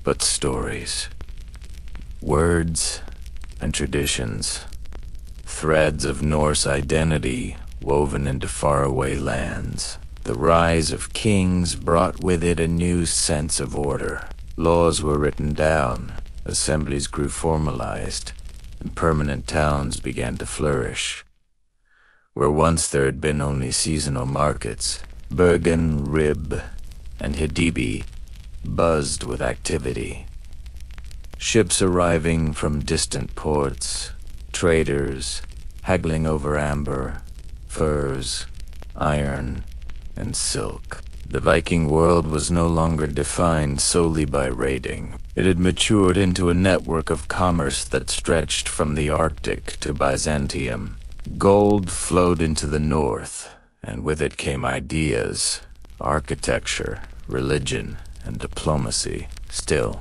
but stories, words, and traditions, threads of Norse identity woven into faraway lands. The rise of kings brought with it a new sense of order. Laws were written down, assemblies grew formalized, and permanent towns began to flourish. Where once there had been only seasonal markets, Bergen, Rib, and Hidibi buzzed with activity. Ships arriving from distant ports, traders haggling over amber, furs, iron, and silk. The Viking world was no longer defined solely by raiding. It had matured into a network of commerce that stretched from the Arctic to Byzantium. Gold flowed into the north, and with it came ideas, architecture, religion, and diplomacy. Still,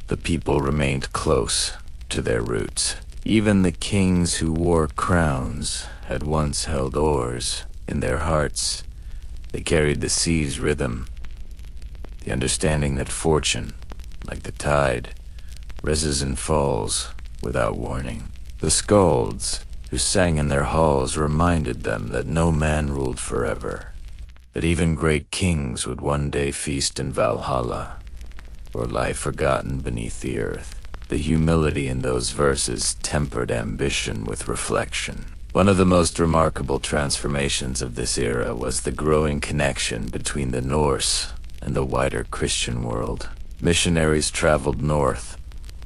the people remained close to their roots. Even the kings who wore crowns had once held oars. In their hearts, they carried the sea's rhythm, the understanding that fortune, like the tide, rises and falls without warning. The skalds who sang in their halls reminded them that no man ruled forever, that even great kings would one day feast in Valhalla, or lie forgotten beneath the earth. The humility in those verses tempered ambition with reflection. One of the most remarkable transformations of this era was the growing connection between the Norse and the wider Christian world. Missionaries traveled north,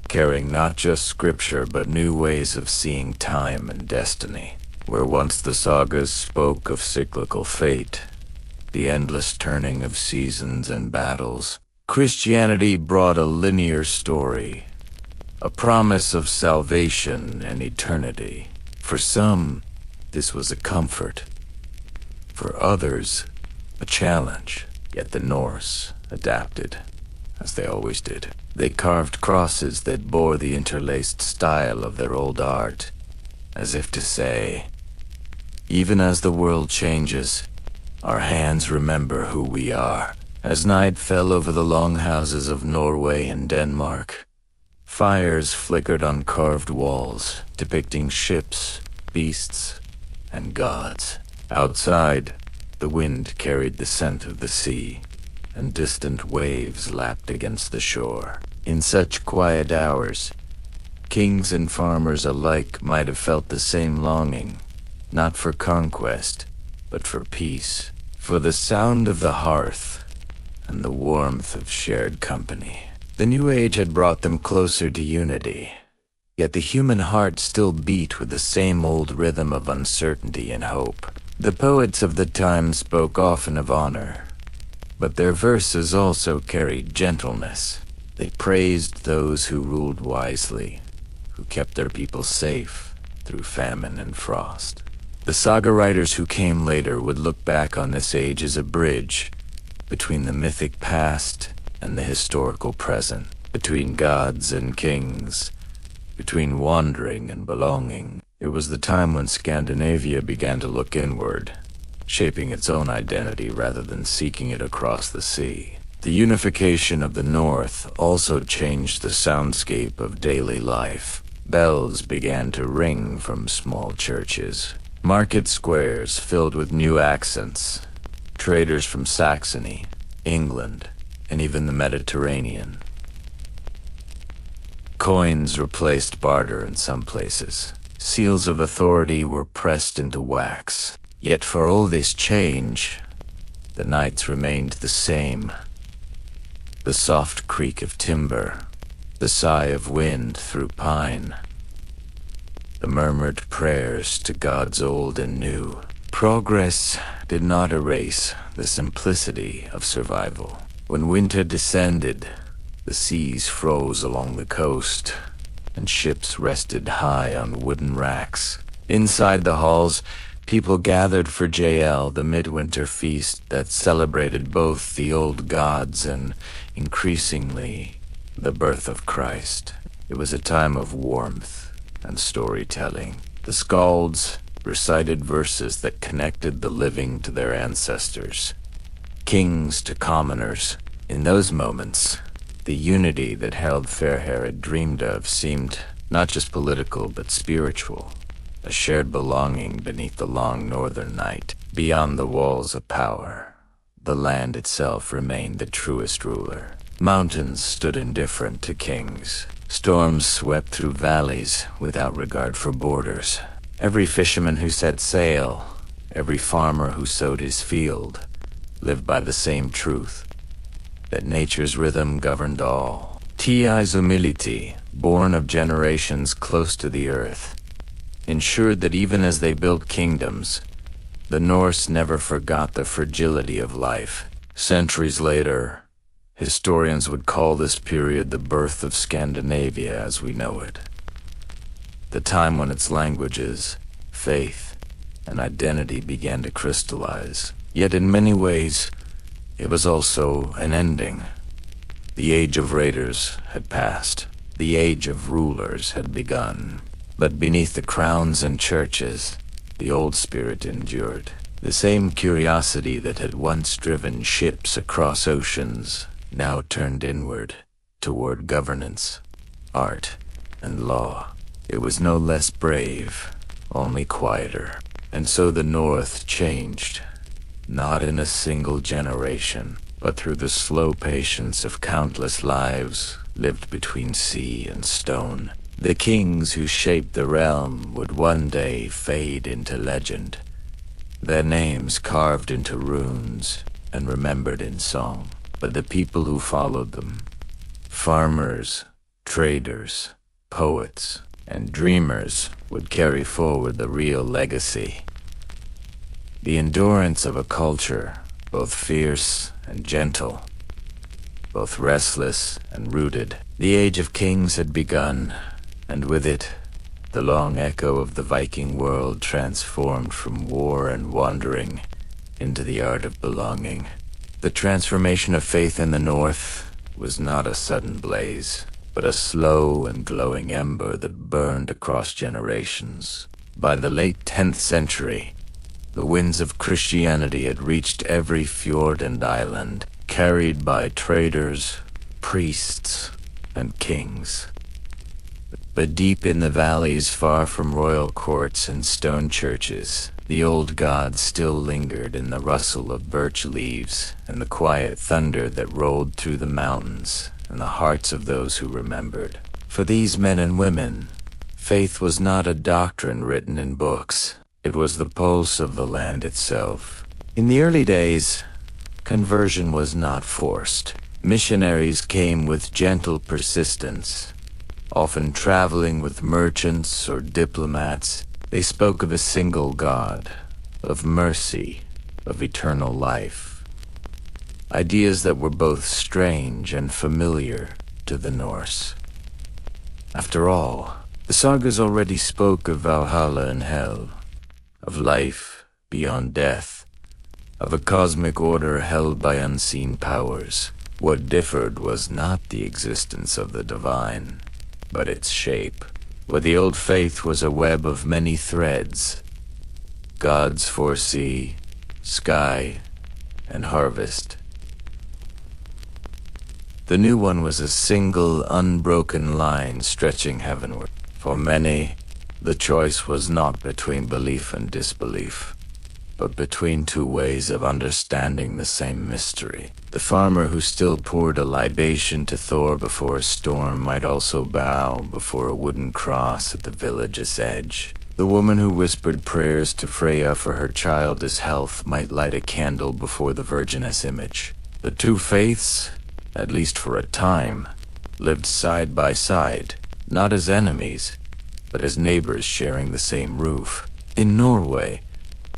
carrying not just scripture but new ways of seeing time and destiny. Where once the sagas spoke of cyclical fate, the endless turning of seasons and battles, Christianity brought a linear story, a promise of salvation and eternity. For some, this was a comfort. For others, a challenge. Yet the Norse adapted, as they always did. They carved crosses that bore the interlaced style of their old art, as if to say, even as the world changes, our hands remember who we are. As night fell over the longhouses of Norway and Denmark, fires flickered on carved walls, depicting ships, beasts, and gods. Outside, the wind carried the scent of the sea, and distant waves lapped against the shore. In such quiet hours, kings and farmers alike might have felt the same longing, not for conquest, but for peace, for the sound of the hearth and the warmth of shared company. The new age had brought them closer to unity, yet the human heart still beat with the same old rhythm of uncertainty and hope. The poets of the time spoke often of honor, but their verses also carried gentleness. They praised those who ruled wisely, who kept their people safe through famine and frost. The saga writers who came later would look back on this age as a bridge between the mythic past and the historical present, between gods and kings, between wandering and belonging. It was the time when Scandinavia began to look inward, shaping its own identity rather than seeking it across the sea. The unification of the North also changed the soundscape of daily life. Bells began to ring from small churches, market squares filled with new accents, traders from Saxony, England, and even the Mediterranean. Coins replaced barter in some places. Seals of authority were pressed into wax. Yet for all this change, the nights remained the same. The soft creak of timber, the sigh of wind through pine, the murmured prayers to gods old and new. Progress did not erase the simplicity of survival. When winter descended, the seas froze along the coast, and ships rested high on wooden racks. Inside the halls, people gathered for JL, the midwinter feast that celebrated both the old gods and, increasingly, the birth of Christ. It was a time of warmth and storytelling. The skalds recited verses that connected the living to their ancestors, kings to commoners. In those moments, the unity that Harold Fairhair had dreamed of seemed not just political but spiritual, a shared belonging beneath the long northern night. Beyond the walls of power, the land itself remained the truest ruler. Mountains stood indifferent to kings. Storms swept through valleys without regard for borders. Every fisherman who set sail, every farmer who sowed his field, lived by the same truth, that nature's rhythm governed all. Ti's humility, born of generations close to the earth, ensured that even as they built kingdoms, the Norse never forgot the fragility of life. Centuries later, historians would call this period the birth of Scandinavia as we know it. The time when its languages, faith, and identity began to crystallize. Yet in many ways, it was also an ending. The age of raiders had passed. The age of rulers had begun. But beneath the crowns and churches, the old spirit endured. The same curiosity that had once driven ships across oceans now turned inward, toward governance, art, and law. It was no less brave, only quieter. And so the North changed, not in a single generation, but through the slow patience of countless lives lived between sea and stone. The kings who shaped the realm would one day fade into legend, their names carved into runes and remembered in song. But the people who followed them, farmers, traders, poets, and dreamers, would carry forward the real legacy. The endurance of a culture, both fierce and gentle, both restless and rooted. The age of kings had begun, and with it, the long echo of the Viking world transformed from war and wandering into the art of belonging. The transformation of faith in the North was not a sudden blaze, but a slow and glowing ember that burned across generations. By the late 10th century, the winds of Christianity had reached every fjord and island, carried by traders, priests, and kings. But deep in the valleys, far from royal courts and stone churches, the old gods still lingered in the rustle of birch leaves and the quiet thunder that rolled through the mountains in the hearts of those who remembered. For these men and women, faith was not a doctrine written in books. It was the pulse of the land itself. In the early days, conversion was not forced. Missionaries came with gentle persistence, often traveling with merchants or diplomats. They spoke of a single God, of mercy, of eternal life. Ideas that were both strange and familiar to the Norse. After all, the sagas already spoke of Valhalla and Hell, of life beyond death, of a cosmic order held by unseen powers. What differed was not the existence of the divine, but its shape. Where the old faith was a web of many threads, gods foresee, sky, and harvest. The new one was a single, unbroken line stretching heavenward. For many, the choice was not between belief and disbelief, but between two ways of understanding the same mystery. The farmer who still poured a libation to Thor before a storm might also bow before a wooden cross at the village's edge. The woman who whispered prayers to Freya for her child's health might light a candle before the Virginess image. The two faiths, at least for a time, lived side by side, not as enemies, but as neighbors sharing the same roof. In Norway,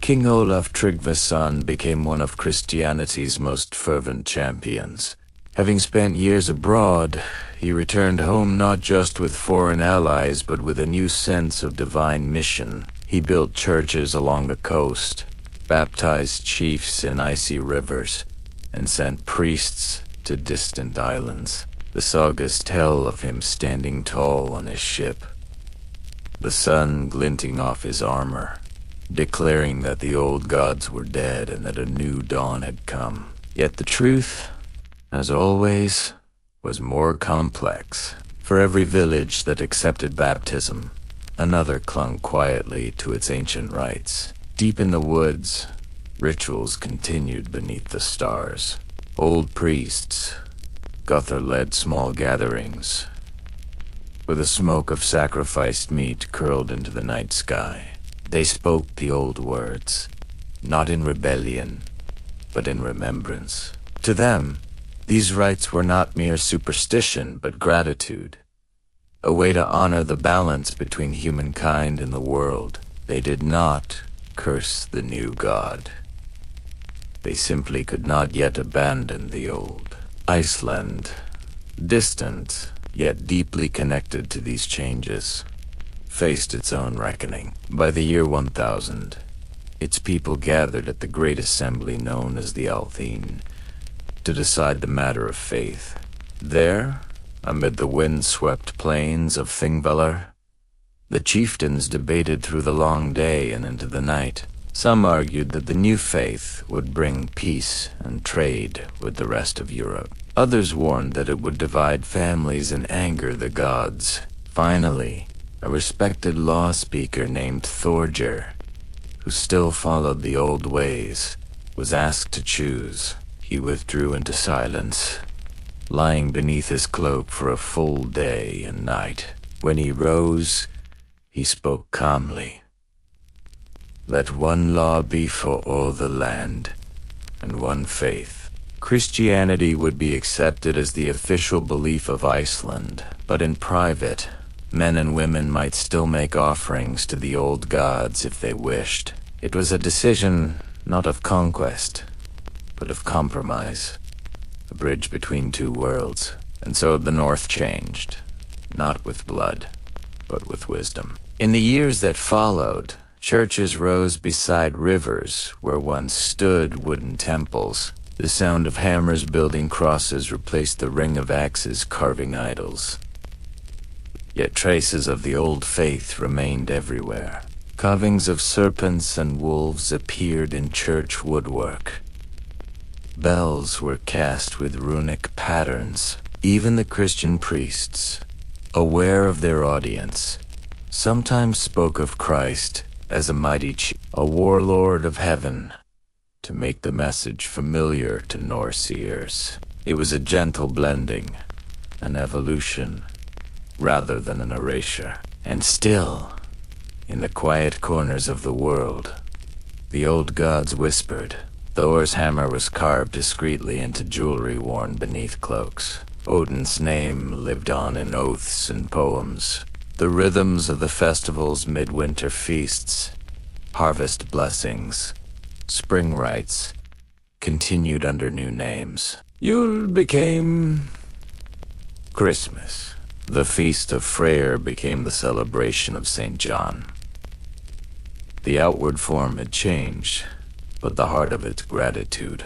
King Olaf Tryggvason became one of Christianity's most fervent champions. Having spent years abroad, he returned home not just with foreign allies, but with a new sense of divine mission. He built churches along the coast, baptized chiefs in icy rivers, and sent priests to distant islands. The sagas tell of him standing tall on his ship, the sun glinting off his armor, declaring that the old gods were dead and that a new dawn had come. Yet the truth, as always, was more complex. For every village that accepted baptism, another clung quietly to its ancient rites. Deep in the woods, rituals continued beneath the stars. Old priests, Guthar-led small gatherings, where the smoke of sacrificed meat curled into the night sky. They spoke the old words, not in rebellion, but in remembrance. To them, these rites were not mere superstition, but gratitude, a way to honor the balance between humankind and the world. They did not curse the new god. They simply could not yet abandon the old. Iceland, distant, yet deeply connected to these changes, faced its own reckoning. By the year 1000, its people gathered at the great assembly known as the Althing to decide the matter of faith. There, amid the wind-swept plains of Thingvellir, the chieftains debated through the long day and into the night. Some argued that the new faith would bring peace and trade with the rest of Europe. Others warned that it would divide families and anger the gods. Finally, a respected law speaker named Thorger, who still followed the old ways, was asked to choose. He withdrew into silence, lying beneath his cloak for a full day and night. When he rose, he spoke calmly. "Let one law be for all the land, and one faith." Christianity would be accepted as the official belief of Iceland, but in private, men and women might still make offerings to the old gods if they wished. It was a decision not of conquest, but of compromise, a bridge between two worlds. And so the North changed, not with blood, but with wisdom. In the years that followed, churches rose beside rivers where once stood wooden temples. The sound of hammers building crosses replaced the ring of axes carving idols. Yet traces of the old faith remained everywhere. Carvings of serpents and wolves appeared in church woodwork. Bells were cast with runic patterns. Even the Christian priests, aware of their audience, sometimes spoke of Christ as a mighty chief, a warlord of heaven, to make the message familiar to Norse ears. It was a gentle blending, an evolution, rather than an erasure. And still, in the quiet corners of the world, the old gods whispered. Thor's hammer was carved discreetly into jewelry worn beneath cloaks. Odin's name lived on in oaths and poems. The rhythms of the festival's midwinter feasts, harvest blessings, spring rites, continued under new names. Yule became Christmas. The feast of Freyr became the celebration of St. John. The outward form had changed, but the heart of its gratitude,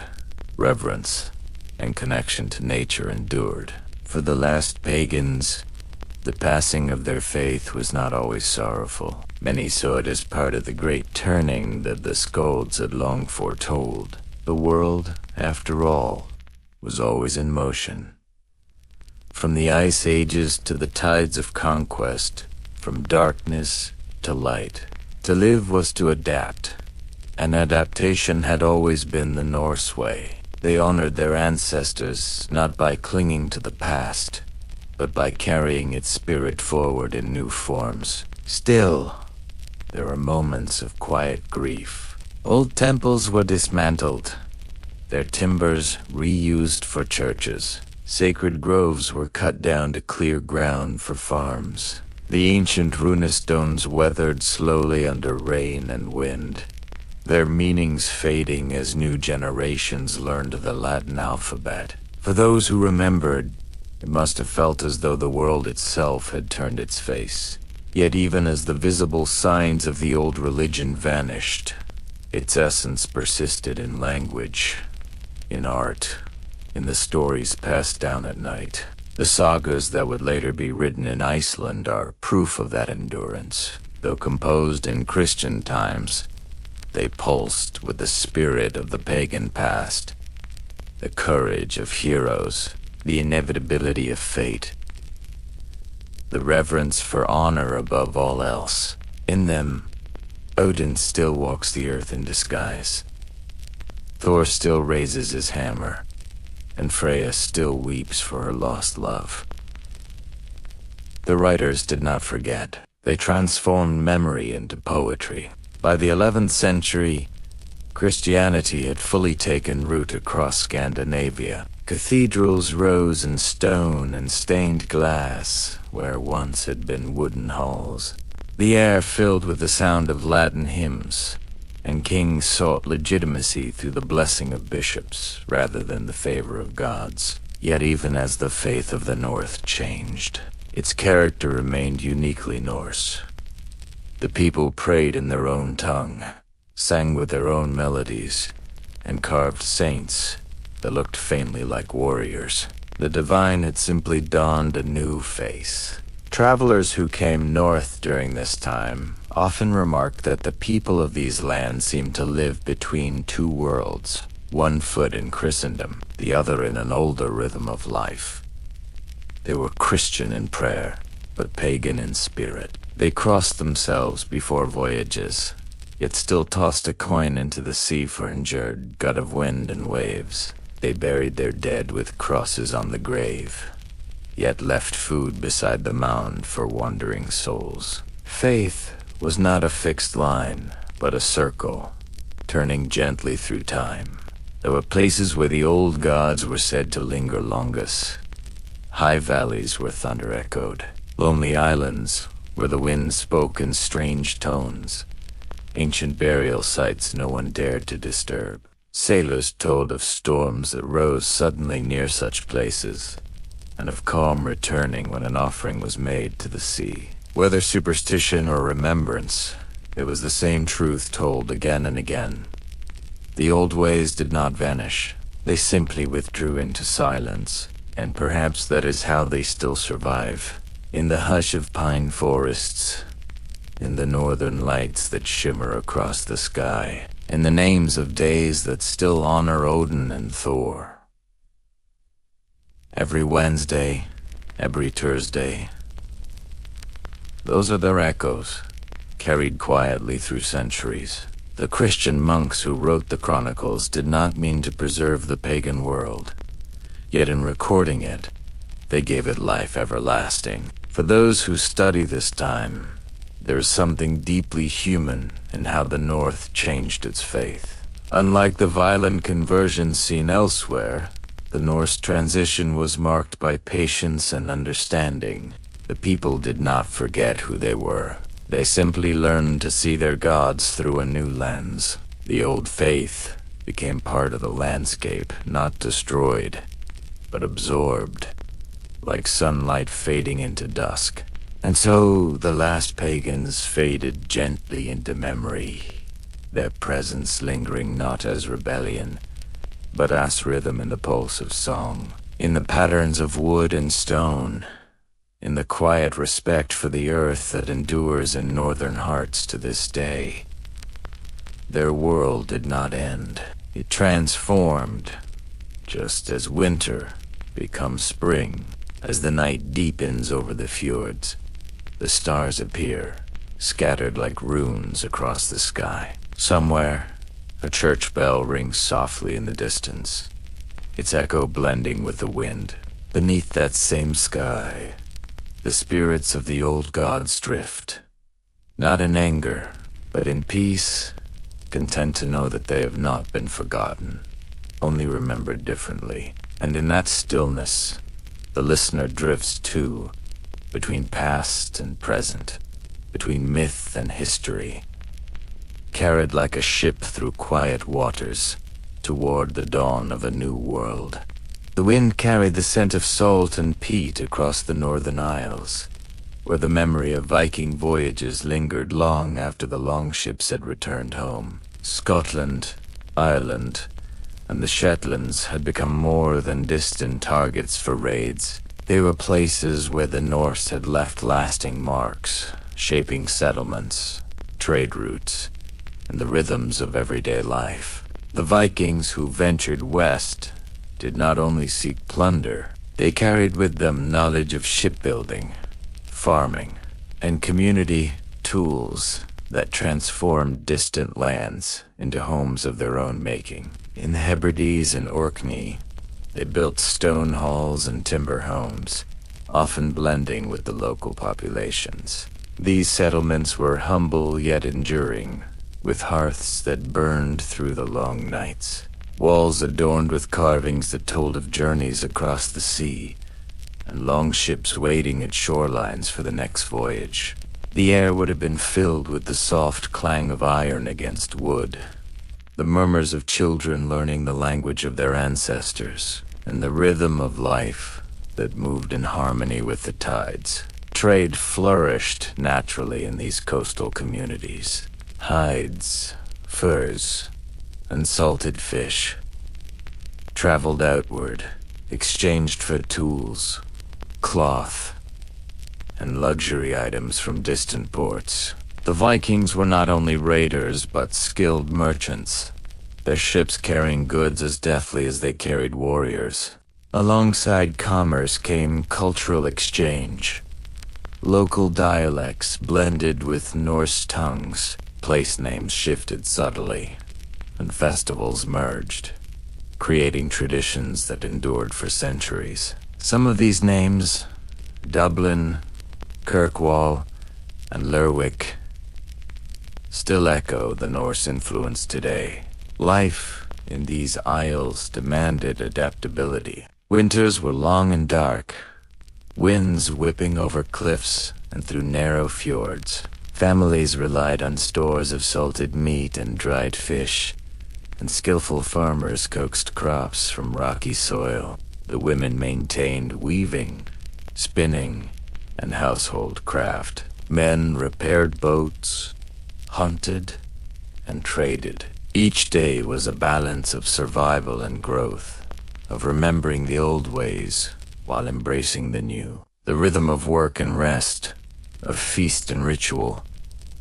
reverence, and connection to nature endured. For the last pagans, The passing of their faith was not always sorrowful. Many saw it as part of the great turning that the skalds had long foretold. The world, after all, was always in motion. From the ice ages to the tides of conquest, from darkness to light. To live was to adapt, and adaptation had always been the Norse way. They honored their ancestors not by clinging to the past, but by carrying its spirit forward in new forms. Still, there were moments of quiet grief. Old temples were dismantled, their timbers reused for churches. Sacred groves were cut down to clear ground for farms. The ancient runestones weathered slowly under rain and wind, their meanings fading as new generations learned the Latin alphabet. For those who remembered, it must have felt as though the world itself had turned its face. Yet even as the visible signs of the old religion vanished, its essence persisted in language, in art, in the stories passed down at night. The sagas that would later be written in Iceland are proof of that endurance. Though composed in Christian times, they pulsed with the spirit of the pagan past, the courage of heroes, the inevitability of fate, the reverence for honor above all else. In them, Odin still walks the earth in disguise. Thor still raises his hammer, and Freya still weeps for her lost love. The writers did not forget. They transformed memory into poetry. By the 11th century, Christianity had fully taken root across Scandinavia. Cathedrals rose in stone and stained glass where once had been wooden halls. The air filled with the sound of Latin hymns, and kings sought legitimacy through the blessing of bishops rather than the favor of gods. Yet even as the faith of the North changed, its character remained uniquely Norse. The people prayed in their own tongue, sang with their own melodies, and carved saints that looked faintly like warriors. The divine had simply donned a new face. Travelers who came north during this time often remarked that the people of these lands seemed to live between two worlds, one foot in Christendom, the other in an older rhythm of life. They were Christian in prayer, but pagan in spirit. They crossed themselves before voyages, yet still tossed a coin into the sea for endured gut of wind and waves. They buried their dead with crosses on the grave, yet left food beside the mound for wandering souls. Faith was not a fixed line, but a circle, turning gently through time. There were places where the old gods were said to linger longest, high valleys where thunder echoed, lonely islands where the wind spoke in strange tones, ancient burial sites no one dared to disturb. Sailors told of storms that rose suddenly near such places, and of calm returning when an offering was made to the sea. Whether superstition or remembrance, it was the same truth told again and again. The old ways did not vanish. They simply withdrew into silence, and perhaps that is how they still survive. In the hush of pine forests, in the northern lights that shimmer across the sky, in the names of days that still honor Odin and Thor. Every Wednesday, every Thursday, those are their echoes, carried quietly through centuries. The Christian monks who wrote the chronicles did not mean to preserve the pagan world, yet in recording it, they gave it life everlasting. For those who study this time, there is something deeply human in how the North changed its faith. Unlike the violent conversions seen elsewhere, the Norse transition was marked by patience and understanding. The people did not forget who they were. They simply learned to see their gods through a new lens. The old faith became part of the landscape, not destroyed, but absorbed, like sunlight fading into dusk. And so the last pagans faded gently into memory, their presence lingering not as rebellion, but as rhythm in the pulse of song, in the patterns of wood and stone, in the quiet respect for the earth that endures in northern hearts to this day. Their world did not end. It transformed, just as winter becomes spring. As the night deepens over the fjords, the stars appear, scattered like runes across the sky. Somewhere, a church bell rings softly in the distance, its echo blending with the wind. Beneath that same sky, the spirits of the old gods drift, not in anger, but in peace, content to know that they have not been forgotten, only remembered differently. And in that stillness, the listener drifts too, between past and present, between myth and history, carried like a ship through quiet waters toward the dawn of a new world. The wind carried the scent of salt and peat across the northern isles, where the memory of Viking voyages lingered long after the longships had returned home. Scotland, Ireland, and the Shetlands had become more than distant targets for raids. They were places where the Norse had left lasting marks, shaping settlements, trade routes, and the rhythms of everyday life. The Vikings who ventured west did not only seek plunder, they carried with them knowledge of shipbuilding, farming, and community tools that transformed distant lands into homes of their own making. In the Hebrides and Orkney, they built stone halls and timber homes, often blending with the local populations. These settlements were humble yet enduring, with hearths that burned through the long nights, walls adorned with carvings that told of journeys across the sea, and longships waiting at shorelines for the next voyage. The air would have been filled with the soft clang of iron against wood, the murmurs of children learning the language of their ancestors, and the rhythm of life that moved in harmony with the tides. Trade flourished naturally in these coastal communities. Hides, furs, and salted fish traveled outward, exchanged for tools, cloth, and luxury items from distant ports. The Vikings were not only raiders, but skilled merchants, their ships carrying goods as deftly as they carried warriors. Alongside commerce came cultural exchange. Local dialects blended with Norse tongues, place names shifted subtly, and festivals merged, creating traditions that endured for centuries. Some of these names, Dublin, Kirkwall, and Lerwick, still echo the Norse influence today. Life in these isles demanded adaptability. Winters were long and dark, winds whipping over cliffs and through narrow fjords. Families relied on stores of salted meat and dried fish, and skillful farmers coaxed crops from rocky soil. The women maintained weaving, spinning, and household craft. Men repaired boats, hunted, and traded. Each day was a balance of survival and growth, of remembering the old ways while embracing the new. The rhythm of work and rest, of feast and ritual,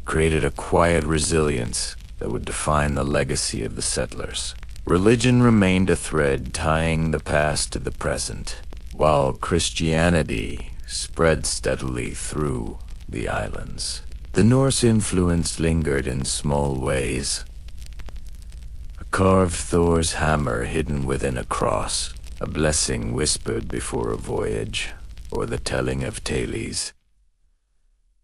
created a quiet resilience that would define the legacy of the settlers. Religion remained a thread tying the past to the present, while Christianity spread steadily through the islands. The Norse influence lingered in small ways. A carved Thor's hammer hidden within a cross, a blessing whispered before a voyage, or the telling of tales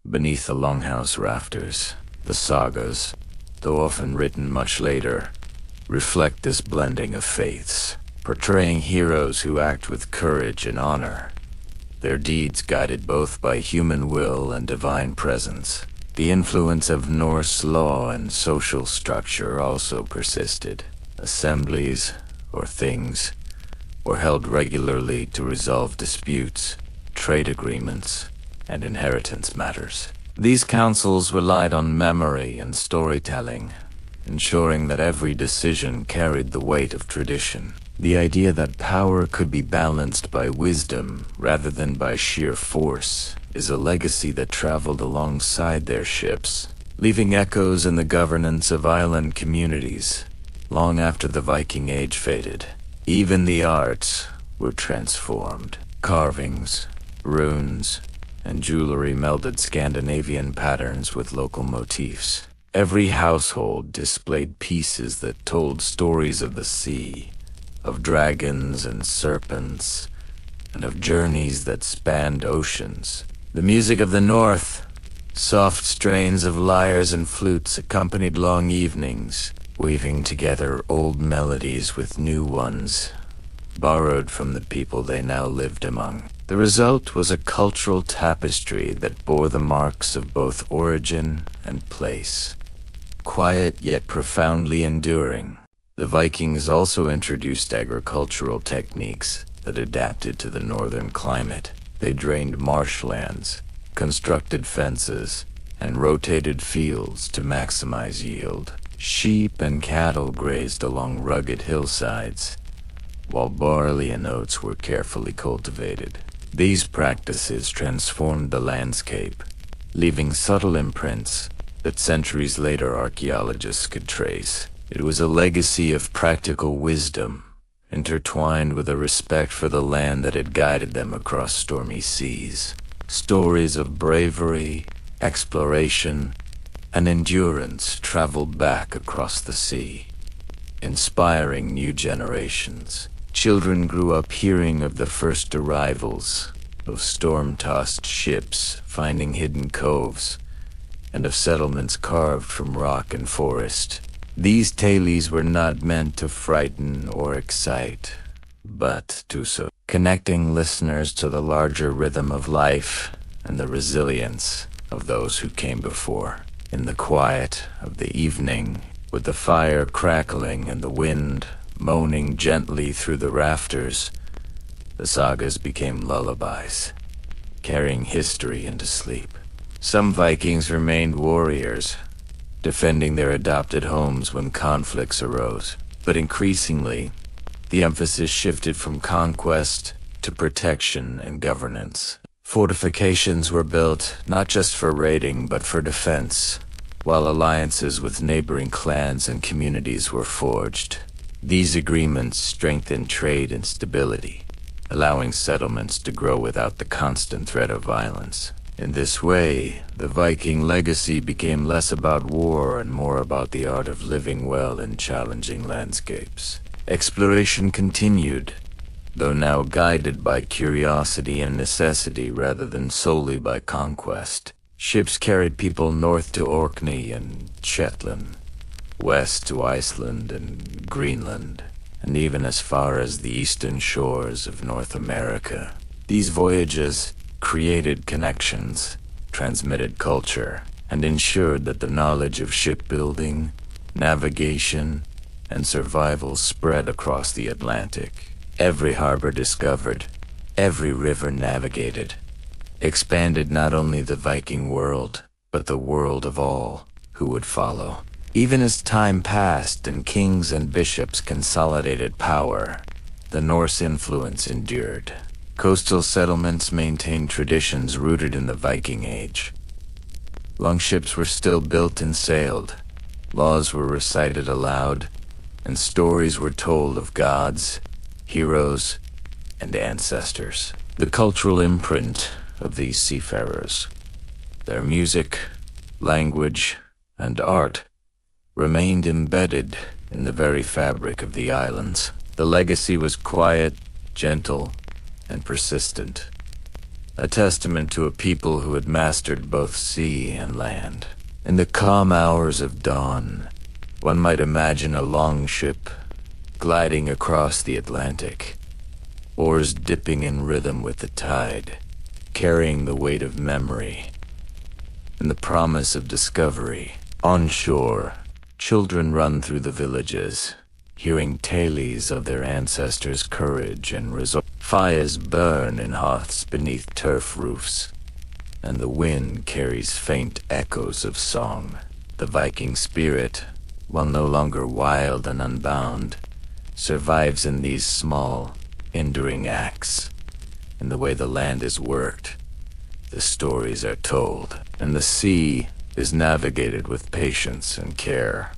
beneath the longhouse rafters. The sagas, though often written much later, reflect this blending of faiths, portraying heroes who act with courage and honor, their deeds guided both by human will and divine presence. The influence of Norse law and social structure also persisted. Assemblies, or things, were held regularly to resolve disputes, trade agreements, and inheritance matters. These councils relied on memory and storytelling, ensuring that every decision carried the weight of tradition. The idea that power could be balanced by wisdom rather than by sheer force is a legacy that traveled alongside their ships, leaving echoes in the governance of island communities long after the Viking Age faded. Even the arts were transformed. Carvings, runes, and jewelry melded Scandinavian patterns with local motifs. Every household displayed pieces that told stories of the sea, of dragons and serpents, and of journeys that spanned oceans. The music of the north, soft strains of lyres and flutes accompanied long evenings, weaving together old melodies with new ones, borrowed from the people they now lived among. The result was a cultural tapestry that bore the marks of both origin and place, quiet yet profoundly enduring. The Vikings also introduced agricultural techniques that adapted to the northern climate. They drained marshlands, constructed fences, and rotated fields to maximize yield. Sheep and cattle grazed along rugged hillsides, while barley and oats were carefully cultivated. These practices transformed the landscape, leaving subtle imprints that centuries later archaeologists could trace. It was a legacy of practical wisdom, intertwined with a respect for the land that had guided them across stormy seas. Stories of bravery, exploration, and endurance traveled back across the sea, inspiring new generations. Children grew up hearing of the first arrivals, of storm-tossed ships finding hidden coves, and of settlements carved from rock and forest. These tales were not meant to frighten or excite, but to so, connecting listeners to the larger rhythm of life and the resilience of those who came before. In the quiet of the evening, with the fire crackling and the wind moaning gently through the rafters, the sagas became lullabies, carrying history into sleep. Some Vikings remained warriors, defending their adopted homes when conflicts arose. But increasingly, the emphasis shifted from conquest to protection and governance. Fortifications were built not just for raiding but for defense, while alliances with neighboring clans and communities were forged. These agreements strengthened trade and stability, allowing settlements to grow without the constant threat of violence. In this way, the Viking legacy became less about war and more about the art of living well in challenging landscapes. Exploration continued, though now guided by curiosity and necessity rather than solely by conquest. Ships carried people north to Orkney and Shetland, west to Iceland and Greenland, and even as far as the eastern shores of North America. These voyages created connections, transmitted culture, and ensured that the knowledge of shipbuilding, navigation, and survival spread across the Atlantic. Every harbor discovered, every river navigated, expanded not only the Viking world, but the world of all who would follow. Even as time passed and kings and bishops consolidated power, the Norse influence endured. Coastal settlements maintained traditions rooted in the Viking Age. Longships were still built and sailed, laws were recited aloud, and stories were told of gods, heroes, and ancestors. The cultural imprint of these seafarers, their music, language, and art, remained embedded in the very fabric of the islands. The legacy was quiet, gentle, and persistent, a testament to a people who had mastered both sea and land. In the calm hours of dawn, one might imagine a longship gliding across the Atlantic, oars dipping in rhythm with the tide, carrying the weight of memory and the promise of discovery. On shore, children run through the villages, hearing tales of their ancestors' courage and resolve. Fires burn in hearths beneath turf roofs, and the wind carries faint echoes of song. The Viking spirit, while no longer wild and unbound, survives in these small, enduring acts, in the way the land is worked, the stories are told, and the sea is navigated with patience and care.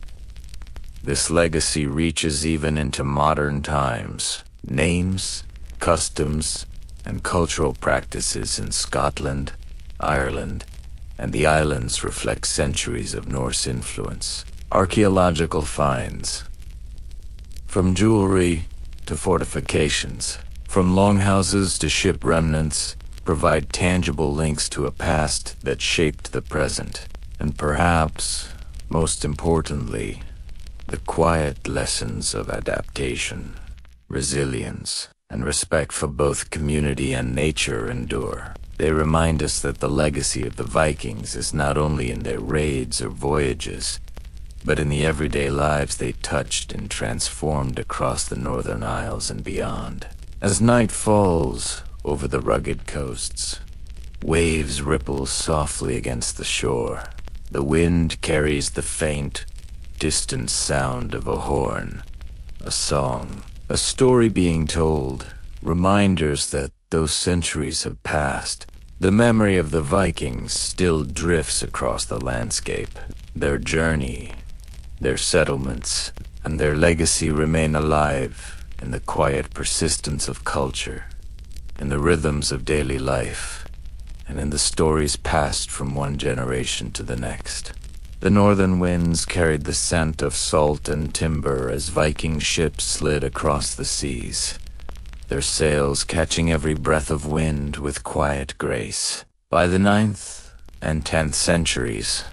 This legacy reaches even into modern times. Names, customs, and cultural practices in Scotland, Ireland, and the islands reflect centuries of Norse influence. Archaeological finds, from jewelry to fortifications, from longhouses to ship remnants, provide tangible links to a past that shaped the present. And perhaps, most importantly, the quiet lessons of adaptation, resilience, and respect for both community and nature endure. They remind us that the legacy of the Vikings is not only in their raids or voyages, but in the everyday lives they touched and transformed across the Northern Isles and beyond. As night falls over the rugged coasts, waves ripple softly against the shore. The wind carries the faint, distant sound of a horn, a song, a story being told, reminders that though centuries have passed, the memory of the Vikings still drifts across the landscape. Their journey, their settlements, and their legacy remain alive in the quiet persistence of culture, in the rhythms of daily life, and in the stories passed from one generation to the next. The northern winds carried the scent of salt and timber as Viking ships slid across the seas, their sails catching every breath of wind with quiet grace. By the 9th and 10th centuries,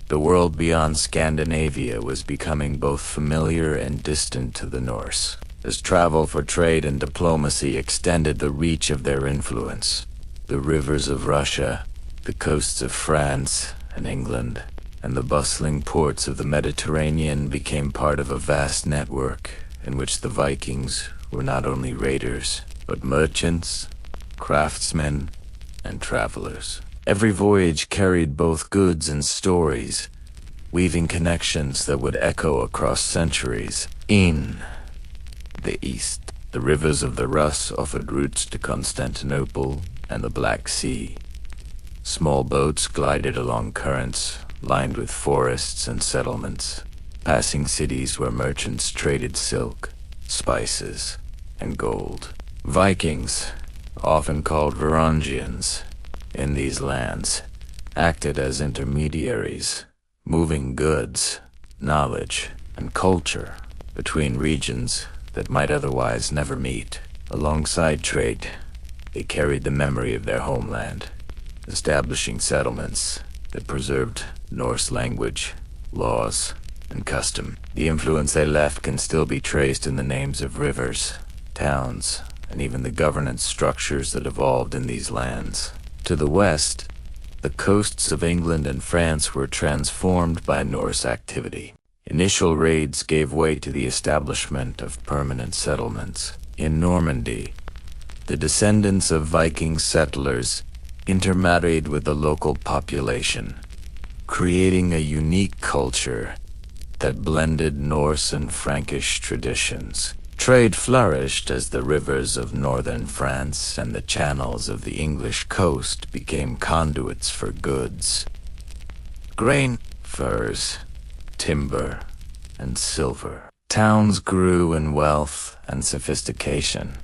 the world beyond Scandinavia was becoming both familiar and distant to the Norse, as travel for trade and diplomacy extended the reach of their influence. The rivers of Russia, the coasts of France and England, and the bustling ports of the Mediterranean became part of a vast network in which the Vikings were not only raiders, but merchants, craftsmen, and travelers. Every voyage carried both goods and stories, weaving connections that would echo across centuries. In the east, the rivers of the Rus offered routes to Constantinople and the Black Sea. Small boats glided along currents lined with forests and settlements, passing cities where merchants traded silk, spices, and gold. Vikings, often called Varangians, in these lands, acted as intermediaries, moving goods, knowledge, and culture between regions that might otherwise never meet. Alongside trade, they carried the memory of their homeland, establishing settlements that preserved Norse language, laws, and custom. The influence they left can still be traced in the names of rivers, towns, and even the governance structures that evolved in these lands. To the west, the coasts of England and France were transformed by Norse activity. Initial raids gave way to the establishment of permanent settlements. In Normandy, the descendants of Viking settlers intermarried with the local population, creating a unique culture that blended Norse and Frankish traditions. Trade flourished as the rivers of northern France and the channels of the English coast became conduits for goods. Grain, furs, timber, and silver. Towns grew in wealth and sophistication,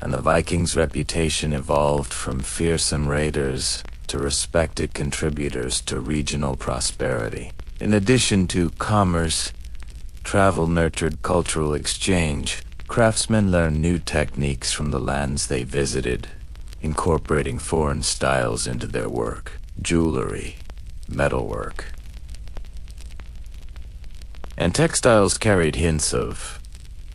and the Vikings' reputation evolved from fearsome raiders to respected contributors to regional prosperity. In addition to commerce, travel nurtured cultural exchange. Craftsmen learned new techniques from the lands they visited, incorporating foreign styles into their work. Jewelry, metalwork, and textiles carried hints of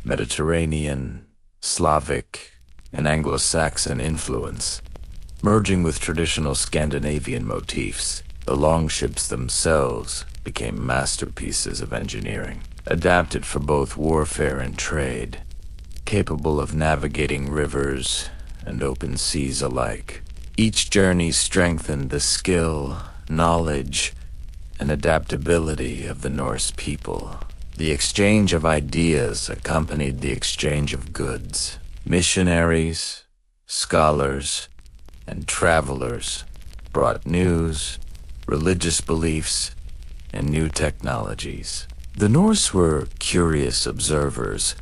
Mediterranean, Slavic, and Anglo-Saxon influence, merging with traditional Scandinavian motifs. The longships themselves became masterpieces of engineering, adapted for both warfare and trade, capable of navigating rivers and open seas alike. Each journey strengthened the skill, knowledge, and adaptability of the Norse people, The exchange of ideas accompanied the exchange of goods. Missionaries, scholars, and travelers brought news, religious beliefs, and new technologies. The Norse were curious observers,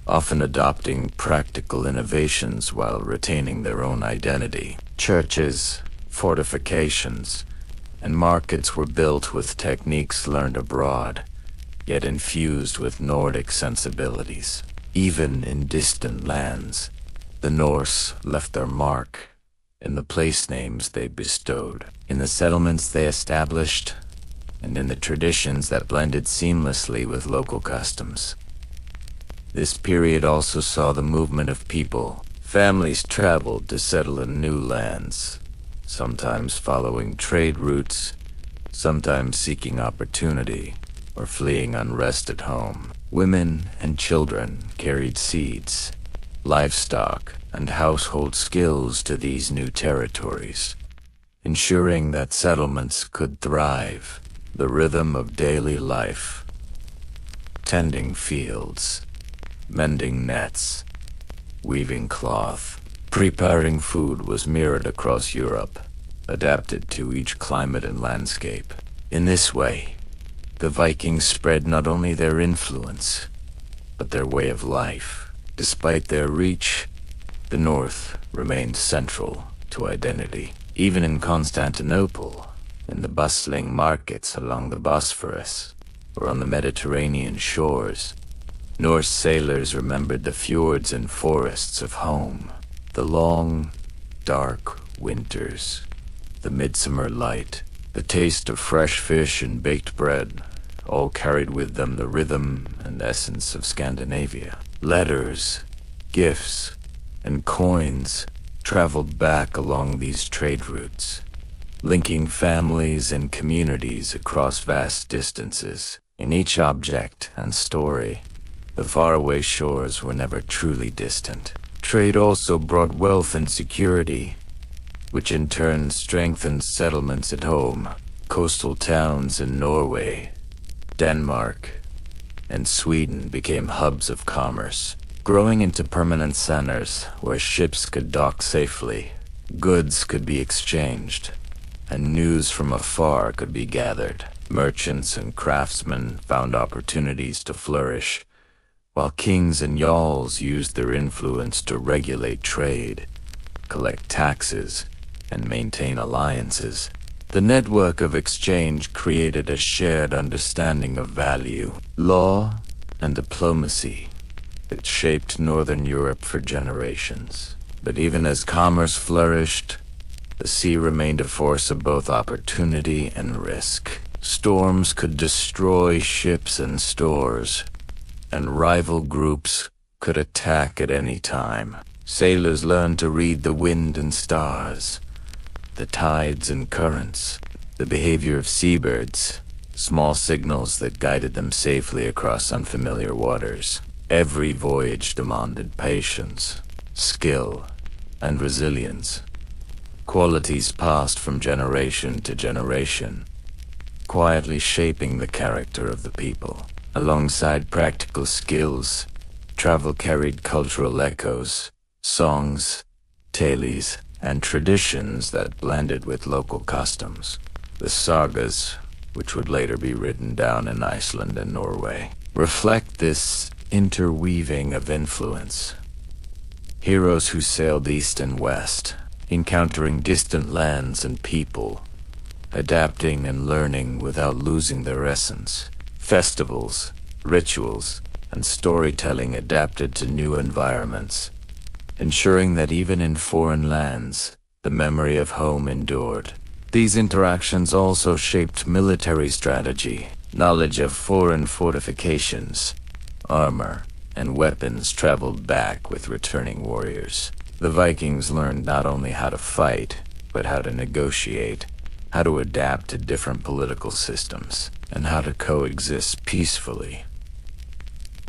often adopting practical innovations while retaining their own identity. Churches, fortifications, and markets were built with techniques learned abroad, yet infused with Nordic sensibilities. Even in distant lands, the Norse left their mark in the place names they bestowed, in the settlements they established, and in the traditions that blended seamlessly with local customs. This period also saw the movement of people. Families traveled to settle in new lands, sometimes following trade routes, sometimes seeking opportunity, or fleeing unrest at home. Women and children carried seeds, livestock, and household skills to these new territories, ensuring that settlements could thrive. The rhythm of daily life, tending fields, mending nets, weaving cloth, preparing food was mirrored across Europe, adapted to each climate and landscape. In this way, the Vikings spread not only their influence, but their way of life. Despite their reach, the North remained central to identity. Even in Constantinople, in the bustling markets along the Bosphorus, or on the Mediterranean shores, Norse sailors remembered the fjords and forests of home, the long, dark winters, the midsummer light, the taste of fresh fish and baked bread, all carried with them the rhythm and essence of Scandinavia. Letters, gifts, and coins traveled back along these trade routes, linking families and communities across vast distances. In each object and story, the faraway shores were never truly distant. Trade also brought wealth and security, which in turn strengthened settlements at home. Coastal towns in Norway, Denmark, and Sweden became hubs of commerce, growing into permanent centers where ships could dock safely, goods could be exchanged, and news from afar could be gathered. Merchants and craftsmen found opportunities to flourish, while kings and jarls used their influence to regulate trade, collect taxes, and maintain alliances. The network of exchange created a shared understanding of value, law, and diplomacy that shaped Northern Europe for generations. But even as commerce flourished, the sea remained a force of both opportunity and risk. Storms could destroy ships and stores, and rival groups could attack at any time. Sailors learned to read the wind and stars, the tides and currents, the behavior of seabirds, small signals that guided them safely across unfamiliar waters. Every voyage demanded patience, skill, and resilience, qualities passed from generation to generation, quietly shaping the character of the people. Alongside practical skills, travel carried cultural echoes, songs, tales, and traditions that blended with local customs. The sagas, which would later be written down in Iceland and Norway, reflect this interweaving of influence. Heroes who sailed east and west, encountering distant lands and people, adapting and learning without losing their essence. Festivals, rituals, and storytelling adapted to new environments, ensuring that even in foreign lands, the memory of home endured. These interactions also shaped military strategy. Knowledge of foreign fortifications, armor, and weapons traveled back with returning warriors. The Vikings learned not only how to fight, but how to negotiate, how to adapt to different political systems, and how to coexist peacefully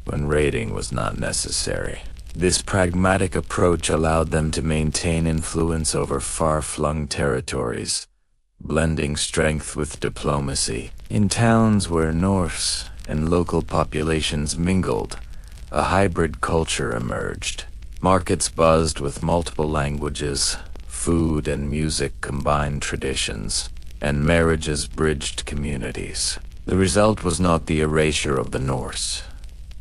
when raiding was not necessary. This pragmatic approach allowed them to maintain influence over far-flung territories, blending strength with diplomacy. In towns where Norse and local populations mingled, a hybrid culture emerged. Markets buzzed with multiple languages, food and music combined traditions, and marriages bridged communities. The result was not the erasure of the Norse,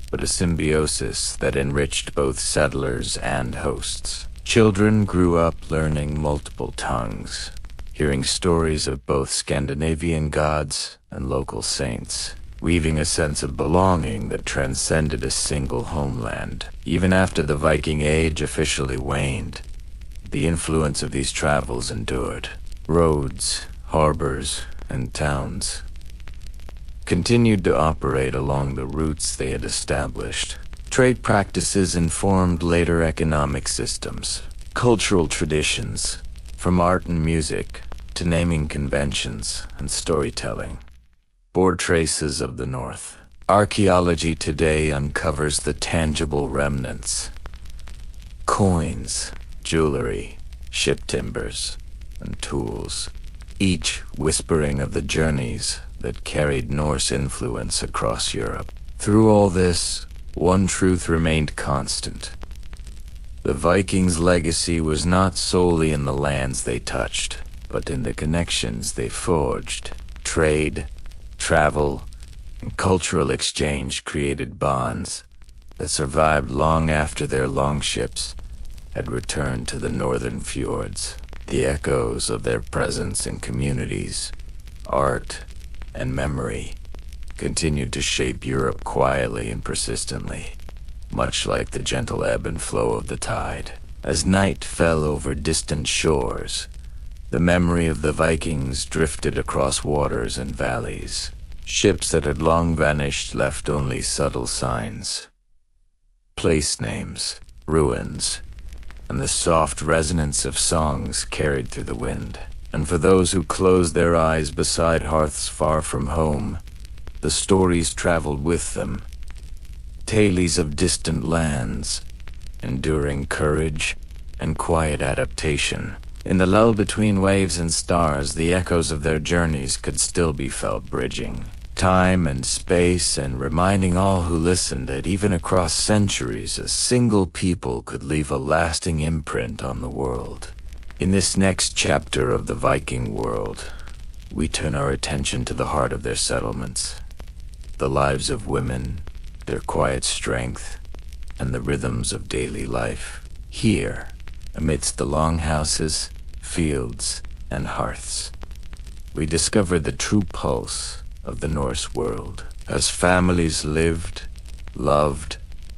but a symbiosis that enriched both settlers and hosts. Children grew up learning multiple tongues, hearing stories of both Scandinavian gods and local saints, weaving a sense of belonging that transcended a single homeland. Even after the Viking Age officially waned, the influence of these travels endured. Roads, harbors, and towns continued to operate along the routes they had established. Trade practices informed later economic systems, cultural traditions, from art and music to naming conventions and storytelling, bore traces of the North. Archaeology today uncovers the tangible remnants: coins, jewelry, ship timbers, and tools, each whispering of the journeys that carried Norse influence across Europe. Through all this, one truth remained constant. The Vikings' legacy was not solely in the lands they touched, but in the connections they forged. Trade, travel, and cultural exchange created bonds that survived long after their longships had returned to the northern fjords. The echoes of their presence in communities, art, and memory continued to shape Europe quietly and persistently, much like the gentle ebb and flow of the tide. As night fell over distant shores, the memory of the Vikings drifted across waters and valleys. Ships that had long vanished left only subtle signs: place names, ruins, and the soft resonance of songs carried through the wind. And for those who closed their eyes beside hearths far from home, the stories traveled with them. Tales of distant lands, enduring courage, and quiet adaptation. In the lull between waves and stars, the echoes of their journeys could still be felt bridging time and space, and reminding all who listened that even across centuries, a single people could leave a lasting imprint on the world. In this next chapter of the Viking world, we turn our attention to the heart of their settlements, the lives of women, their quiet strength, and the rhythms of daily life. Here, amidst the longhouses, fields, and hearths, we discover the true pulse of the Norse world, as families lived, loved,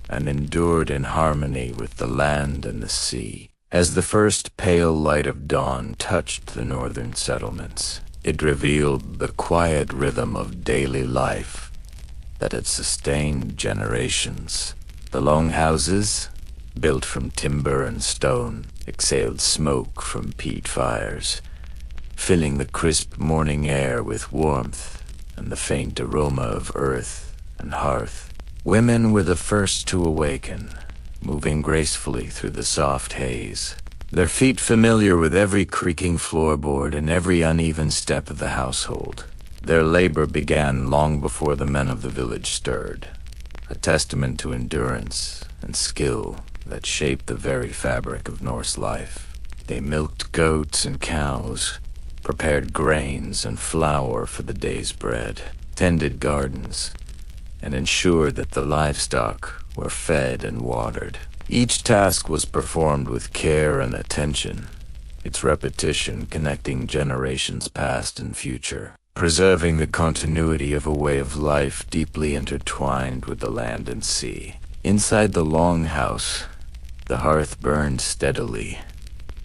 and endured in harmony with the land and the sea. As the first pale light of dawn touched the northern settlements, it revealed the quiet rhythm of daily life that had sustained generations. The longhouses, built from timber and stone, exhaled smoke from peat fires, filling the crisp morning air with warmth and the faint aroma of earth and hearth. Women were the first to awaken, moving gracefully through the soft haze, their feet familiar with every creaking floorboard and every uneven step of the household. Their labor began long before the men of the village stirred, a testament to endurance and skill that shaped the very fabric of Norse life. They milked goats and cows, prepared grains and flour for the day's bread, tended gardens, and ensured that the livestock were fed and watered. Each task was performed with care and attention, its repetition connecting generations past and future, preserving the continuity of a way of life deeply intertwined with the land and sea. Inside the longhouse, the hearth burned steadily,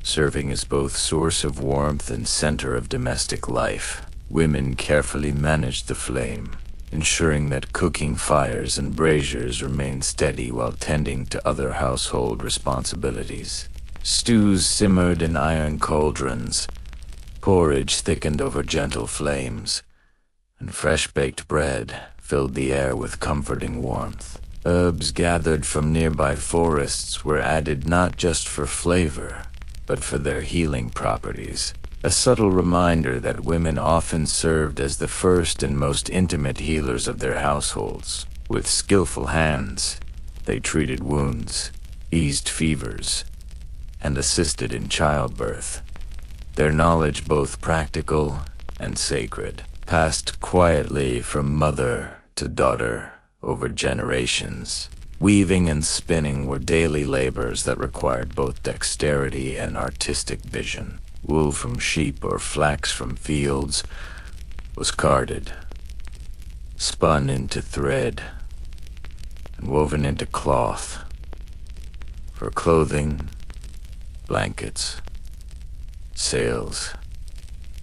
serving as both source of warmth and center of domestic life. Women carefully managed the flame, ensuring that cooking fires and braziers remained steady while tending to other household responsibilities. Stews simmered in iron cauldrons, porridge thickened over gentle flames, and fresh-baked bread filled the air with comforting warmth. Herbs gathered from nearby forests were added not just for flavor, but for their healing properties, a subtle reminder that women often served as the first and most intimate healers of their households. With skillful hands, they treated wounds, eased fevers, and assisted in childbirth. Their knowledge, both practical and sacred, passed quietly from mother to daughter over generations. Weaving and spinning were daily labors that required both dexterity and artistic vision. Wool from sheep or flax from fields was carded, spun into thread, and woven into cloth for clothing, blankets, sails,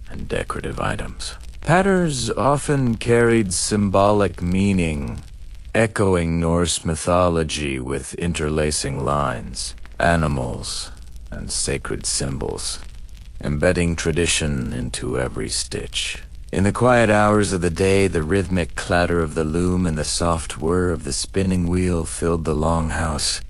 and decorative items. Patterns often carried symbolic meaning, echoing Norse mythology with interlacing lines, animals, and sacred symbols, embedding tradition into every stitch. In the quiet hours of the day, the rhythmic clatter of the loom and the soft whir of the spinning wheel filled the longhouse,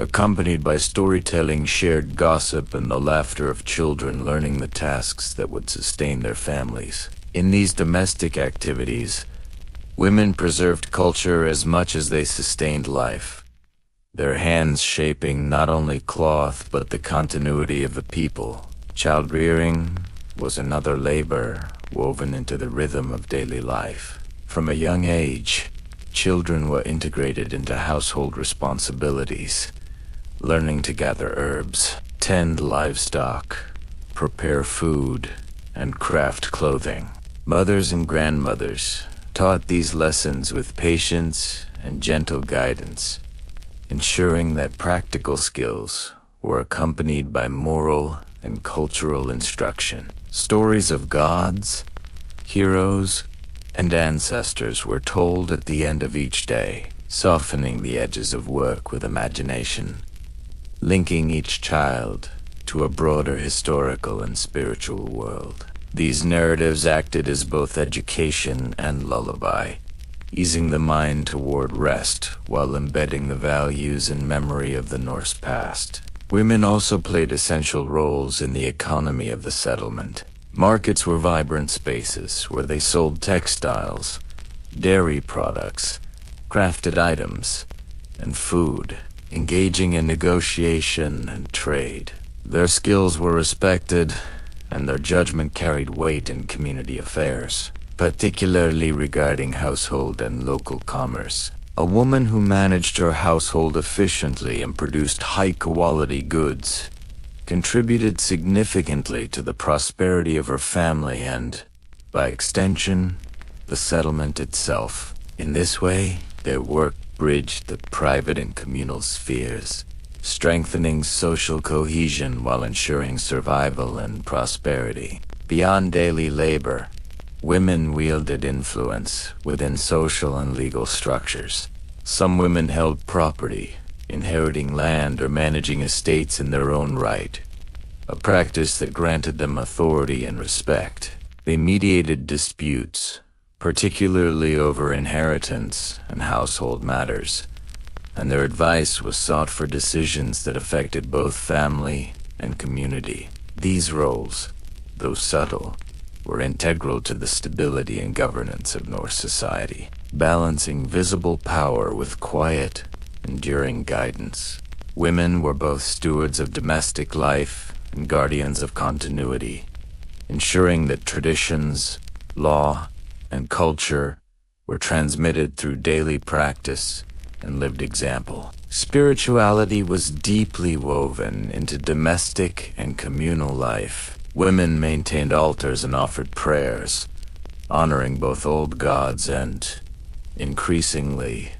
accompanied by storytelling, shared gossip, and the laughter of children learning the tasks that would sustain their families. In these domestic activities, women preserved culture as much as they sustained life, their hands shaping not only cloth but the continuity of the people. Child-rearing was another labor woven into the rhythm of daily life. From a young age, children were integrated into household responsibilities, learning to gather herbs, tend livestock, prepare food, and craft clothing. Mothers and grandmothers taught these lessons with patience and gentle guidance, ensuring that practical skills were accompanied by moral and cultural instruction. Stories of gods, heroes, and ancestors were told at the end of each day, softening the edges of work with imagination, linking each child to a broader historical and spiritual world. These narratives acted as both education and lullaby, easing the mind toward rest while embedding the values and memory of the Norse past. Women also played essential roles in the economy of the settlement. Markets were vibrant spaces where they sold textiles, dairy products, crafted items, and food, engaging in negotiation and trade. Their skills were respected, and their judgment carried weight in community affairs, particularly regarding household and local commerce. A woman who managed her household efficiently and produced high-quality goods contributed significantly to the prosperity of her family and, by extension, the settlement itself. In this way, their work bridged the private and communal spheres, strengthening social cohesion while ensuring survival and prosperity. Beyond daily labor, women wielded influence within social and legal structures. Some women held property, inheriting land or managing estates in their own right, a practice that granted them authority and respect. They mediated disputes, particularly over inheritance and household matters, and their advice was sought for decisions that affected both family and community. These roles, though subtle, were integral to the stability and governance of Norse society, balancing visible power with quiet, enduring guidance. Women were both stewards of domestic life and guardians of continuity, ensuring that traditions, law, and culture were transmitted through daily practice and lived example. Spirituality was deeply woven into domestic and communal life. Women maintained altars and offered prayers, honoring both old gods and, increasingly,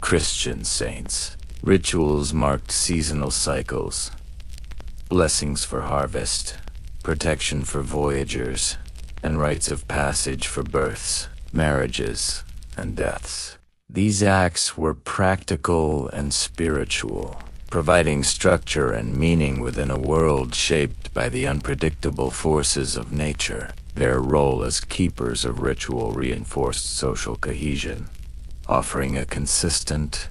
Christian saints. Rituals marked seasonal cycles, blessings for harvest, protection for voyagers, and rites of passage for births, marriages, and deaths. These acts were practical and spiritual, providing structure and meaning within a world shaped by the unpredictable forces of nature. Their role as keepers of ritual reinforced social cohesion, offering a consistent,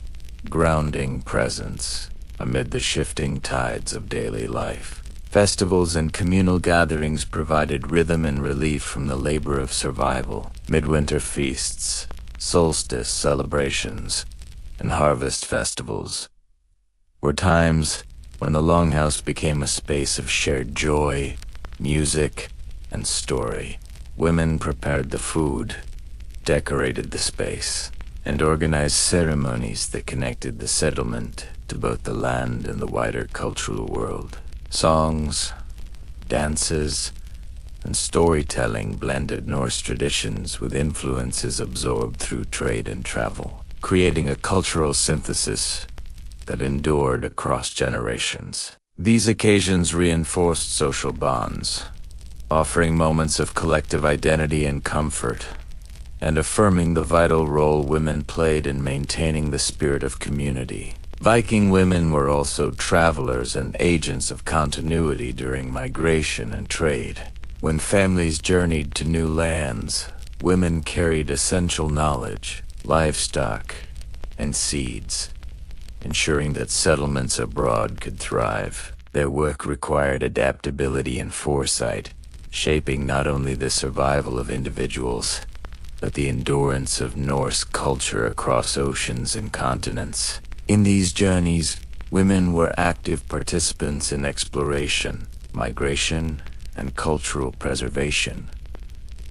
grounding presence amid the shifting tides of daily life. Festivals and communal gatherings provided rhythm and relief from the labor of survival. Midwinter feasts, solstice celebrations, and harvest festivals were times when the longhouse became a space of shared joy, music, and story. Women prepared the food, decorated the space, and organized ceremonies that connected the settlement to both the land and the wider cultural world. Songs, dances, and storytelling blended Norse traditions with influences absorbed through trade and travel, creating a cultural synthesis that endured across generations. These occasions reinforced social bonds, offering moments of collective identity and comfort, and affirming the vital role women played in maintaining the spirit of community. Viking women were also travelers and agents of continuity during migration and trade. When families journeyed to new lands, women carried essential knowledge, livestock, and seeds, ensuring that settlements abroad could thrive. Their work required adaptability and foresight, shaping not only the survival of individuals, but the endurance of Norse culture across oceans and continents. In these journeys, women were active participants in exploration, migration, and cultural preservation,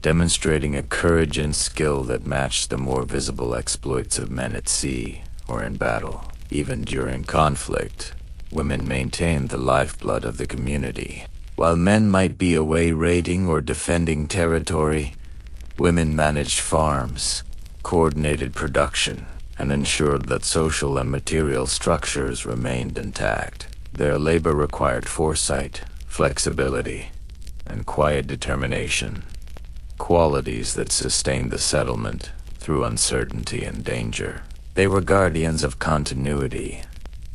demonstrating a courage and skill that matched the more visible exploits of men at sea or in battle. Even during conflict, women maintained the lifeblood of the community. While men might be away raiding or defending territory, women managed farms, coordinated production, and ensured that social and material structures remained intact. Their labor required foresight, flexibility, and quiet determination, qualities that sustained the settlement through uncertainty and danger. They were guardians of continuity,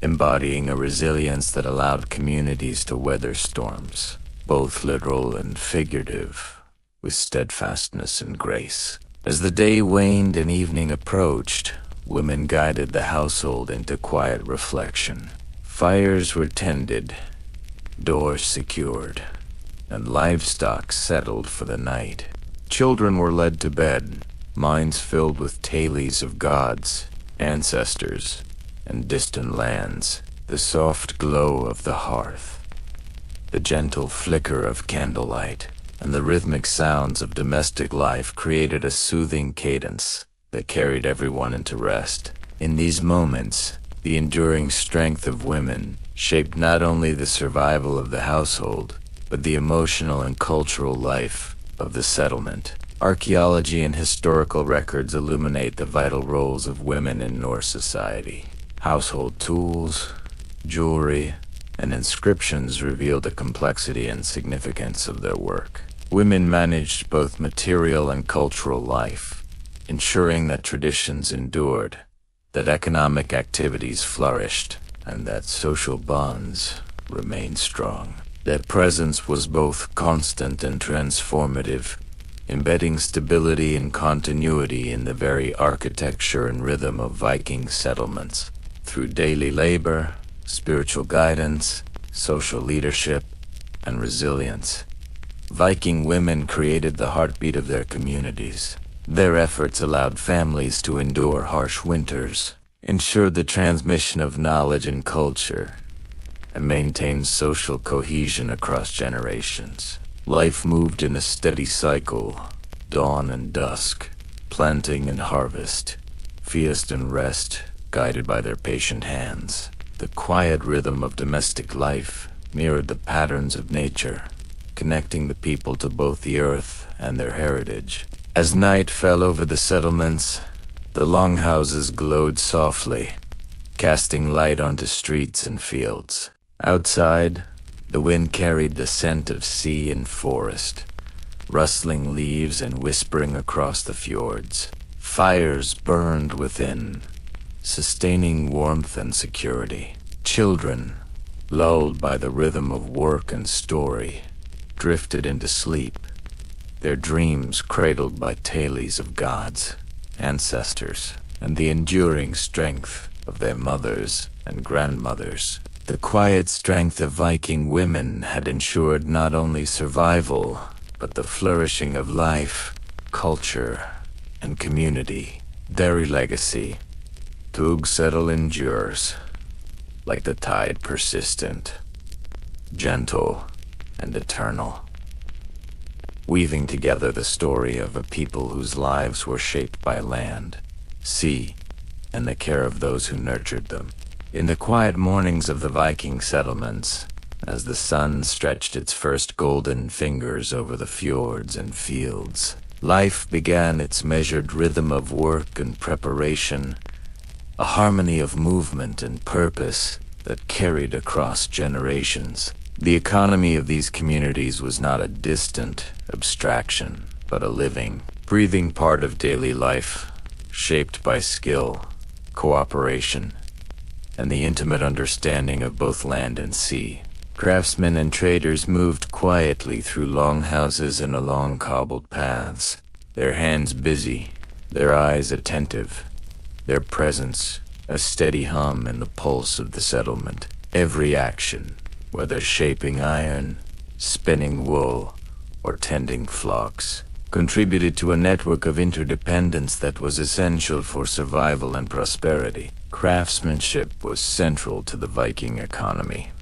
embodying a resilience that allowed communities to weather storms, both literal and figurative, with steadfastness and grace. As the day waned and evening approached, women guided the household into quiet reflection. Fires were tended, doors secured, and livestock settled for the night. Children were led to bed, minds filled with tales of gods, ancestors, and distant lands. The soft glow of the hearth, the gentle flicker of candlelight, and the rhythmic sounds of domestic life created a soothing cadence that carried everyone into rest. In these moments, the enduring strength of women shaped not only the survival of the household, but the emotional and cultural life of the settlement. Archaeology and historical records illuminate the vital roles of women in Norse society. Household tools, jewelry, and inscriptions reveal the complexity and significance of their work. Women managed both material and cultural life, ensuring that traditions endured, that economic activities flourished, and that social bonds remained strong. Their presence was both constant and transformative, embedding stability and continuity in the very architecture and rhythm of Viking settlements. Through daily labor, spiritual guidance, social leadership, and resilience, Viking women created the heartbeat of their communities. Their efforts allowed families to endure harsh winters, ensured the transmission of knowledge and culture, and maintained social cohesion across generations. Life moved in a steady cycle, dawn and dusk, planting and harvest, feast and rest, guided by their patient hands. The quiet rhythm of domestic life mirrored the patterns of nature, connecting the people to both the earth and their heritage. As night fell over the settlements, the longhouses glowed softly, casting light onto streets and fields. Outside, the wind carried the scent of sea and forest, rustling leaves and whispering across the fjords. Fires burned within, sustaining warmth and security. Children, lulled by the rhythm of work and story, drifted into sleep, their dreams cradled by tales of gods, ancestors, and the enduring strength of their mothers and grandmothers. The quiet strength of Viking women had ensured not only survival, but the flourishing of life, culture, and community. Their legacy, Tug settle endures, like the tide persistent, gentle, and eternal, weaving together the story of a people whose lives were shaped by land, sea, and the care of those who nurtured them. In the quiet mornings of the Viking settlements, as the sun stretched its first golden fingers over the fjords and fields, life began its measured rhythm of work and preparation, a harmony of movement and purpose that carried across generations. The economy of these communities was not a distant abstraction, but a living, breathing part of daily life, shaped by skill, cooperation, and the intimate understanding of both land and sea. Craftsmen and traders moved quietly through longhouses and along cobbled paths, their hands busy, their eyes attentive, their presence a steady hum in the pulse of the settlement. Every action, whether shaping iron, spinning wool, or tending flocks, contributed to a network of interdependence that was essential for survival and prosperity. Craftsmanship was central to the Viking economy,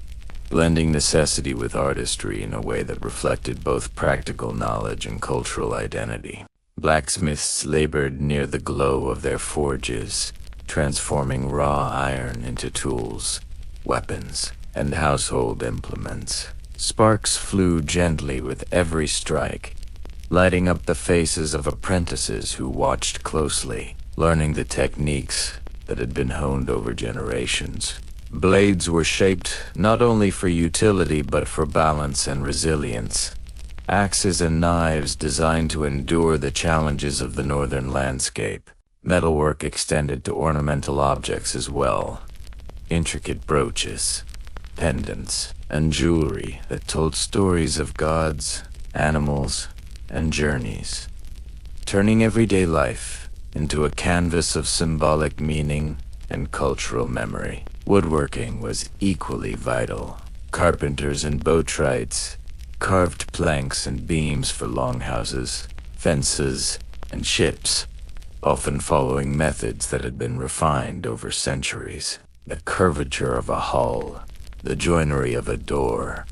blending necessity with artistry in a way that reflected both practical knowledge and cultural identity. Blacksmiths labored near the glow of their forges, transforming raw iron into tools, weapons, and household implements. Sparks flew gently with every strike, lighting up the faces of apprentices who watched closely, learning the techniques that had been honed over generations. Blades were shaped not only for utility but for balance and resilience. Axes and knives designed to endure the challenges of the northern landscape. Metalwork extended to ornamental objects as well. Intricate brooches, pendants, and jewelry that told stories of gods, animals, and journeys, turning everyday life into a canvas of symbolic meaning and cultural memory. Woodworking was equally vital. Carpenters and boatwrights carved planks and beams for longhouses, fences, and ships, often following methods that had been refined over centuries. The curvature of a hull, the joinery of a door,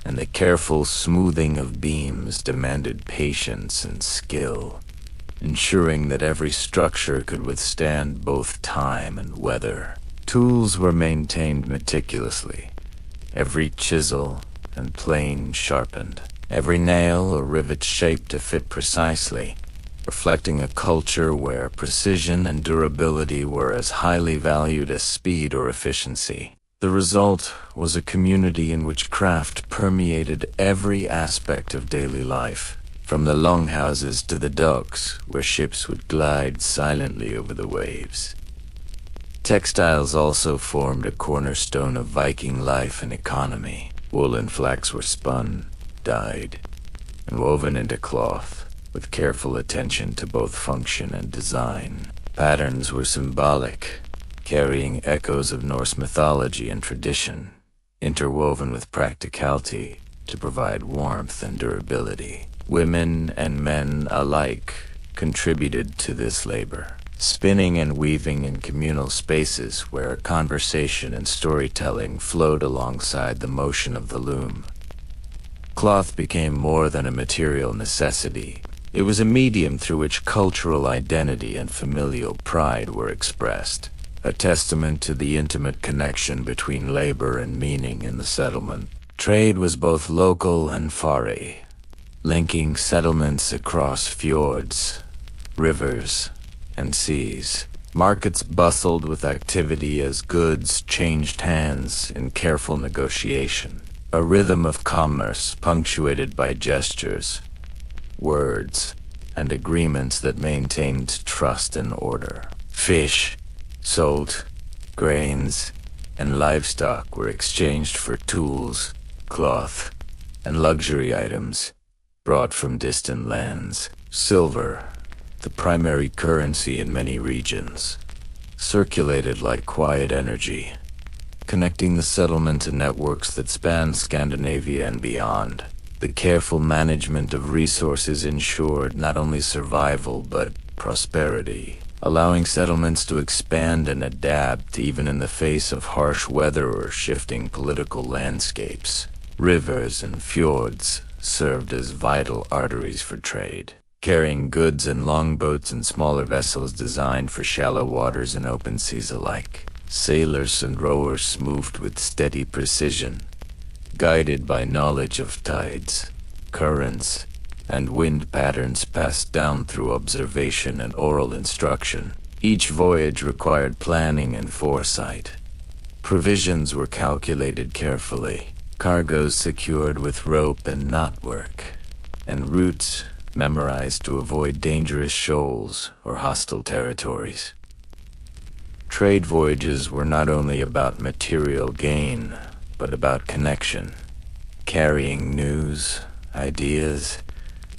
and the careful smoothing of beams demanded patience and skill, ensuring that every structure could withstand both time and weather. Tools were maintained meticulously, every chisel and plane sharpened, every nail or rivet shaped to fit precisely, reflecting a culture where precision and durability were as highly valued as speed or efficiency. The result was a community in which craft permeated every aspect of daily life, from the longhouses to the docks where ships would glide silently over the waves. Textiles also formed a cornerstone of Viking life and economy. Wool and flax were spun, dyed, and woven into cloth, with careful attention to both function and design. Patterns were symbolic, carrying echoes of Norse mythology and tradition, interwoven with practicality to provide warmth and durability. Women and men alike contributed to this labor, spinning and weaving in communal spaces where conversation and storytelling flowed alongside the motion of the loom. Cloth became more than a material necessity. It was a medium through which cultural identity and familial pride were expressed, a testament to the intimate connection between labor and meaning in the settlement. Trade was both local and foreign, linking settlements across fjords, rivers, and seas. Markets bustled with activity as goods changed hands in careful negotiation, a rhythm of commerce punctuated by gestures, words, and agreements that maintained trust and order. Fish, salt, grains, and livestock were exchanged for tools, cloth, and luxury items brought from distant lands. Silver, the primary currency in many regions, circulated like quiet energy, connecting the settlement to networks that span Scandinavia and beyond. The careful management of resources ensured not only survival but prosperity, allowing settlements to expand and adapt even in the face of harsh weather or shifting political landscapes. Rivers and fjords served as vital arteries for trade, carrying goods in longboats and smaller vessels designed for shallow waters and open seas alike. Sailors and rowers moved with steady precision, guided by knowledge of tides, currents, and wind patterns passed down through observation and oral instruction. Each voyage required planning and foresight. Provisions were calculated carefully, cargoes secured with rope and knotwork, and routes memorized to avoid dangerous shoals or hostile territories. Trade voyages were not only about material gain, but about connection, carrying news, ideas,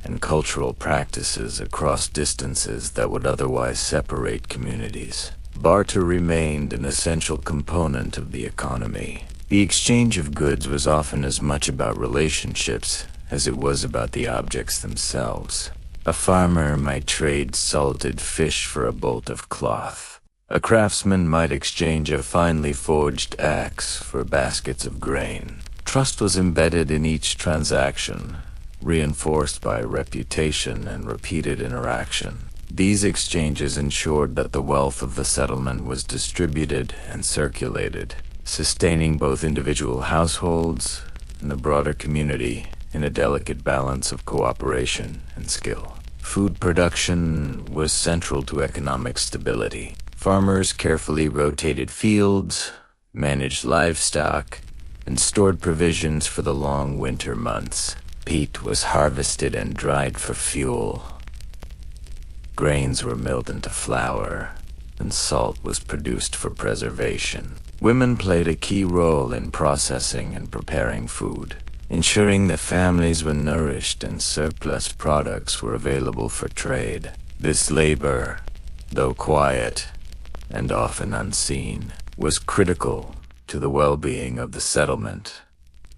and cultural practices across distances that would otherwise separate communities. Barter remained an essential component of the economy. The exchange of goods was often as much about relationships as it was about the objects themselves. A farmer might trade salted fish for a bolt of cloth. A craftsman might exchange a finely forged axe for baskets of grain. Trust was embedded in each transaction, reinforced by reputation and repeated interaction. These exchanges ensured that the wealth of the settlement was distributed and circulated, sustaining both individual households and the broader community in a delicate balance of cooperation and skill. Food production was central to economic stability. Farmers carefully rotated fields, managed livestock, and stored provisions for the long winter months. Peat was harvested and dried for fuel. Grains were milled into flour, and salt was produced for preservation. Women played a key role in processing and preparing food, ensuring that families were nourished and surplus products were available for trade. This labor, though quiet and often unseen, was critical to the well-being of the settlement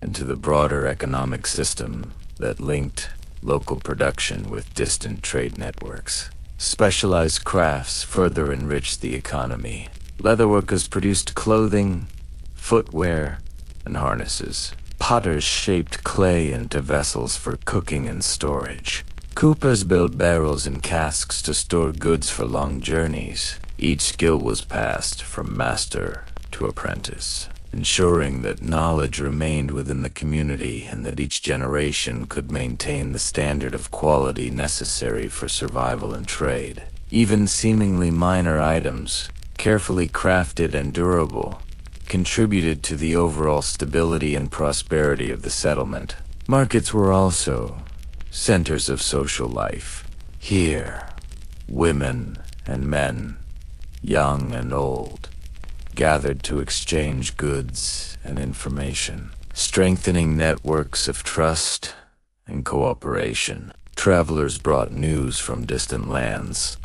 and to the broader economic system that linked local production with distant trade networks. Specialized crafts further enriched the economy. Leatherworkers produced clothing, footwear, and harnesses. Potters shaped clay into vessels for cooking and storage. Coopers built barrels and casks to store goods for long journeys. Each skill was passed from master to apprentice, ensuring that knowledge remained within the community and that each generation could maintain the standard of quality necessary for survival and trade. Even seemingly minor items, carefully crafted and durable, contributed to the overall stability and prosperity of the settlement. Markets were also centers of social life. Here, women and men, young and old, gathered to exchange goods and information, strengthening networks of trust and cooperation. Travelers brought news from distant lands,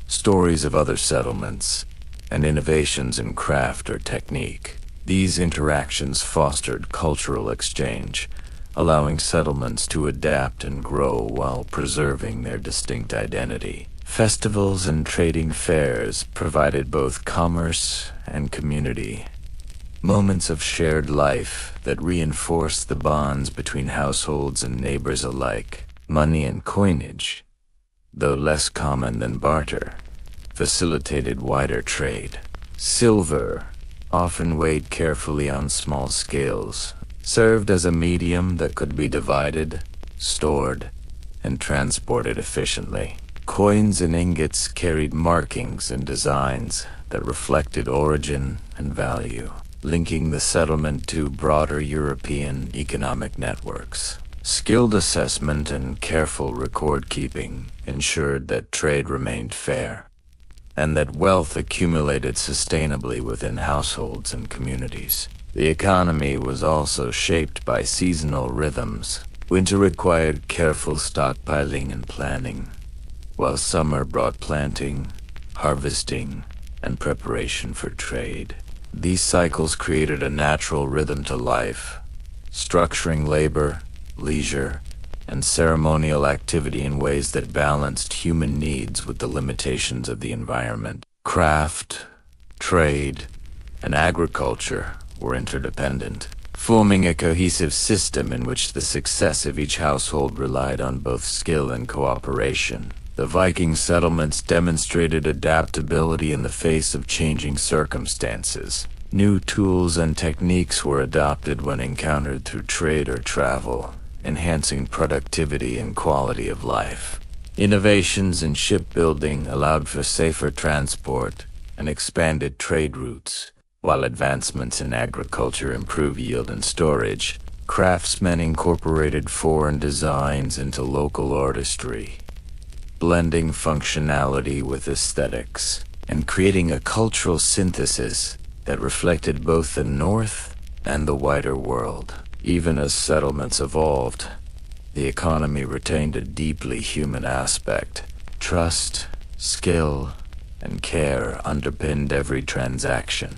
stories of other settlements, and innovations in craft or technique. These interactions fostered cultural exchange, allowing settlements to adapt and grow while preserving their distinct identity. Festivals and trading fairs provided both commerce and community, moments of shared life that reinforced the bonds between households and neighbors alike. Money and coinage, though less common than barter, facilitated wider trade. Silver, often weighed carefully on small scales, served as a medium that could be divided, stored, and transported efficiently. Coins and ingots carried markings and designs that reflected origin and value, linking the settlement to broader European economic networks. Skilled assessment and careful record-keeping ensured that trade remained fair, and that wealth accumulated sustainably within households and communities. The economy was also shaped by seasonal rhythms. Winter required careful stockpiling and planning, while summer brought planting, harvesting, and preparation for trade. These cycles created a natural rhythm to life, structuring labor, leisure, and ceremonial activity in ways that balanced human needs with the limitations of the environment. Craft, trade, and agriculture were interdependent, forming a cohesive system in which the success of each household relied on both skill and cooperation. The Viking settlements demonstrated adaptability in the face of changing circumstances. New tools and techniques were adopted when encountered through trade or travel, enhancing productivity and quality of life. Innovations in shipbuilding allowed for safer transport and expanded trade routes, while advancements in agriculture improved yield and storage. Craftsmen incorporated foreign designs into local artistry, blending functionality with aesthetics, and creating a cultural synthesis that reflected both the North and the wider world. Even as settlements evolved, the economy retained a deeply human aspect. Trust, skill, and care underpinned every transaction.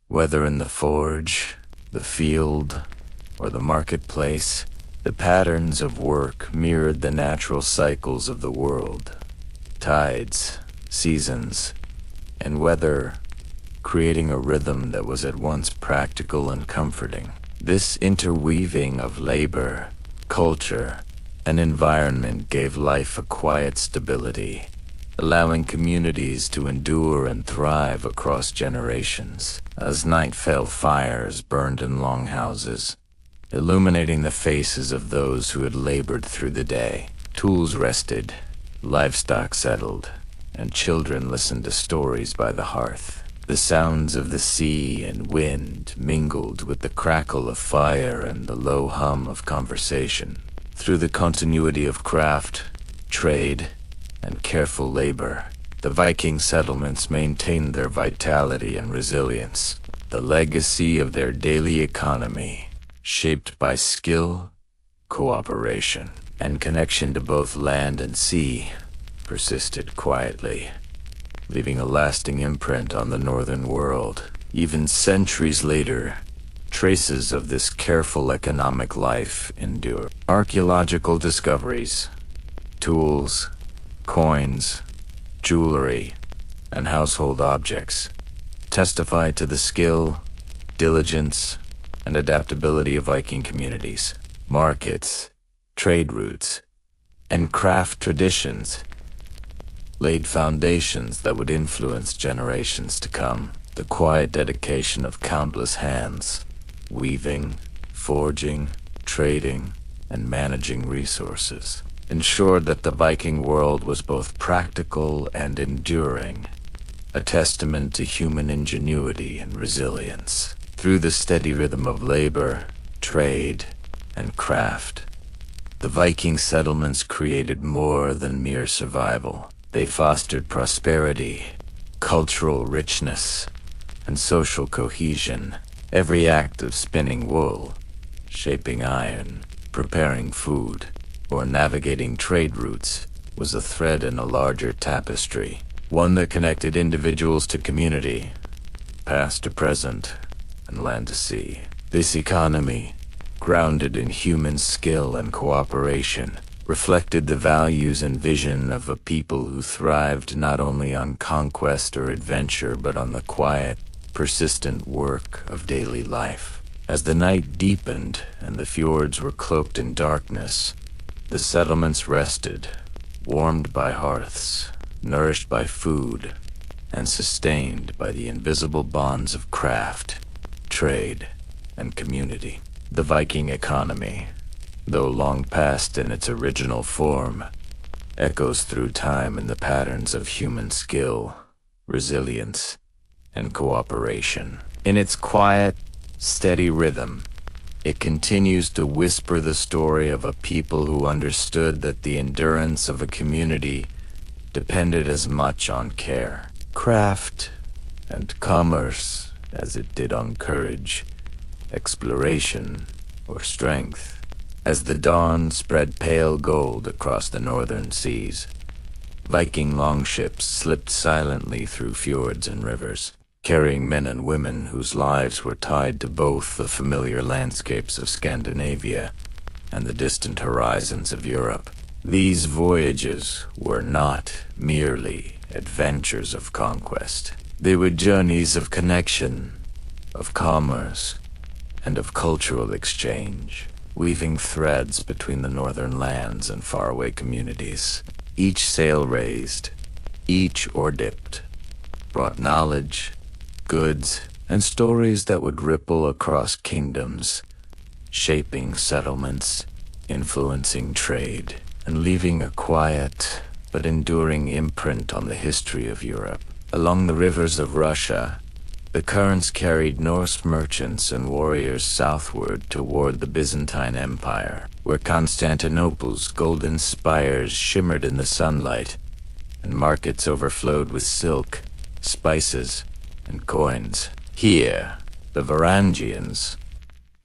Whether in the forge, the field, or the marketplace, the patterns of work mirrored the natural cycles of the world. Tides, seasons, and weather, creating a rhythm that was at once practical and comforting. This interweaving of labor, culture, and environment gave life a quiet stability, allowing communities to endure and thrive across generations. As night fell, fires burned in longhouses, illuminating the faces of those who had labored through the day. Tools rested, livestock settled, and children listened to stories by the hearth. The sounds of the sea and wind mingled with the crackle of fire and the low hum of conversation. Through the continuity of craft, trade, and careful labor, the Viking settlements maintained their vitality and resilience. The legacy of their daily economy, shaped by skill, cooperation, and connection to both land and sea, persisted quietly, leaving a lasting imprint on the northern world. Even centuries later, traces of this careful economic life endure. Archaeological discoveries, tools, coins, jewelry, and household objects testify to the skill, diligence, and adaptability of Viking communities. Markets, trade routes, and craft traditions laid foundations that would influence generations to come. The quiet dedication of countless hands, weaving, forging, trading, and managing resources, ensured that the Viking world was both practical and enduring, a testament to human ingenuity and resilience. Through the steady rhythm of labor, trade, and craft, the Viking settlements created more than mere survival. They fostered prosperity, cultural richness, and social cohesion. Every act of spinning wool, shaping iron, preparing food, or navigating trade routes was a thread in a larger tapestry, one that connected individuals to community, past to present, and land to sea. This economy, grounded in human skill and cooperation, reflected the values and vision of a people who thrived not only on conquest or adventure, but on the quiet, persistent work of daily life. As the night deepened and the fjords were cloaked in darkness, the settlements rested, warmed by hearths, nourished by food, and sustained by the invisible bonds of craft, trade, and community. The Viking economy, though long past in its original form, echoes through time in the patterns of human skill, resilience, and cooperation. In its quiet, steady rhythm, it continues to whisper the story of a people who understood that the endurance of a community depended as much on care, craft, and commerce as it did on courage, exploration, or strength. As the dawn spread pale gold across the northern seas, Viking longships slipped silently through fjords and rivers, carrying men and women whose lives were tied to both the familiar landscapes of Scandinavia and the distant horizons of Europe. These voyages were not merely adventures of conquest. They were journeys of connection, of commerce, and of cultural exchange, weaving threads between the northern lands and faraway communities. Each sail raised, each oar dipped, brought knowledge, goods, and stories that would ripple across kingdoms, shaping settlements, influencing trade, and leaving a quiet but enduring imprint on the history of Europe. Along the rivers of Russia, the currents carried Norse merchants and warriors southward toward the Byzantine Empire, where Constantinople's golden spires shimmered in the sunlight, and markets overflowed with silk, spices, and coins. Here, the Varangians,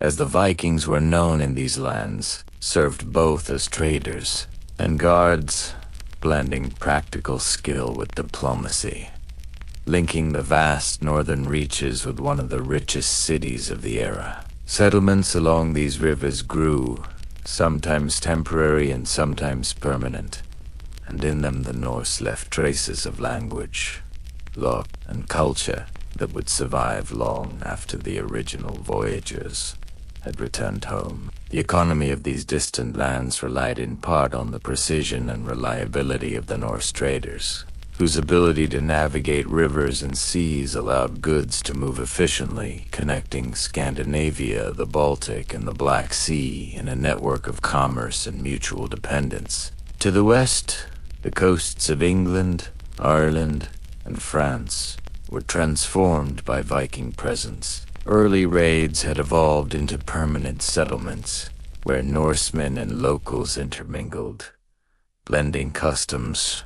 as the Vikings were known in these lands, served both as traders and guards, blending practical skill with diplomacy, linking the vast northern reaches with one of the richest cities of the era. Settlements along these rivers grew, sometimes temporary and sometimes permanent, and in them the Norse left traces of language, law, and culture that would survive long after the original voyagers had returned home. The economy of these distant lands relied in part on the precision and reliability of the Norse traders, whose ability to navigate rivers and seas allowed goods to move efficiently, connecting Scandinavia, the Baltic, and the Black Sea in a network of commerce and mutual dependence. To the west, the coasts of England, Ireland, and France were transformed by Viking presence. Early raids had evolved into permanent settlements, where Norsemen and locals intermingled, blending customs,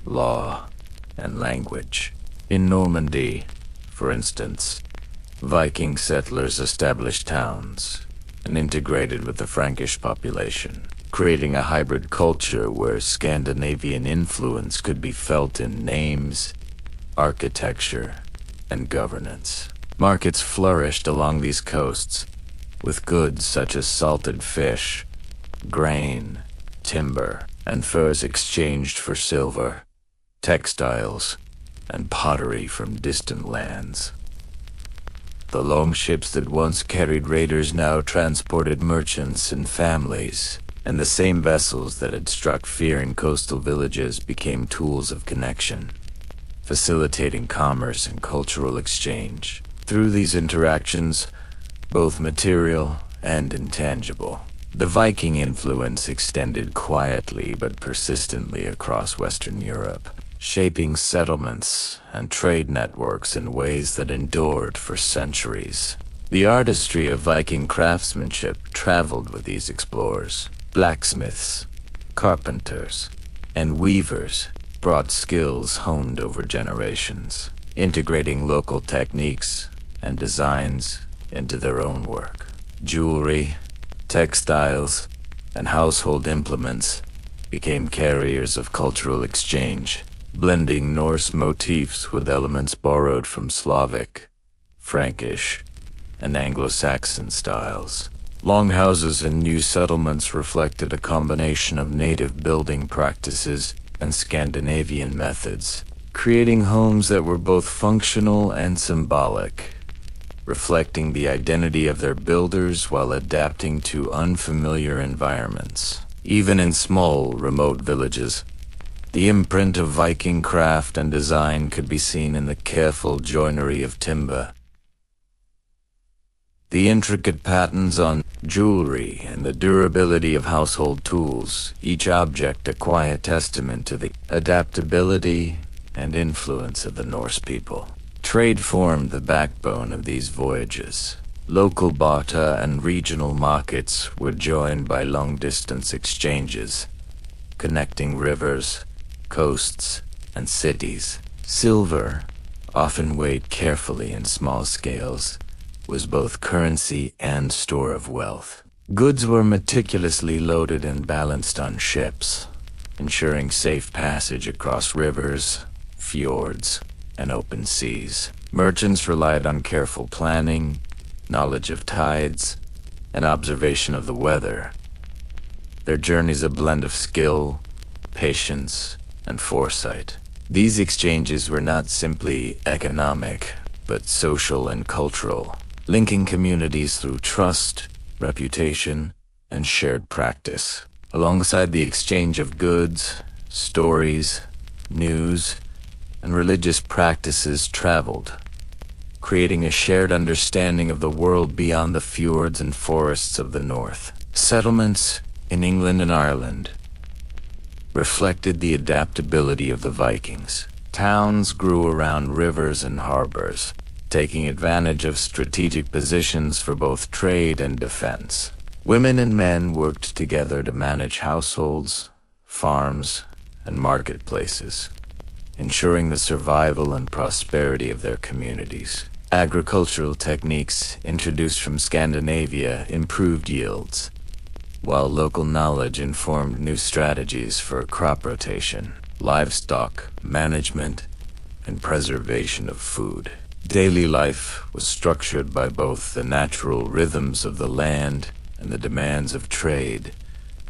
law, and language. In Normandy, for instance, Viking settlers established towns and integrated with the Frankish population, creating a hybrid culture where Scandinavian influence could be felt in names, architecture, and governance. Markets flourished along these coasts, with goods such as salted fish, grain, timber, and furs exchanged for silver, textiles, and pottery from distant lands. The longships that once carried raiders now transported merchants and families, and the same vessels that had struck fear in coastal villages became tools of connection, facilitating commerce and cultural exchange. Through these interactions, both material and intangible, the Viking influence extended quietly but persistently across Western Europe, shaping settlements and trade networks in ways that endured for centuries. The artistry of Viking craftsmanship traveled with these explorers. Blacksmiths, carpenters, and weavers brought skills honed over generations, integrating local techniques and designs into their own work. Jewelry, textiles, and household implements became carriers of cultural exchange, blending Norse motifs with elements borrowed from Slavic, Frankish, and Anglo-Saxon styles. Longhouses and new settlements reflected a combination of native building practices and Scandinavian methods, creating homes that were both functional and symbolic, reflecting the identity of their builders while adapting to unfamiliar environments. Even in small, remote villages, the imprint of Viking craft and design could be seen in the careful joinery of timber, the intricate patterns on jewelry, and the durability of household tools, each object a quiet testament to the adaptability and influence of the Norse people. Trade formed the backbone of these voyages. Local barter and regional markets were joined by long-distance exchanges, connecting rivers, coasts, and cities. Silver, often weighed carefully in small scales, was both currency and store of wealth. Goods were meticulously loaded and balanced on ships, ensuring safe passage across rivers, fjords, and open seas. Merchants relied on careful planning, knowledge of tides, and observation of the weather. Their journeys a blend of skill, patience, and foresight. These exchanges were not simply economic, but social and cultural, linking communities through trust, reputation, and shared practice. Alongside the exchange of goods, stories, news, and religious practices traveled, creating a shared understanding of the world beyond the fjords and forests of the north. Settlements in England and Ireland reflected the adaptability of the Vikings. Towns grew around rivers and harbors, taking advantage of strategic positions for both trade and defense. Women and men worked together to manage households, farms, and marketplaces, ensuring the survival and prosperity of their communities. Agricultural techniques introduced from Scandinavia improved yields, while local knowledge informed new strategies for crop rotation, livestock management, and preservation of food. Daily life was structured by both the natural rhythms of the land and the demands of trade,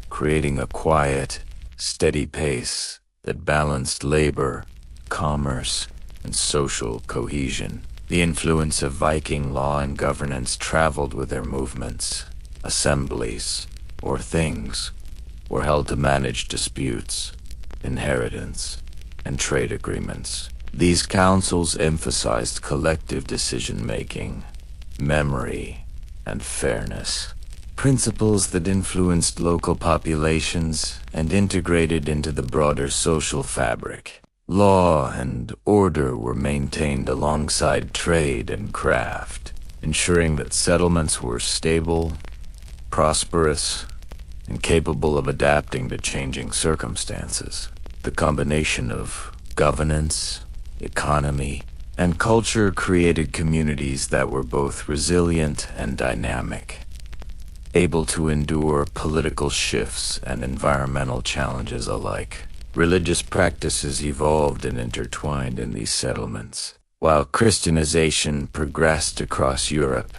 creating a quiet, steady pace that balanced labor, commerce, and social cohesion. The influence of Viking law and governance traveled with their movements. Assemblies, or things, were held to manage disputes, inheritance, and trade agreements. These councils emphasized collective decision-making, memory, and fairness, principles that influenced local populations and integrated into the broader social fabric. Law and order were maintained alongside trade and craft, ensuring that settlements were stable, prosperous, and capable of adapting to changing circumstances. The combination of governance, economy, and culture created communities that were both resilient and dynamic, able to endure political shifts and environmental challenges alike. Religious practices evolved and intertwined in these settlements. While Christianization progressed across Europe,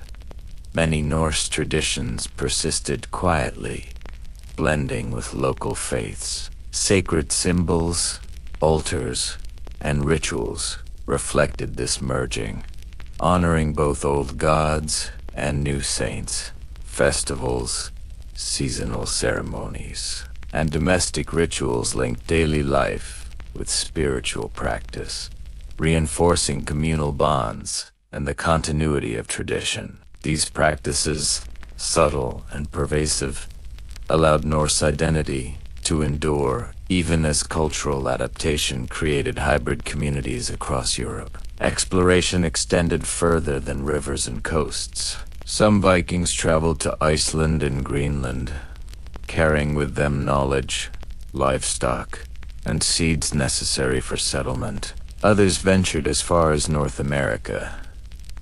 many Norse traditions persisted quietly, blending with local faiths. Sacred symbols, altars, and rituals reflected this merging, honoring both old gods and new saints. Festivals, seasonal ceremonies, and domestic rituals linked daily life with spiritual practice, reinforcing communal bonds and the continuity of tradition. These practices, subtle and pervasive, allowed Norse identity to endure even as cultural adaptation created hybrid communities across Europe. Exploration extended further than rivers and coasts. Some Vikings traveled to Iceland and Greenland, carrying with them knowledge, livestock, and seeds necessary for settlement. Others ventured as far as North America,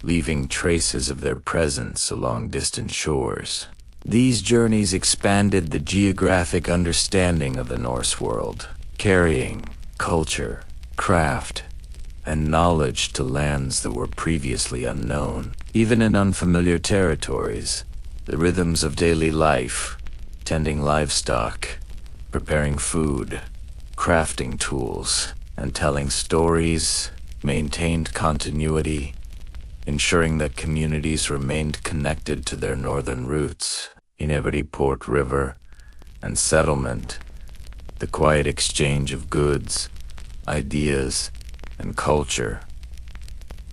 leaving traces of their presence along distant shores. These journeys expanded the geographic understanding of the Norse world, carrying culture, craft, and knowledge to lands that were previously unknown. Even in unfamiliar territories, the rhythms of daily life, tending livestock, preparing food, crafting tools, and telling stories, maintained continuity, ensuring that communities remained connected to their northern roots. In every port, river, and settlement, the quiet exchange of goods, ideas, and culture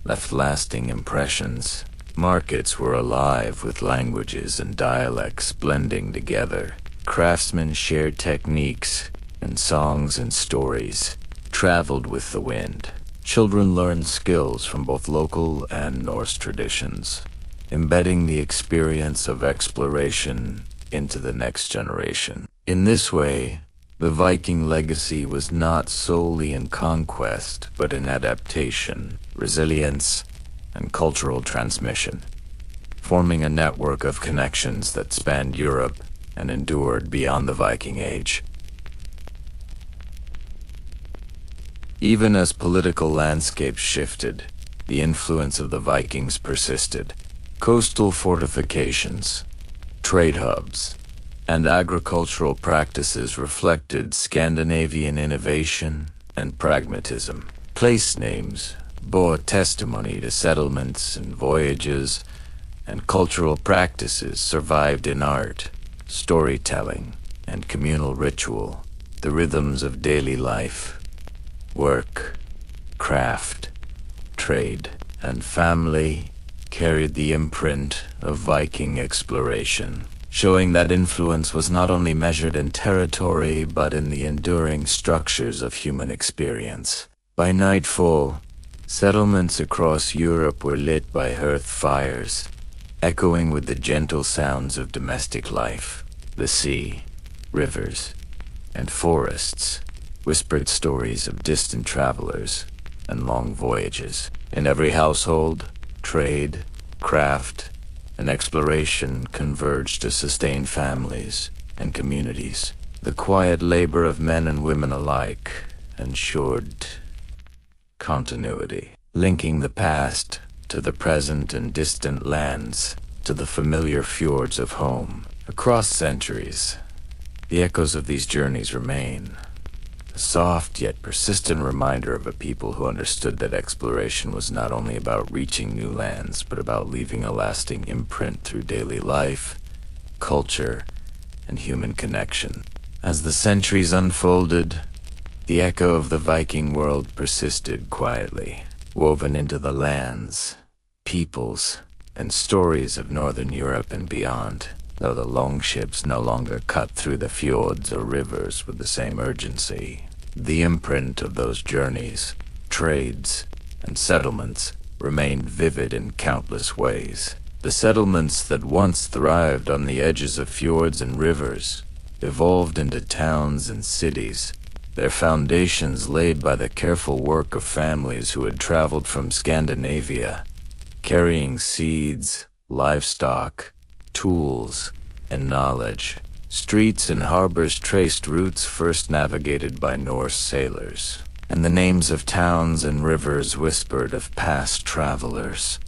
left lasting impressions. Markets were alive with languages and dialects blending together. Craftsmen shared techniques, and songs and stories traveled with the wind. Children learned skills from both local and Norse traditions, embedding the experience of exploration into the next generation. In this way, the Viking legacy was not solely in conquest, but in adaptation, resilience, and cultural transmission, forming a network of connections that spanned Europe and endured beyond the Viking Age. Even as political landscapes shifted, the influence of the Vikings persisted. Coastal fortifications, trade hubs, and agricultural practices reflected Scandinavian innovation and pragmatism. Place names bore testimony to settlements and voyages, and cultural practices survived in art, storytelling, and communal ritual. The rhythms of daily life, work, craft, trade, and family carried the imprint of Viking exploration, showing that influence was not only measured in territory but in the enduring structures of human experience. By nightfall, settlements across Europe were lit by hearth fires, echoing with the gentle sounds of domestic life. The sea, rivers, and forests whispered stories of distant travelers and long voyages. In every household, trade, craft, and exploration converged to sustain families and communities. The quiet labor of men and women alike ensured continuity, linking the past to the present and distant lands to the familiar fjords of home. Across centuries, the echoes of these journeys remain, a soft yet persistent reminder of a people who understood that exploration was not only about reaching new lands, but about leaving a lasting imprint through daily life, culture, and human connection. As the centuries unfolded, the echo of the Viking world persisted quietly, woven into the lands, peoples, and stories of Northern Europe and beyond. Though the longships no longer cut through the fjords or rivers with the same urgency, the imprint of those journeys, trades, and settlements remained vivid in countless ways. The settlements that once thrived on the edges of fjords and rivers evolved into towns and cities, their foundations laid by the careful work of families who had traveled from Scandinavia, carrying seeds, livestock, tools, and knowledge. Streets and harbors traced routes first navigated by Norse sailors, and the names of towns and rivers whispered of past travelers.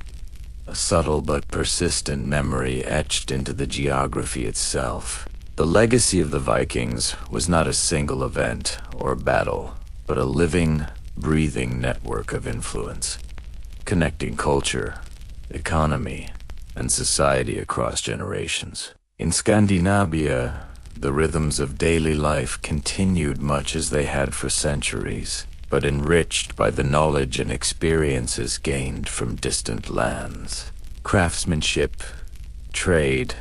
A subtle but persistent memory etched into the geography itself. The legacy of the Vikings was not a single event or battle, but a living, breathing network of influence, connecting culture, economy, and society across generations. In Scandinavia, the rhythms of daily life continued much as they had for centuries, but enriched by the knowledge and experiences gained from distant lands. Craftsmanship, trade,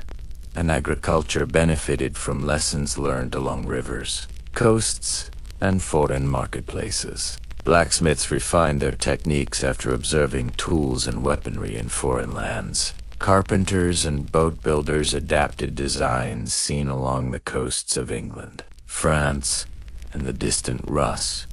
and agriculture benefited from lessons learned along rivers, coasts, and foreign marketplaces. Blacksmiths refined their techniques after observing tools and weaponry in foreign lands. Carpenters and boat builders adapted designs seen along the coasts of England, France, and the distant Rus,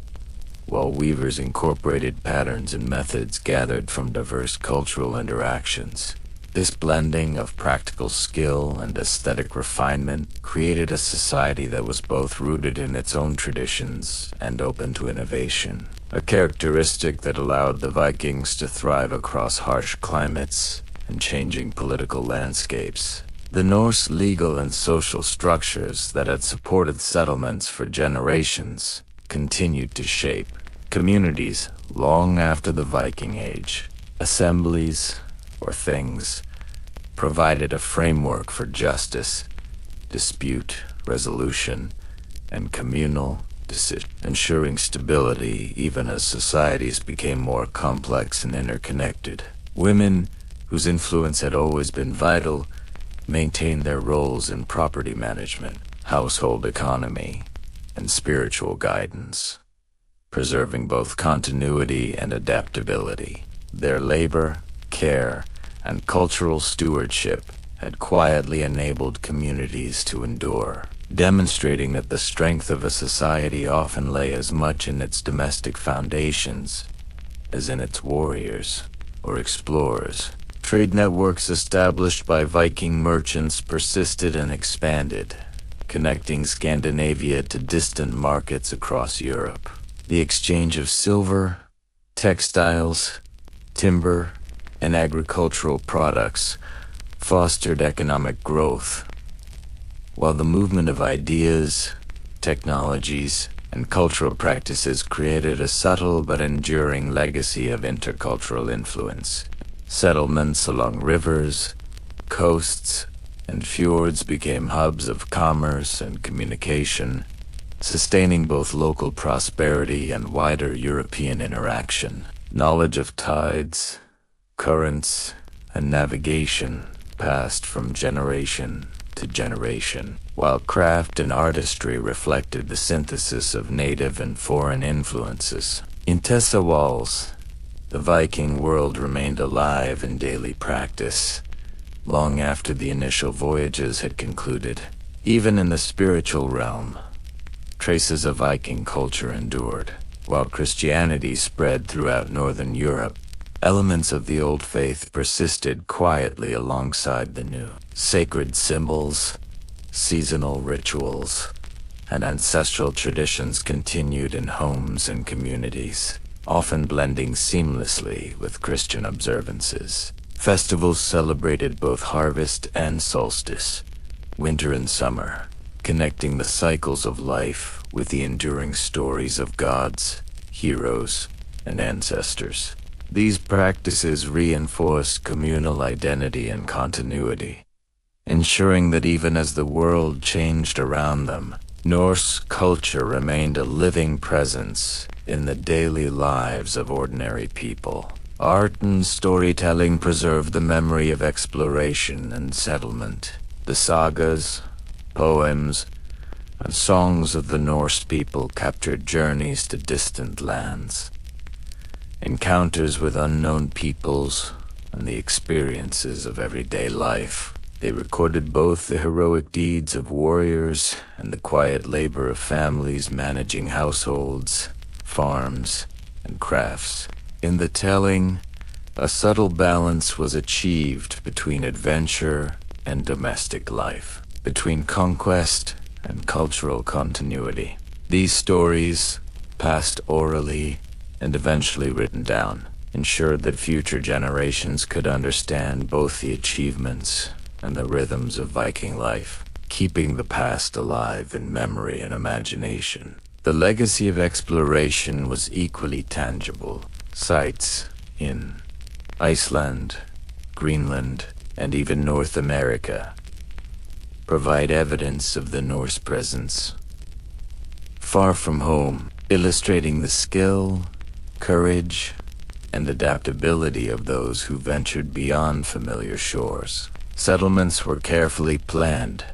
while weavers incorporated patterns and methods gathered from diverse cultural interactions. This blending of practical skill and aesthetic refinement created a society that was both rooted in its own traditions and open to innovation, a characteristic that allowed the Vikings to thrive across harsh climates and changing political landscapes. The Norse legal and social structures that had supported settlements for generations continued to shape communities long after the Viking Age. Assemblies, or things, provided a framework for justice, dispute resolution, and communal decision, ensuring stability even as societies became more complex and interconnected. Women, whose influence had always been vital, maintained their roles in property management, household economy, and spiritual guidance, preserving both continuity and adaptability. Their labor, care, and cultural stewardship had quietly enabled communities to endure, demonstrating that the strength of a society often lay as much in its domestic foundations as in its warriors or explorers. Trade networks established by Viking merchants persisted and expanded, connecting Scandinavia to distant markets across Europe. The exchange of silver, textiles, Timber and agricultural products fostered economic growth, while the movement of ideas, technologies, and cultural practices created a subtle but enduring legacy of intercultural influence. Settlements along rivers, coasts, and fjords became hubs of commerce and communication, sustaining both local prosperity and wider European interaction. Knowledge of tides, currents, and navigation passed from generation to generation, while craft and artistry reflected the synthesis of native and foreign influences. In Tessa walls, the Viking world remained alive in daily practice, long after the initial voyages had concluded. Even in the spiritual realm, traces of Viking culture endured. While Christianity spread throughout northern Europe, elements of the old faith persisted quietly alongside the new. Sacred symbols, seasonal rituals, and ancestral traditions continued in homes and communities, often blending seamlessly with Christian observances. Festivals celebrated both harvest and solstice, winter and summer, connecting the cycles of life with the enduring stories of gods, heroes, and ancestors. These practices reinforced communal identity and continuity, ensuring that even as the world changed around them, Norse culture remained a living presence in the daily lives of ordinary people. Art and storytelling preserved the memory of exploration and settlement. The sagas, poems, and songs of the Norse people captured journeys to distant lands, encounters with unknown peoples, and the experiences of everyday life. They recorded both the heroic deeds of warriors and the quiet labor of families managing households, farms, and crafts. In the telling, a subtle balance was achieved between adventure and domestic life, between conquest and cultural continuity. These stories, passed orally and eventually written down, ensured that future generations could understand both the achievements and the rhythms of Viking life, keeping the past alive in memory and imagination. The legacy of exploration was equally tangible. Sites in Iceland, Greenland, and even North America provide evidence of the Norse presence. Far from home, illustrating the skill, courage, and adaptability of those who ventured beyond familiar shores. Settlements were carefully planned,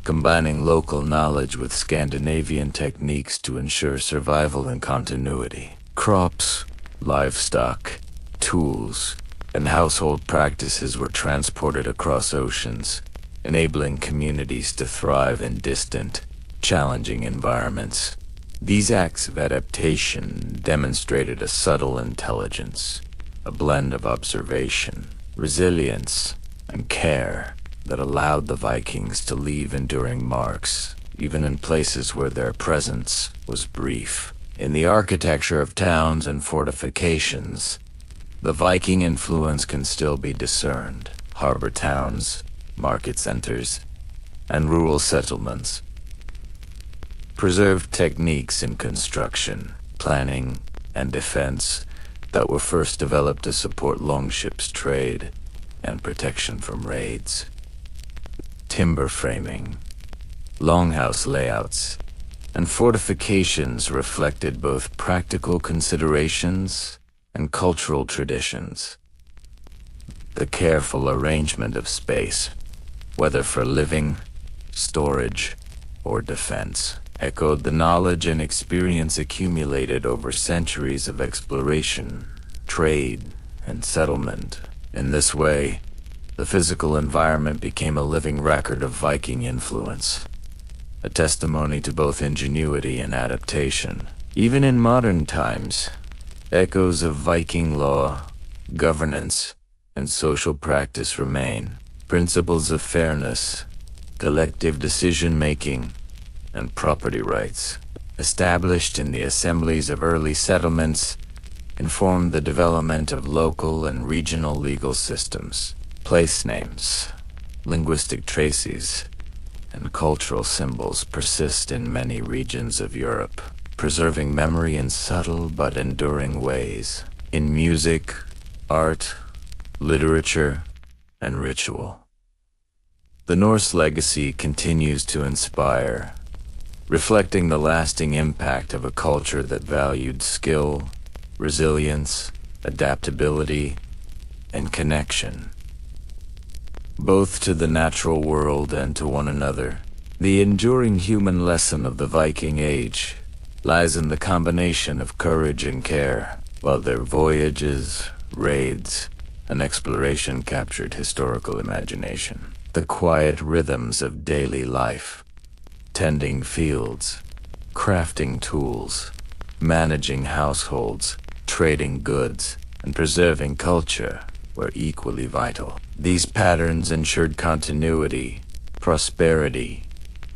combining local knowledge with Scandinavian techniques to ensure survival and continuity. Crops, livestock, tools, and household practices were transported across oceans, enabling communities to thrive in distant, challenging environments. These acts of adaptation demonstrated a subtle intelligence, a blend of observation, resilience, and care that allowed the Vikings to leave enduring marks, even in places where their presence was brief. In the architecture of towns and fortifications, the Viking influence can still be discerned. Harbor towns, market centers, and rural settlements preserved techniques in construction, planning, and defense that were first developed to support longships trade and protection from raids. Timber framing, longhouse layouts, and fortifications reflected both practical considerations and cultural traditions. The careful arrangement of space, whether for living, storage, or defense, echoed the knowledge and experience accumulated over centuries of exploration, trade, and settlement. In this way, the physical environment became a living record of Viking influence, a testimony to both ingenuity and adaptation. Even in modern times, echoes of Viking law, governance, and social practice remain. Principles of fairness, collective decision-making, and property rights, established in the assemblies of early settlements, informed the development of local and regional legal systems, place names, linguistic traces, and cultural symbols persist in many regions of Europe, preserving memory in subtle but enduring ways, in music, art, literature, and ritual. The Norse legacy continues to inspire, reflecting the lasting impact of a culture that valued skill, resilience, adaptability, and connection, both to the natural world and to one another. The enduring human lesson of the Viking Age lies in the combination of courage and care. While their voyages, raids, and exploration captured historical imagination, the quiet rhythms of daily life, tending fields, crafting tools, managing households, trading goods, and preserving culture were equally vital. These patterns ensured continuity, prosperity,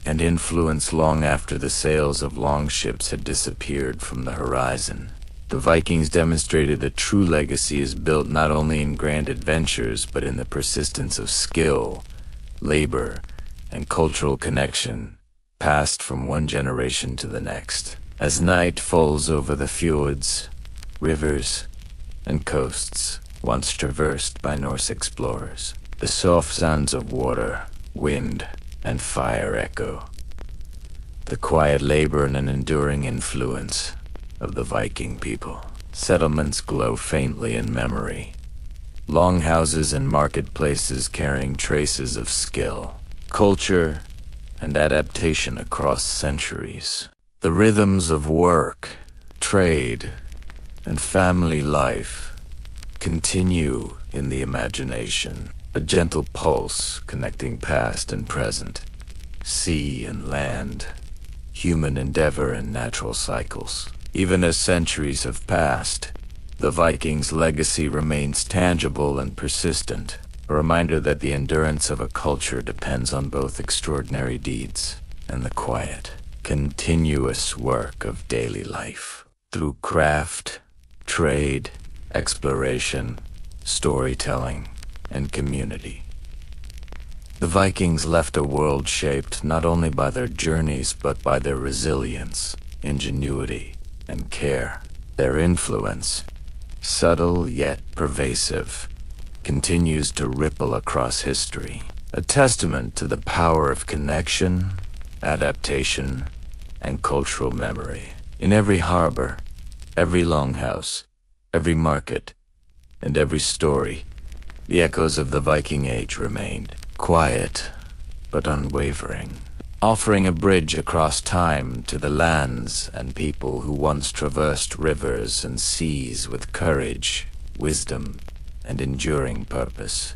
and influence long after the sails of longships had disappeared from the horizon. The Vikings demonstrated that true legacy is built not only in grand adventures, but in the persistence of skill, labor, and cultural connection, passed from one generation to the next. As night falls over the fjords, rivers, and coasts once traversed by Norse explorers, the soft sounds of water, wind, and fire echo. The quiet labor and an enduring influence of the Viking people. Settlements glow faintly in memory. Longhouses and marketplaces carrying traces of skill, culture, and adaptation across centuries. The rhythms of work, trade, and family life continue in the imagination, a gentle pulse connecting past and present, sea and land, human endeavor and natural cycles. Even as centuries have passed, the Vikings' legacy remains tangible and persistent, a reminder that the endurance of a culture depends on both extraordinary deeds and the quiet, continuous work of daily life. Through craft, trade, exploration, storytelling, and community, the Vikings left a world shaped not only by their journeys but by their resilience, ingenuity, and care. Their influence, subtle yet pervasive, continues to ripple across history, a testament to the power of connection, adaptation, and cultural memory. In every harbor, every longhouse, every market, and every story, the echoes of the Viking Age remained, quiet but unwavering, offering a bridge across time to the lands and people who once traversed rivers and seas with courage, wisdom, and enduring purpose.